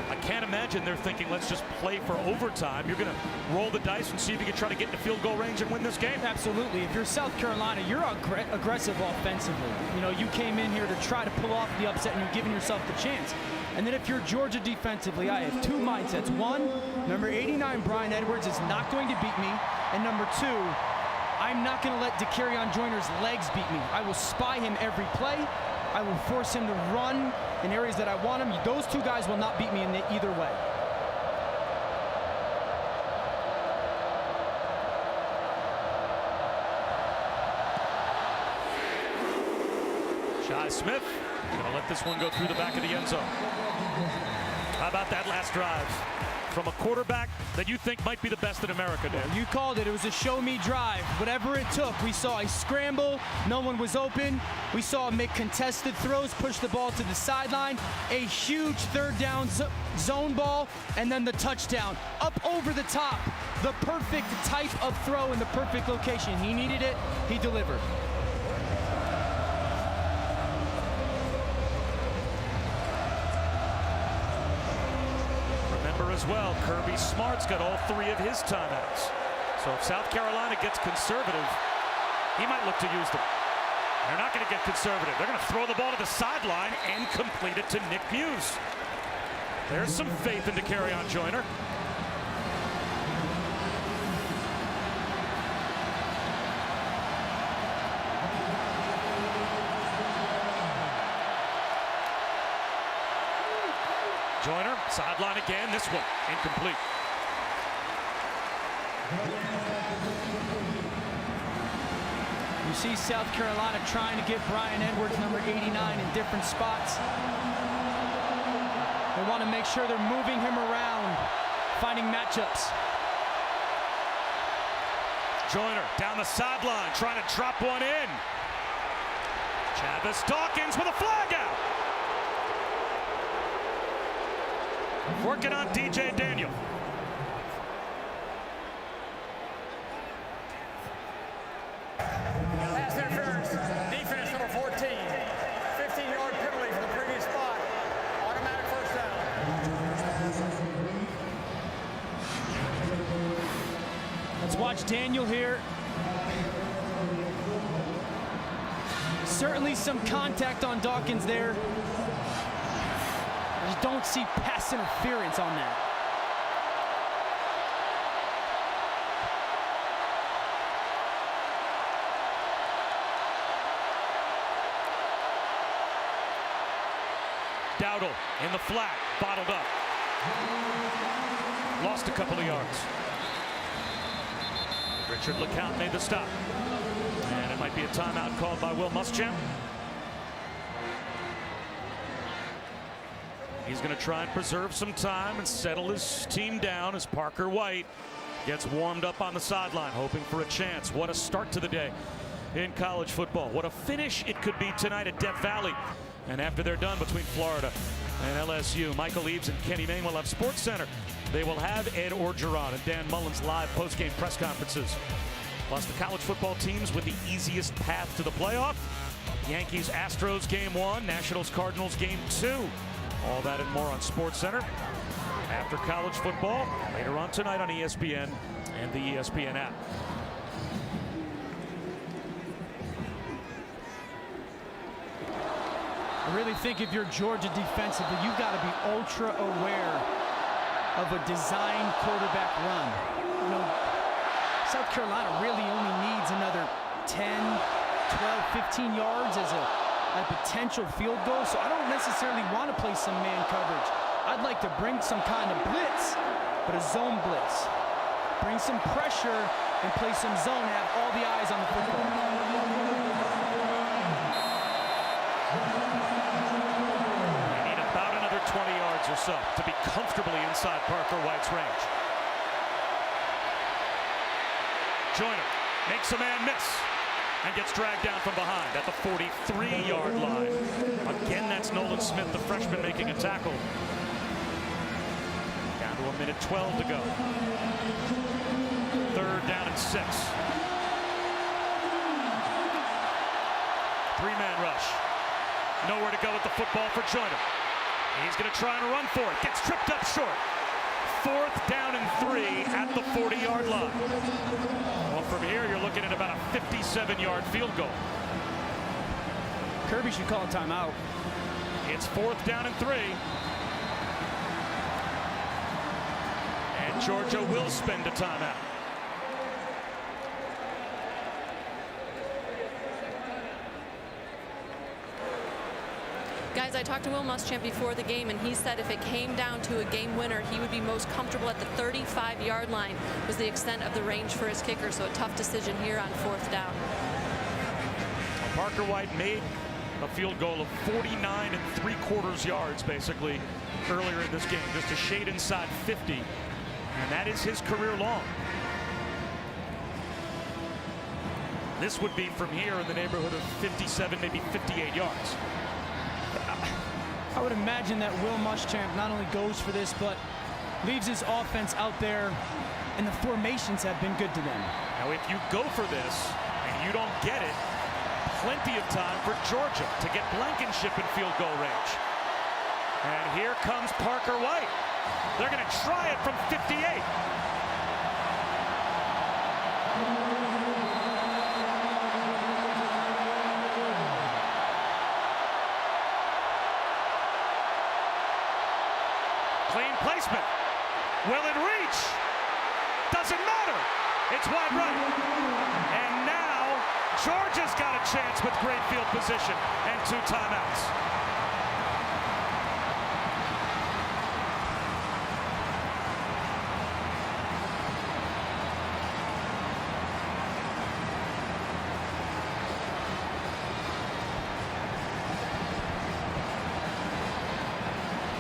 I can't imagine they're thinking, let's just play for overtime. You're going to roll the dice and see if you can try to get into field goal range and win this game? Absolutely. If you're South Carolina, you're aggressive offensively. You know, you came in here to try to pull off the upset, and you're giving yourself the chance. And then if you're Georgia defensively, I have 2 mindsets. 1, number 89, Brian Edwards, is not going to beat me. And number 2, I'm not going to let DeCarrion Joyner's legs beat me. I will spy him every play. I will force him to run in areas that I want him. Those 2 guys will not beat me in either way. Shi Smith gonna let this one go through the back of the end zone. How about that last drive from a quarterback that you think might be the best in America, Dan? You called it. It was a show-me drive. Whatever it took. We saw a scramble. No one was open. We saw him make contested throws, push the ball to the sideline, a huge 3rd down zone ball, and then the touchdown. Up over the top. The perfect type of throw in the perfect location. He needed it. He delivered. As well, Kirby Smart's got all 3 of his timeouts. So if South Carolina gets conservative, he might look to use them. They're not going to get conservative. They're going to throw the ball to the sideline and complete it to Nick Muse. There's some faith in DeCarrion Joyner. Joyner, sideline again, this one incomplete. You see South Carolina trying to get Brian Edwards, number 89, in different spots. They want to make sure they're moving him around, finding matchups. Joyner down the sideline, trying to drop one in. Chavis Dawkins with a flag out. Working on DJ Daniel. Pass interference. Defense number 14. 15-yard penalty for the previous spot. Automatic first down. Let's watch Daniel here. Certainly some contact on Dawkins there. I just don't see pass interference on that. Dowdle in the flat, bottled up. Lost a couple of yards. Richard LeCount made the stop. And it might be a timeout called by Will Muschamp. He's going to try and preserve some time and settle his team down as Parker White gets warmed up on the sideline, hoping for a chance. What a start to the day in college football. What a finish it could be tonight at Death Valley. And after they're done between Florida and LSU, Michael Eaves and Kenny Mayne will have SportsCenter. They will have Ed Orgeron and Dan Mullen's live post-game press conferences. Plus the college football teams with the easiest path to the playoff. Yankees, Astros game 1, Nationals, Cardinals game 2. All that and more on SportsCenter after college football later on tonight on ESPN and the ESPN app. I really think if you're Georgia defensively, you've got to be ultra aware of a designed quarterback run. You know, South Carolina really only needs another 10, 12, 15 yards as a potential field goal, so I don't necessarily want to play some man coverage. I'd like to bring some kind of blitz, but a zone blitz. Bring some pressure and play some zone, have all the eyes on the football. They need about another 20 yards or so to be comfortably inside Parker White's range. Joyner makes a man miss and gets dragged down from behind at the 43-yard line. Again, that's Nolan Smith, the freshman, making a tackle. Down to a minute 12 to go. 3rd down and 6. 3-man rush. Nowhere to go with the football for Joyner. He's going to try and run for it. Gets tripped up short. 4th down and 3 at the 40-yard line. Well, from here, you're looking at about a 57-yard field goal. Kirby should call a timeout. It's 4th down and 3. And Georgia will spend a timeout. Guys, I talked to Will Muschamp before the game, and he said if it came down to a game winner, he would be most comfortable at the 35-yard line, was the extent of the range for his kicker, so a tough decision here on 4th down. Parker White made a field goal of 49 3/4 yards, basically, earlier in this game, just a shade inside 50, and that is his career long. This would be from here in the neighborhood of 57, maybe 58 yards. I would imagine that Will Muschamp not only goes for this, but leaves his offense out there, and the formations have been good to them. Now, if you go for this and you don't get it, plenty of time for Georgia to get Blankenship in field goal range. And here comes Parker White. They're going to try it from 58. Clean placement. Will it reach? Doesn't matter. It's wide right. And now Georgia's got a chance with great field position and 2 timeouts.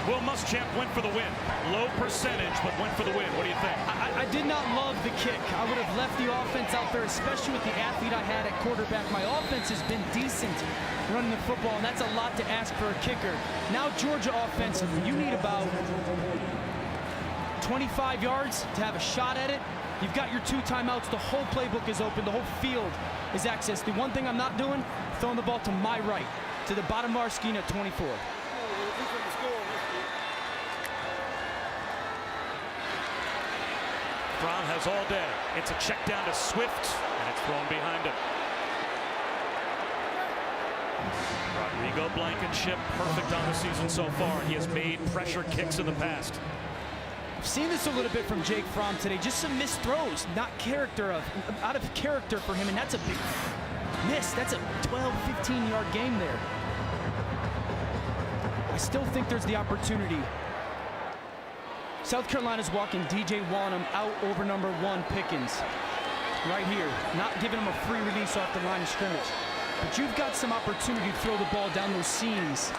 Will Muschamp went for the win. Low percentage, but went for the win. What do you think? I did not love the kick. I would have left the offense out there, especially with the athlete I had at quarterback. My offense has been decent running the football, and that's a lot to ask for a kicker. Now Georgia offensively, you need about 25 yards to have a shot at it. You've got your 2 timeouts. The whole playbook is open. The whole field is accessed. The one thing I'm not doing, throwing the ball to my right, to the bottom of our scheme at 24. Fromm has all day. It's a check down to Swift, and it's thrown behind him. Rodrigo Blankenship, perfect on the season so far. He has made pressure kicks in the past. I've seen this a little bit from Jake Fromm today. Just some missed throws, not out of character for him, and that's a big miss. That's a 12, 15-yard game there. I still think there's the opportunity. South Carolina's walking DJ Wanham out over number 1 Pickens. Right here, not giving him a free release off the line of scrimmage. But you've got some opportunity to throw the ball down those seams.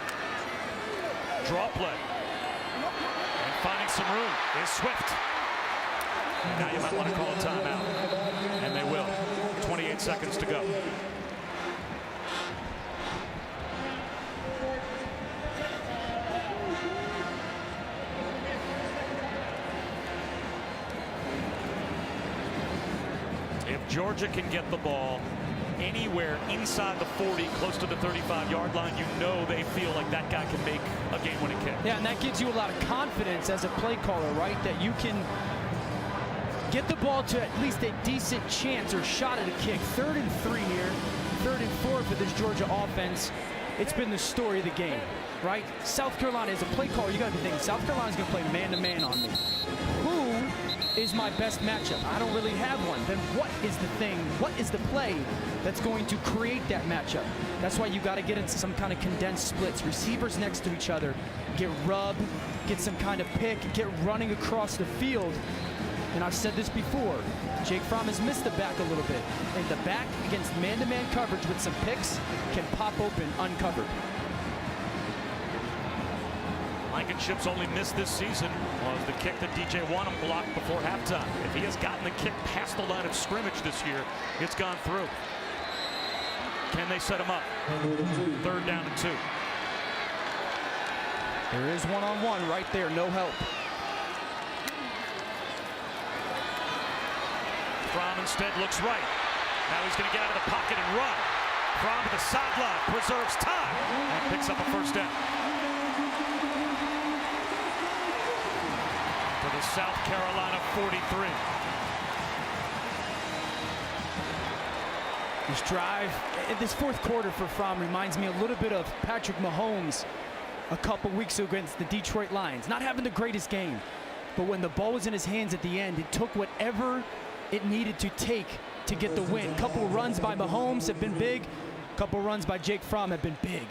Draw play. And finding some room is Swift. Now you might want to call a timeout. And they will. 28 seconds to go. Georgia can get the ball anywhere inside the 40, close to the 35-yard line, you know they feel like that guy can make a game-winning kick. Yeah, and that gives you a lot of confidence as a play caller, right? That you can get the ball to at least a decent chance or shot at a kick. 3rd and 3 here, 3rd and 4 for this Georgia offense. It's been the story of the game, right? South Carolina, as a play caller, you got to be thinking, South Carolina's going to play man-to-man on me. Who is my best matchup? I don't really have one. Then what is the thing, what is the play that's going to create that matchup? That's why you got to get into some kind of condensed splits. Receivers next to each other, get rubbed, get some kind of pick, get running across the field. And I've said this before, Jake Fromm has missed the back a little bit. And the back against man-to-man coverage with some picks can pop open uncovered. Blankenship's only missed this season was the kick that DJ Wanham blocked before halftime. If he has gotten the kick past the line of scrimmage this year, it's gone through. Can they set him up? 3rd down and 2. There is one-on-one right there, no help. Fromm instead looks right. Now he's going to get out of the pocket and run. Fromm to the sideline, preserves time, and picks up a 1st down. To the South Carolina 43. This drive, this 4th quarter for Fromm reminds me a little bit of Patrick Mahomes a couple weeks ago against the Detroit Lions. Not having the greatest game, but when the ball was in his hands at the end, it took whatever it needed to take to get the win. A couple runs by Mahomes have been big. A couple runs by Jake Fromm have been big.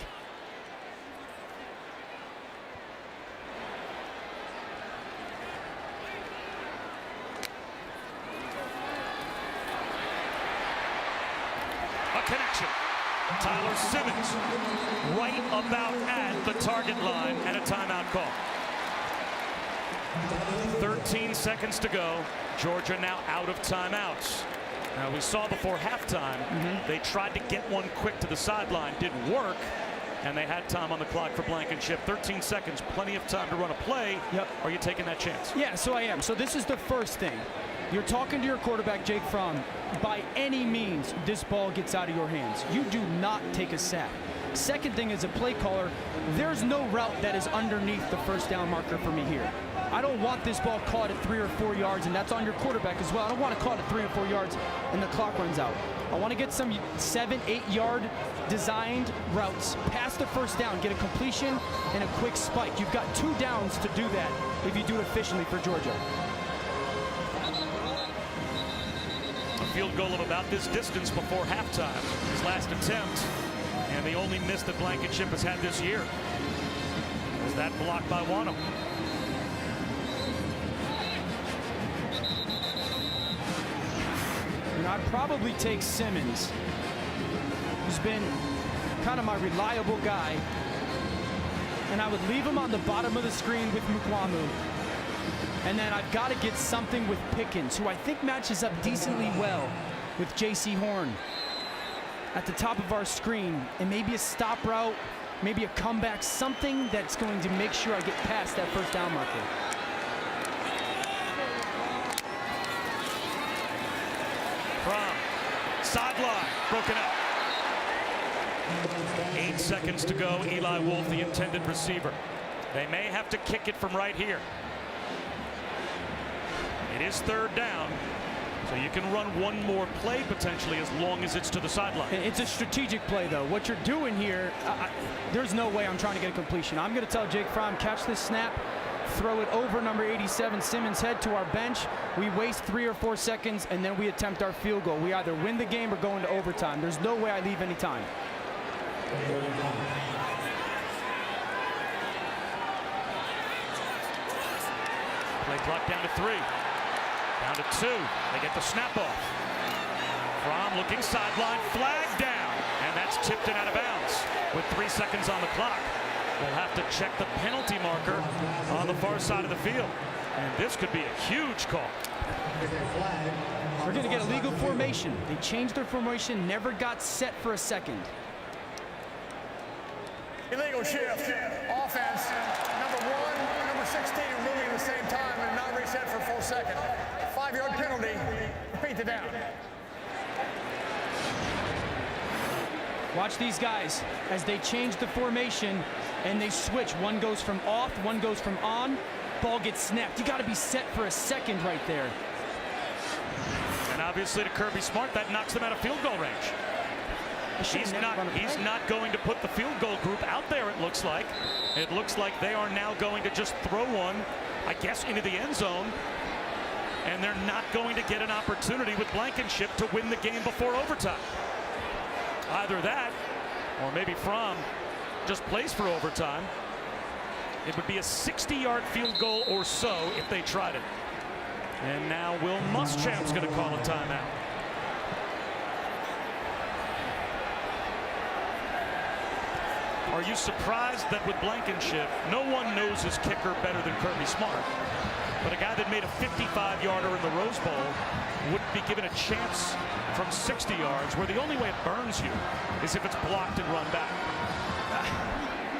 A connection. Tyler Simmons right about at the target line and a timeout call. 13 seconds to go. Georgia now out of timeouts. Now we saw before halftime, they tried to get one quick to the sideline, didn't work, and they had time on the clock for Blankenship. 13 seconds, plenty of time to run a play. Yep. Are you taking that chance? Yeah, so I am. So this is the first thing. You're talking to your quarterback, Jake Fromm. By any means, this ball gets out of your hands. You do not take a sack. Second thing, as a play caller, there's no route that is underneath the 1st down marker for me here. I don't want this ball caught at 3 or 4 yards, and that's on your quarterback as well. I don't want to caught at 3 or 4 yards and the clock runs out. I want to get some 7, 8 yard designed routes past the 1st down, get a completion and a quick spike. You've got 2 downs to do that if you do it efficiently for Georgia. A field goal of about this distance before halftime, his last attempt, and the only miss that Blankenship has had this year is that block by Wanham. And I'd probably take Simmons, who's been kind of my reliable guy, and I would leave him on the bottom of the screen with Mukwamu. And then I've got to get something with Pickens, who I think matches up decently well with J.C. Horn at the top of our screen. And maybe a stop route, maybe a comeback, something that's going to make sure I get past that 1st down marker. Fromm, sideline, broken up. 8 seconds to go. Eli Wolf, the intended receiver. They may have to kick it from right here. It is 3rd down, so you can run one more play potentially as long as it's to the sideline. It's a strategic play, though. What you're doing here, there's no way I'm trying to get a completion. I'm going to tell Jake Fromm, catch this snap, throw it over number 87 Simmons' head to our bench. We waste 3 or 4 seconds, and then we attempt our field goal. We either win the game or go into overtime. There's no way I leave any time. Play clock down to 3. Down to 2. They get the snap off. Fromm looking sideline, flag down, and that's tipped and out of bounds with 3 seconds on the clock. We'll have to check the penalty marker on the far side of the field, and this could be a huge call. We're going to get a legal formation. They changed their formation, never got set for a second. Illegal shift. Offense. Number 1, number 16 are moving at the same time and not reset for a full second. 5-yard penalty. Repeat the down. Watch these guys as they change the formation and they switch. One goes from off, one goes from on. Ball gets snapped. You got to be set for a second right there. And obviously to Kirby Smart, that knocks them out of field goal range. He's not going to put the field goal group out there, it looks like. It looks like they are now going to just throw one, I guess, into the end zone. And they're not going to get an opportunity with Blankenship to win the game before overtime. Either that, or maybe Fromm just plays for overtime. It would be a 60-yard field goal or so if they tried it. And now Will Muschamp's going to call a timeout. Are you surprised that with Blankenship, no one knows his kicker better than Kirby Smart? But a guy that made a 55-yarder in the Rose Bowl wouldn't be given a chance from 60 yards, where the only way it burns you is if it's blocked and run back.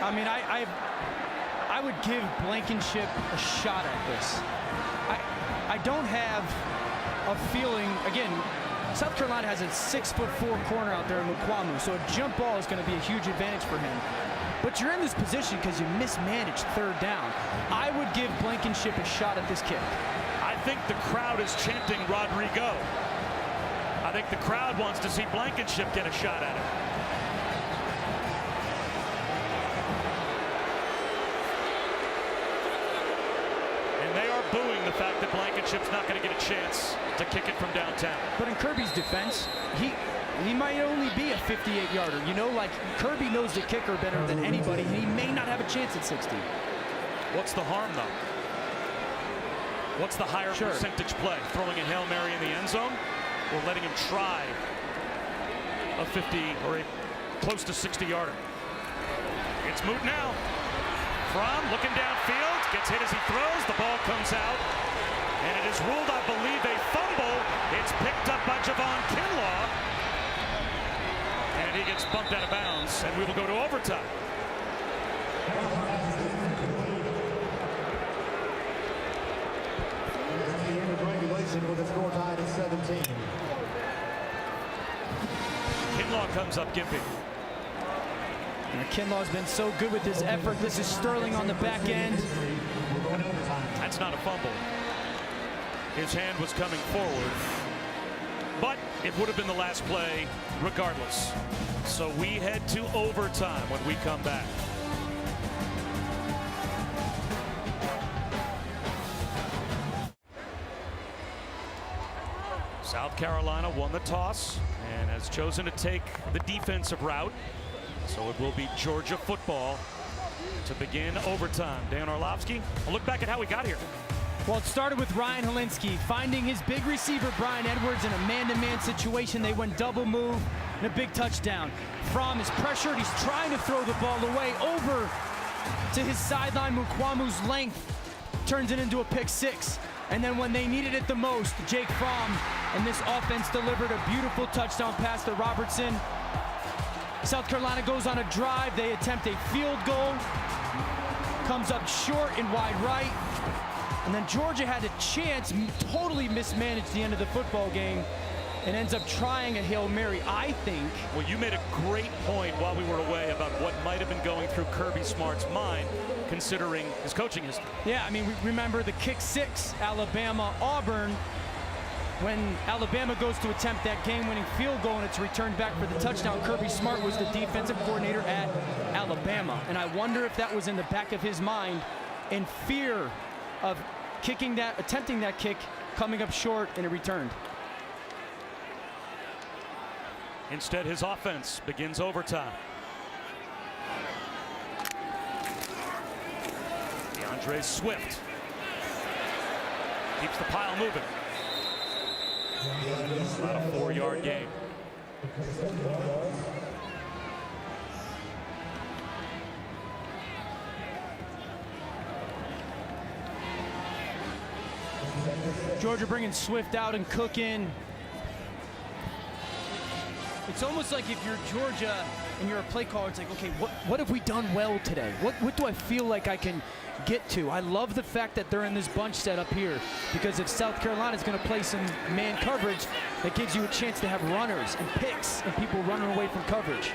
I mean, I would give Blankenship a shot at this. I don't have a feeling, again, South Carolina has a 6'4" corner out there in Mukuamu, so a jump ball is going to be a huge advantage for him. But you're in this position because you mismanaged third down. I would give Blankenship a shot at this kick. I think the crowd is chanting Rodrigo. I think the crowd wants to see Blankenship get a shot at it. And they are booing the fact that Blankenship's not going to get a chance to kick it from downtown. But in Kirby's defense, he might only be a 58-yarder. You know, like Kirby knows the kicker better than anybody. He may not have a chance at 60. What's the harm, though? What's the higher percentage play? Throwing a Hail Mary in the end zone or letting him try a 50 or a close to 60-yarder? It's moot now. Fromm looking downfield, gets hit as he throws. The ball comes out, and it is ruled, I believe, a fumble. It's picked up by Javon Kinlaw, and he gets bumped out of bounds, and we will go to overtime. With the score tied at 17. Kinlaw comes up gimpy. Kinlaw's been so good with his effort. This is Sterling on the back end. That's not a fumble. His hand was coming forward, but it would have been the last play regardless. So we head to overtime when we come back. South Carolina won the toss and has chosen to take the defensive route. So it will be Georgia football to begin overtime. Dan Orlovsky, a look back at how we got here. Well, it started with Ryan Helinski finding his big receiver, Brian Edwards, in a man-to-man situation. They went double move and a big touchdown. Fromm is pressured. He's trying to throw the ball away over to his sideline. Mukuamu's length turns it into a pick six. And then when they needed it the most, Jake Fromm and this offense delivered a beautiful touchdown pass to Robertson. South Carolina goes on a drive. They attempt a field goal. Comes up short and wide right. And then Georgia had a chance, totally mismanaged the end of the football game, and ends up trying a Hail Mary, I think. Well, you made a great point while we were away about what might have been going through Kirby Smart's mind, considering his coaching history. Yeah, I mean, we remember the kick six, Alabama-Auburn, when Alabama goes to attempt that game-winning field goal and it's returned back for the touchdown. Kirby Smart was the defensive coordinator at Alabama. And I wonder if that was in the back of his mind in fear of attempting that kick, coming up short, and it returned. Instead, his offense begins overtime. DeAndre Swift keeps the pile moving. About a 4-yard gain. Georgia bringing Swift out and Cook in. It's almost like if you're Georgia and you're a play caller, it's like, okay, what have we done well today? What do I feel like I can get to? I love the fact that they're in this bunch set up here, because if South Carolina is going to play some man coverage, that gives you a chance to have runners and picks and people running away from coverage.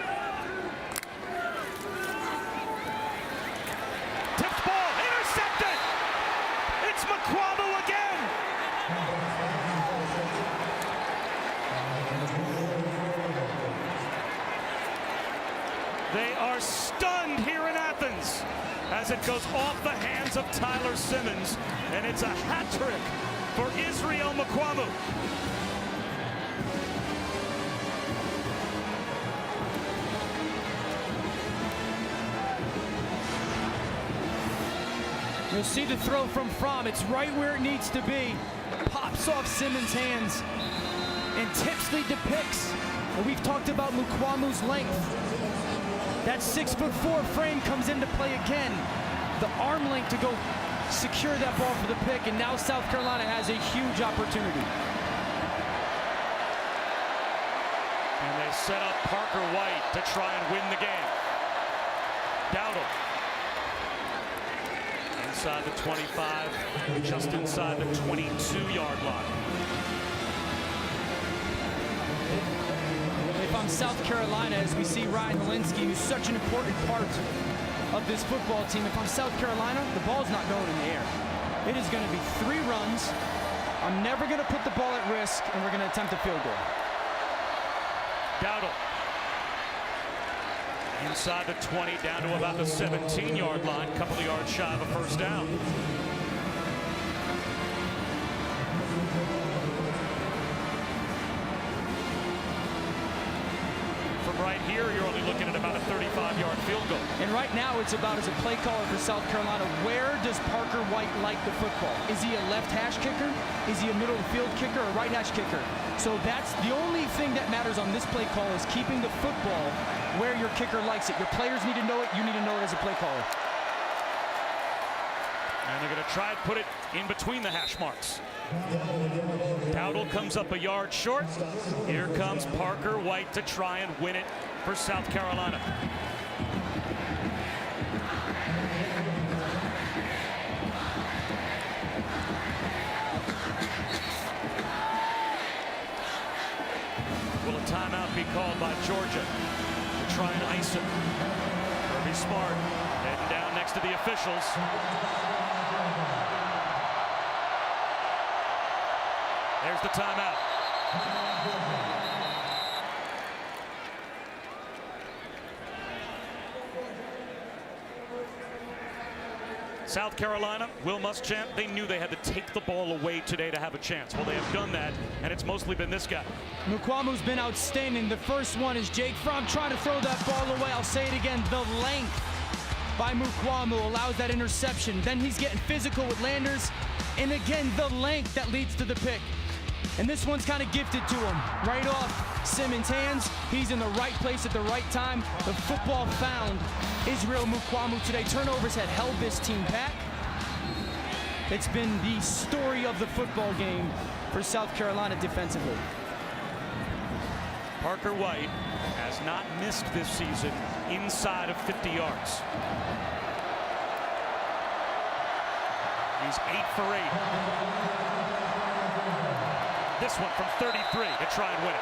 They are stunned here in Athens as it goes off the hands of Tyler Simmons, and it's a hat trick for Israel Mukuamu. You'll see the throw from Fromm. It's right where it needs to be. Pops off Simmons' hands. And Tipsley depicts, and we've talked about Mukuamu's length. That 6'4" frame comes into play again. The arm length to go secure that ball for the pick, and now South Carolina has a huge opportunity. And they set up Parker White to try and win the game. Dowdle. Inside the 25, just inside the 22-yard line. If I'm South Carolina, as we see Ryan Helinski, who's such an important part of this football team, if I'm South Carolina, the ball's not going in the air. It is going to be 3 runs. I'm never going to put the ball at risk, and we're going to attempt a field goal. Dowdle. Inside the 20, down to about the 17-yard line, a couple of yards shy of a first down. From right here, you're only looking at about a 35-yard field goal. And right now, it's about, as a play caller for South Carolina, where does Parker White like the football? Is he a left hash kicker? Is he a middle of the field kicker or right hash kicker? So that's the only thing that matters on this play call, is keeping the football where your kicker likes it. Your players need to know it. You need to know it as a play caller. And they're going to try and put it in between the hash marks. Dowdle comes up a yard short. Here comes Parker White to try and win it for South Carolina. Will a timeout be called by Georgia to try and ice him? Kirby Smart heading down next to the officials. There's the timeout. South Carolina, Will Muschamp, they knew they had to take the ball away today to have a chance. Well, they have done that, and it's mostly been this guy. Mukuamu's been outstanding. The first one is Jake Fromm trying to throw that ball away. I'll say it again, the length by Mukuamu allows that interception. Then he's getting physical with Landers, and again, the length that leads to the pick. And this one's kind of gifted to him. Right off Simmons' hands. He's in the right place at the right time. The football found Israel Mukuamu today. Turnovers had held this team back. It's been the story of the football game for South Carolina defensively. Parker White has not missed this season inside of 50 yards. He's 8 for 8. This one from 33 to try and win it.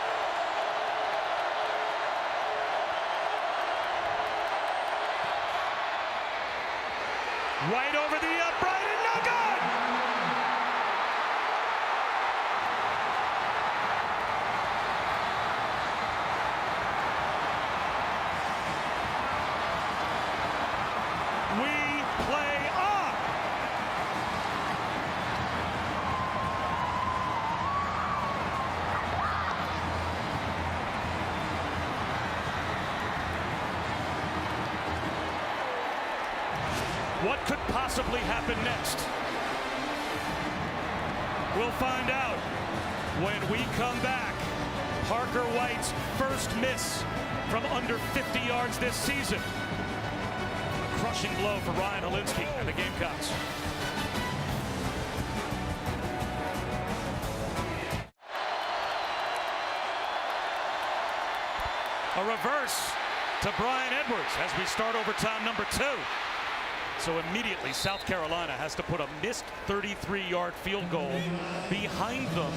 Right over the upright and no good! We play on! What could possibly happen next? We'll find out when we come back. Parker White's first miss from under 50 yards this season. A crushing blow for Ryan Helinski and the Gamecocks. A reverse to Brian Edwards as we start overtime number 2. So immediately South Carolina has to put a missed 33-yard field goal behind them,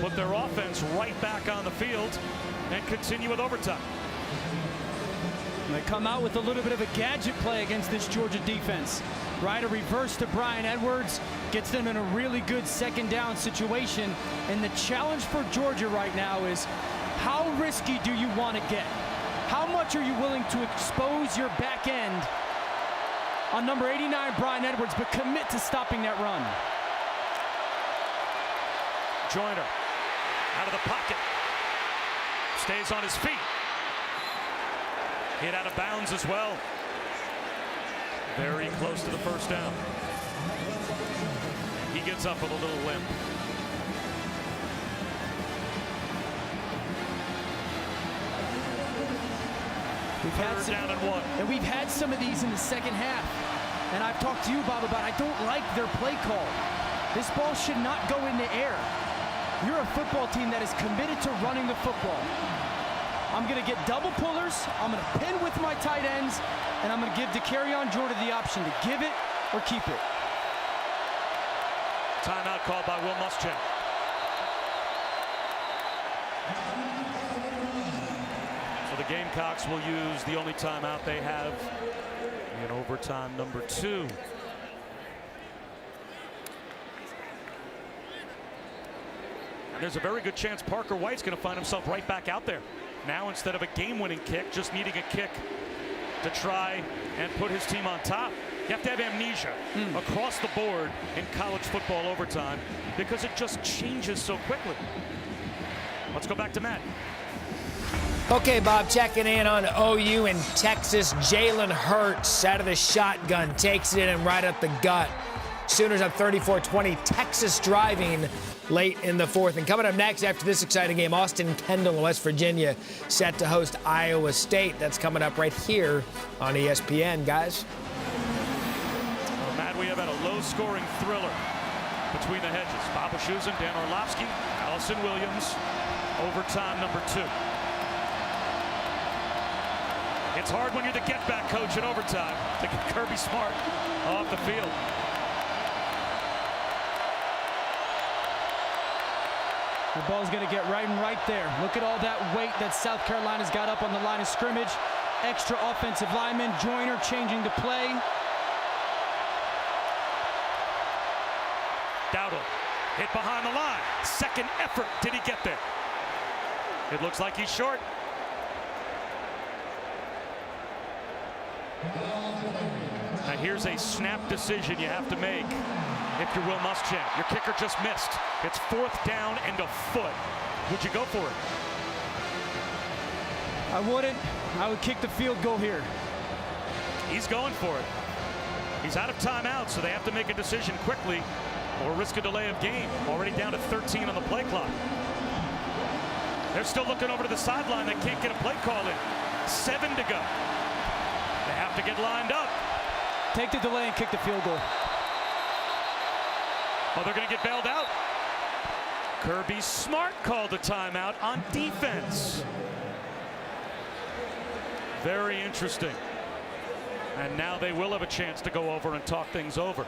put their offense right back on the field, and continue with overtime. And they come out with a little bit of a gadget play against this Georgia defense. Right, a reverse to Brian Edwards gets them in a really good second down situation. And the challenge for Georgia right now is, how risky do you want to get? How much are you willing to expose your back end on number 89, Brian Edwards, but commit to stopping that run? Joyner out of the pocket. Stays on his feet. Hit out of bounds as well. Very close to the first down. He gets up with a little limp. Down and 1. And we've had some of these in the second half. And I've talked to you, Bob, about I don't like their play call. This ball should not go in the air. You're a football team that is committed to running the football. I'm going to get double pullers. I'm going to pin with my tight ends. And I'm going to give Dakereon Jordan the option to give it or keep it. Timeout called by Will Muschamp. So the Gamecocks will use the only timeout they have in overtime number 2. And there's a very good chance Parker White's going to find himself right back out there. Now, instead of a game-winning kick, just needing a kick to try and put his team on top. You have to have amnesia across the board in college football overtime because it just changes so quickly. Let's go back to Matt. Okay, Bob, checking in on OU and Texas. Jalen Hurts out of the shotgun takes it in right up the gut. Sooners up 34-20. Texas driving late in the 4th. And coming up next after this exciting game, Austin Kendall, West Virginia, set to host Iowa State. That's coming up right here on ESPN, guys. Well, Matt, we have had a low-scoring thriller between the hedges. Baba Schusen, Dan Orlovsky, Allison Williams, overtime number 2. It's hard when you're the get-back coach in overtime to get Kirby Smart off the field. The ball's going to get right there. Look at all that weight that South Carolina's got up on the line of scrimmage. Extra offensive lineman. Joyner changing the play. Dowdle hit behind the line. Second effort. Did he get there? It looks like he's short. Now here's a snap decision you have to make if you're Will Muschamp. Your kicker just missed. It's 4th down and a foot. Would you go for it? I wouldn't. I would kick the field goal here. He's going for it. He's out of timeout, so they have to make a decision quickly or risk a delay of game. Already down to 13 on the play clock. They're still looking over to the sideline. They can't get a play call in. 7 to go. They have to get lined up. Take the delay and kick the field goal. Oh, they're going to get bailed out. Kirby Smart called a timeout on defense. Very interesting. And now they will have a chance to go over and talk things over.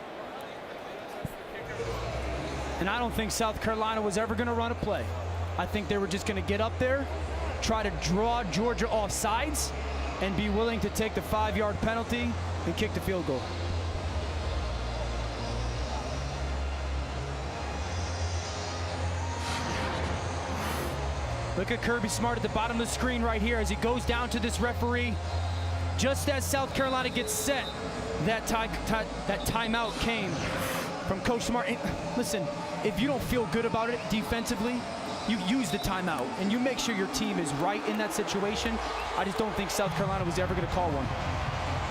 And I don't think South Carolina was ever going to run a play. I think they were just going to get up there, try to draw Georgia off sides, and be willing to take the 5-yard penalty and kick the field goal. Look at Kirby Smart at the bottom of the screen right here as he goes down to this referee. Just as South Carolina gets set, that timeout came from Coach Smart. And listen, if you don't feel good about it defensively, you use the timeout and you make sure your team is right in that situation. I just don't think South Carolina was ever going to call one.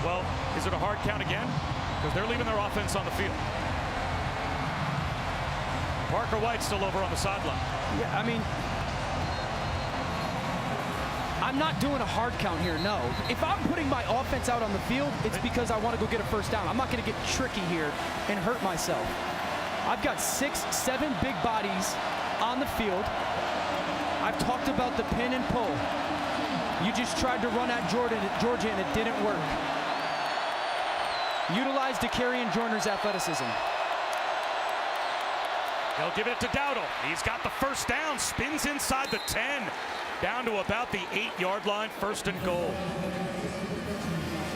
Well, is it a hard count again? Because they're leaving their offense on the field. Parker White's still over on the sideline. Yeah, I mean, I'm not doing a hard count here, no. If I'm putting my offense out on the field, it's because I want to go get a first down. I'm not going to get tricky here and hurt myself. I've got 6, 7 big bodies on the field. I've talked about the pin and pull. You just tried to run at Georgia and it didn't work. Utilize Dakereon Joyner's athleticism. He'll give it to Dowdle. He's got the first down, spins inside the 10, down to about the 8-yard line, 1st and goal.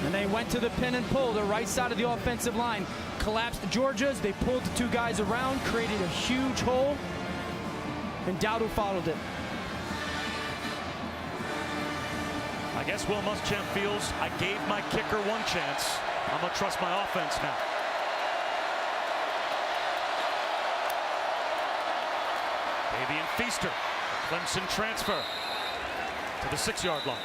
And they went to the pin and pull, the right side of the offensive line. Collapsed Georgia's, they pulled the 2 guys around, created a huge hole, and Dowdle followed it. I guess Will Muschamp feels I gave my kicker one chance. I'm going to trust my offense now. Davian Feaster, Clemson transfer to the 6-yard line.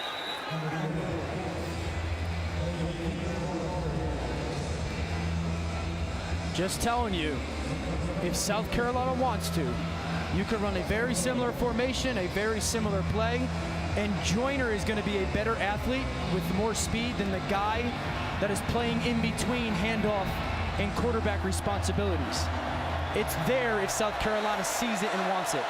Just telling you, if South Carolina wants to, you can run a very similar formation, a very similar play, and Joyner is going to be a better athlete with more speed than the guy that is playing in between handoff and quarterback responsibilities. It's there if South Carolina sees it and wants it.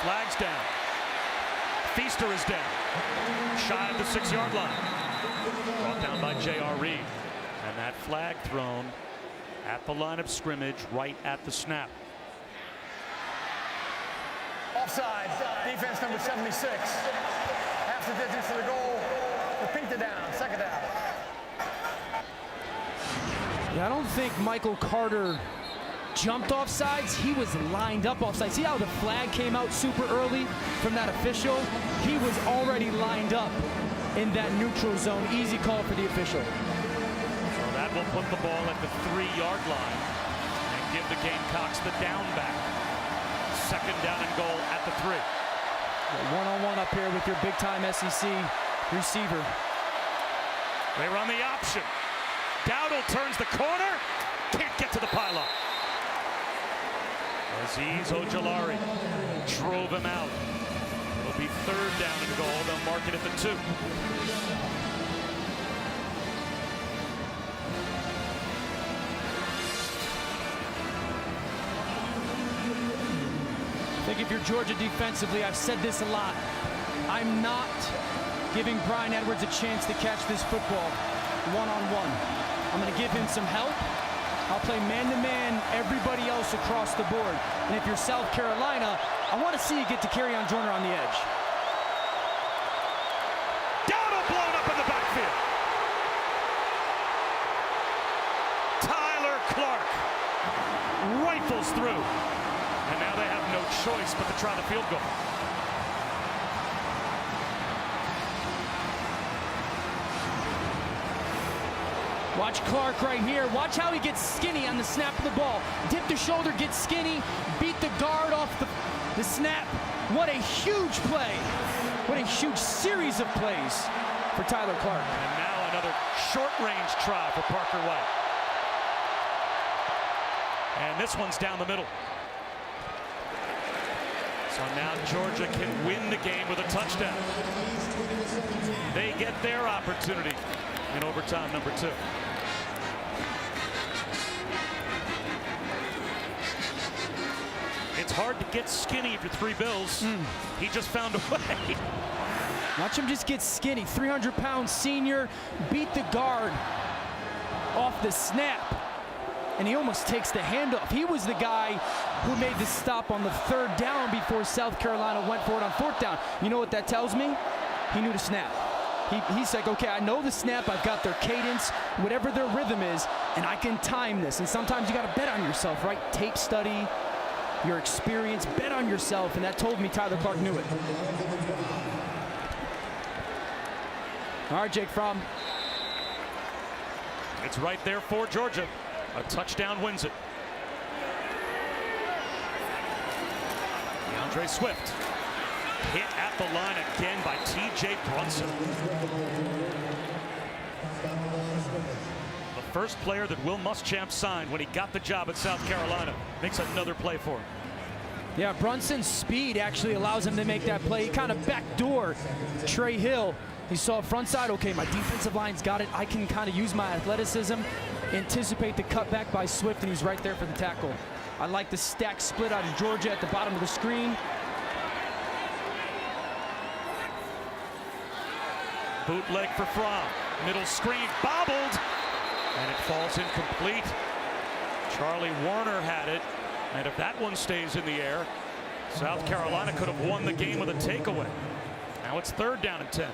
Flag's down. Feaster is down. Shy of the 6-yard line. Brought down by J.R. Reed. And that flag thrown at the line of scrimmage right at the snap. Offside, defense number 76. Half the distance to the goal. Repeat the down, second down. Yeah, I don't think Michael Carter jumped off sides. He was lined up off sides. See how the flag came out super early from that official? He was already lined up in that neutral zone. Easy call for the official. So that will put the ball at the 3-yard line and give the Gamecocks the down back. Second down and goal at the 3. One-on-one up here with your big-time SEC receiver. They run the option. Dowdle turns the corner. Can't get to the pylon. Aziz Ojulari drove him out. It'll be third down and goal. They'll mark it at the 2. I think if you're Georgia defensively, I've said this a lot, I'm not giving Brian Edwards a chance to catch this football one-on-one. I'm going to give him some help. I'll play man-to-man everybody else across the board. And if you're South Carolina, I want to see you get to carry on Joyner on the edge. Dowdle blown up in the backfield. Tyler Clark rifles through. And now they have no choice but to try the field goal. Watch Clark right here. Watch how he gets skinny on the snap of the ball. Dip the shoulder, get skinny, beat the guard off the snap. What a huge play. What a huge series of plays for Tyler Clark. And now another short-range try for Parker White. And this one's down the middle. So now Georgia can win the game with a touchdown. They get their opportunity in overtime number 2. It's hard to get skinny if you're 3 Bills. He just found a way. Watch him just get skinny. 300-pound senior, beat the guard off the snap. And he almost takes the handoff. He was the guy who made the stop on the 3rd down before South Carolina went for it on 4th down. You know what that tells me? He knew the snap. He's like, okay, I know the snap. I've got their cadence, whatever their rhythm is, and I can time this. And sometimes you got to bet on yourself, right? Tape study, your experience, bet on yourself. And that told me Tyler Clark knew it. All right, Jake Fromm. It's right there for Georgia. A touchdown wins it. DeAndre Swift hit at the line again by T.J. Brunson. The first player that Will Muschamp signed when he got the job at South Carolina makes another play for him. Yeah, Brunson's speed actually allows him to make that play. He kind of backdoor Trey Hill. He saw front side, okay, my defensive line's got it. I can kind of use my athleticism, anticipate the cutback by Swift, and he's right there for the tackle. I like the stack split out of Georgia at the bottom of the screen. Bootleg for Fromm. Middle screen, bobbled, and it falls incomplete. Charlie Warner had it, and if that one stays in the air, South Carolina could have won the game with a takeaway. Now it's 3rd down and 10.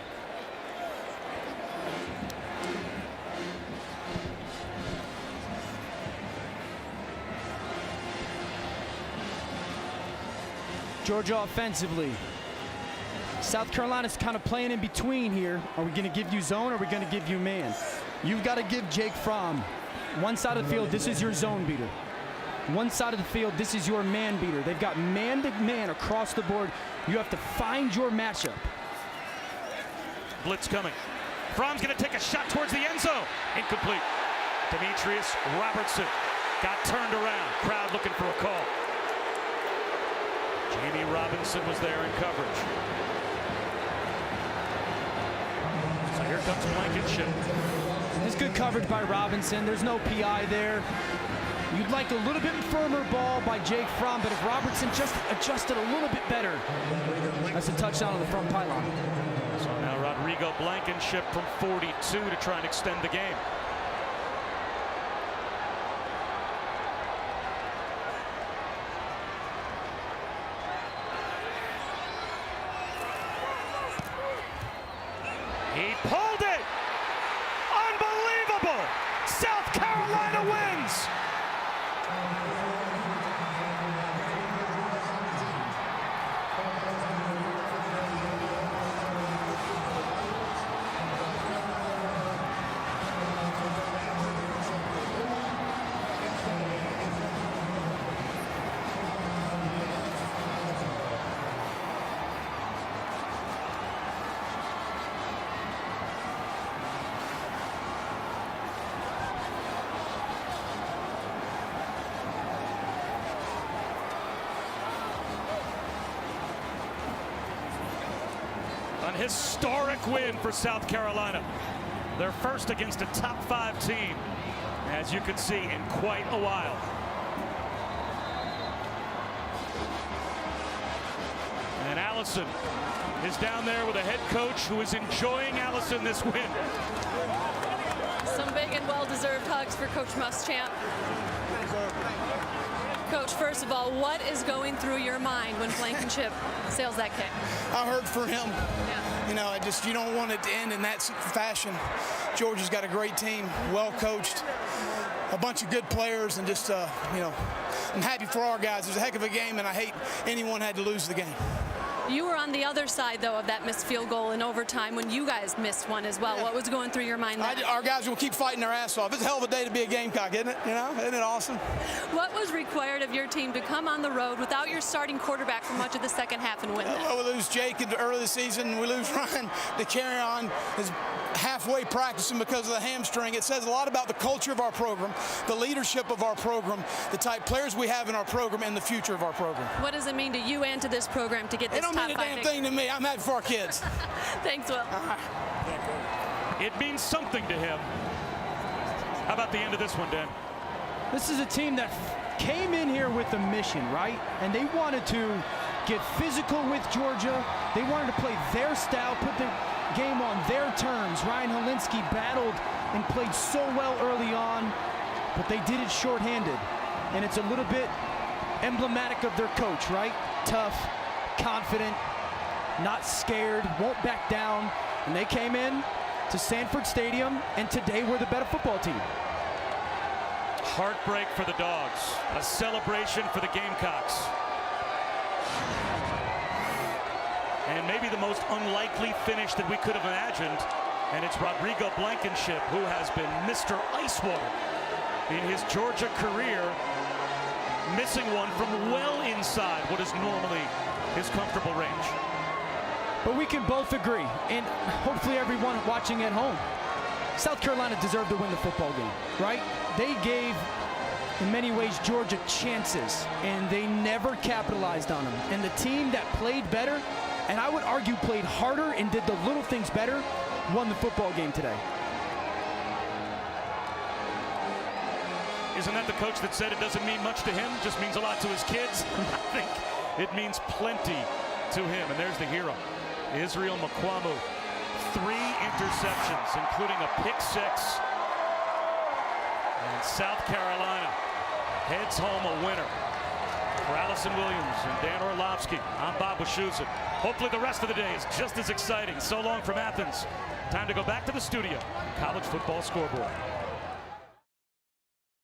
Georgia offensively. South Carolina's kind of playing in between here. Are we going to give you zone or are we going to give you man? You've got to give Jake Fromm one side of the field. This is your zone beater. One side of the field, this is your man beater. They've got man-to-man across the board. You have to find your matchup. Blitz coming. Fromm's going to take a shot towards the end zone. Incomplete. Demetrius Robertson got turned around. Crowd looking for a call. Jamie Robinson was there in coverage. So here comes Blankenship. It's good coverage by Robinson. There's no PI there. You'd like a little bit firmer ball by Jake Fromm, but if Robertson just adjusted a little bit better, that's a touchdown on the front pylon. So now Rodrigo Blankenship from 42 to try and extend the game. He pulled it! Unbelievable! South Carolina wins! An historic win for South Carolina. Their first against a top 5 team, as you can see, in quite a while. And Allison is down there with a head coach who is enjoying Allison this win. Some big and well-deserved hugs for Coach Muschamp. Coach, first of all, what is going through your mind when Blankenship sails that kick? I heard for him. Yeah. You know, you don't want it to end in that fashion. Georgia's got a great team, well coached, a bunch of good players, and just, you know, I'm happy for our guys. It was a heck of a game, and I hate anyone had to lose the game. You were on the other side, though, of that missed field goal in overtime when you guys missed one as well. Yeah. What was going through your mind then? Our guys will keep fighting their ass off. It's a hell of a day to be a Gamecock, isn't it? You know, isn't it awesome? What was required of your team to come on the road without your starting quarterback for much of the second half and win that? Well, we lose Jake in the early of the season. We lose Ryan to carry on his halfway practicing because of the hamstring. It says a lot about the culture of our program, the leadership of our program, the type players we have in our program, and the future of our program. What does it mean to you and to this program to get this top 5 victory? It don't mean a damn thing to me. I'm happy for our kids. Thanks, Will. It means something to him. How about the end of this one, Dan? This is a team that came in here with a mission, right? And they wanted to get physical with Georgia. They wanted to play their style, put the game on their terms. Ryan Helinski battled and played so well early on, but they did it shorthanded. And it's a little bit emblematic of their coach, right? Tough, confident, not scared, won't back down. And they came in to Sanford Stadium, and today we're the better football team. Heartbreak for the Dogs, a celebration for the Gamecocks. And maybe the most unlikely finish that we could have imagined, and it's Rodrigo Blankenship, who has been Mr. Icewater in his Georgia career, missing one from well inside what is normally his comfortable range. But we can both agree, and hopefully everyone watching at home, South Carolina deserved to win the football game, right? They gave, in many ways, Georgia chances, and they never capitalized on them. And the team that played better, and I would argue played harder and did the little things better, won the football game today. Isn't that the coach that said it doesn't mean much to him, just means a lot to his kids? I think it means plenty to him, and there's the hero. Israel Makwamu, 3 interceptions, including a pick 6. And South Carolina heads home a winner. For Allison Williams and Dan Orlovsky, I'm Bob Wischusen. Hopefully the rest of the day is just as exciting. So long from Athens. Time to go back to the studio. College Football Scoreboard.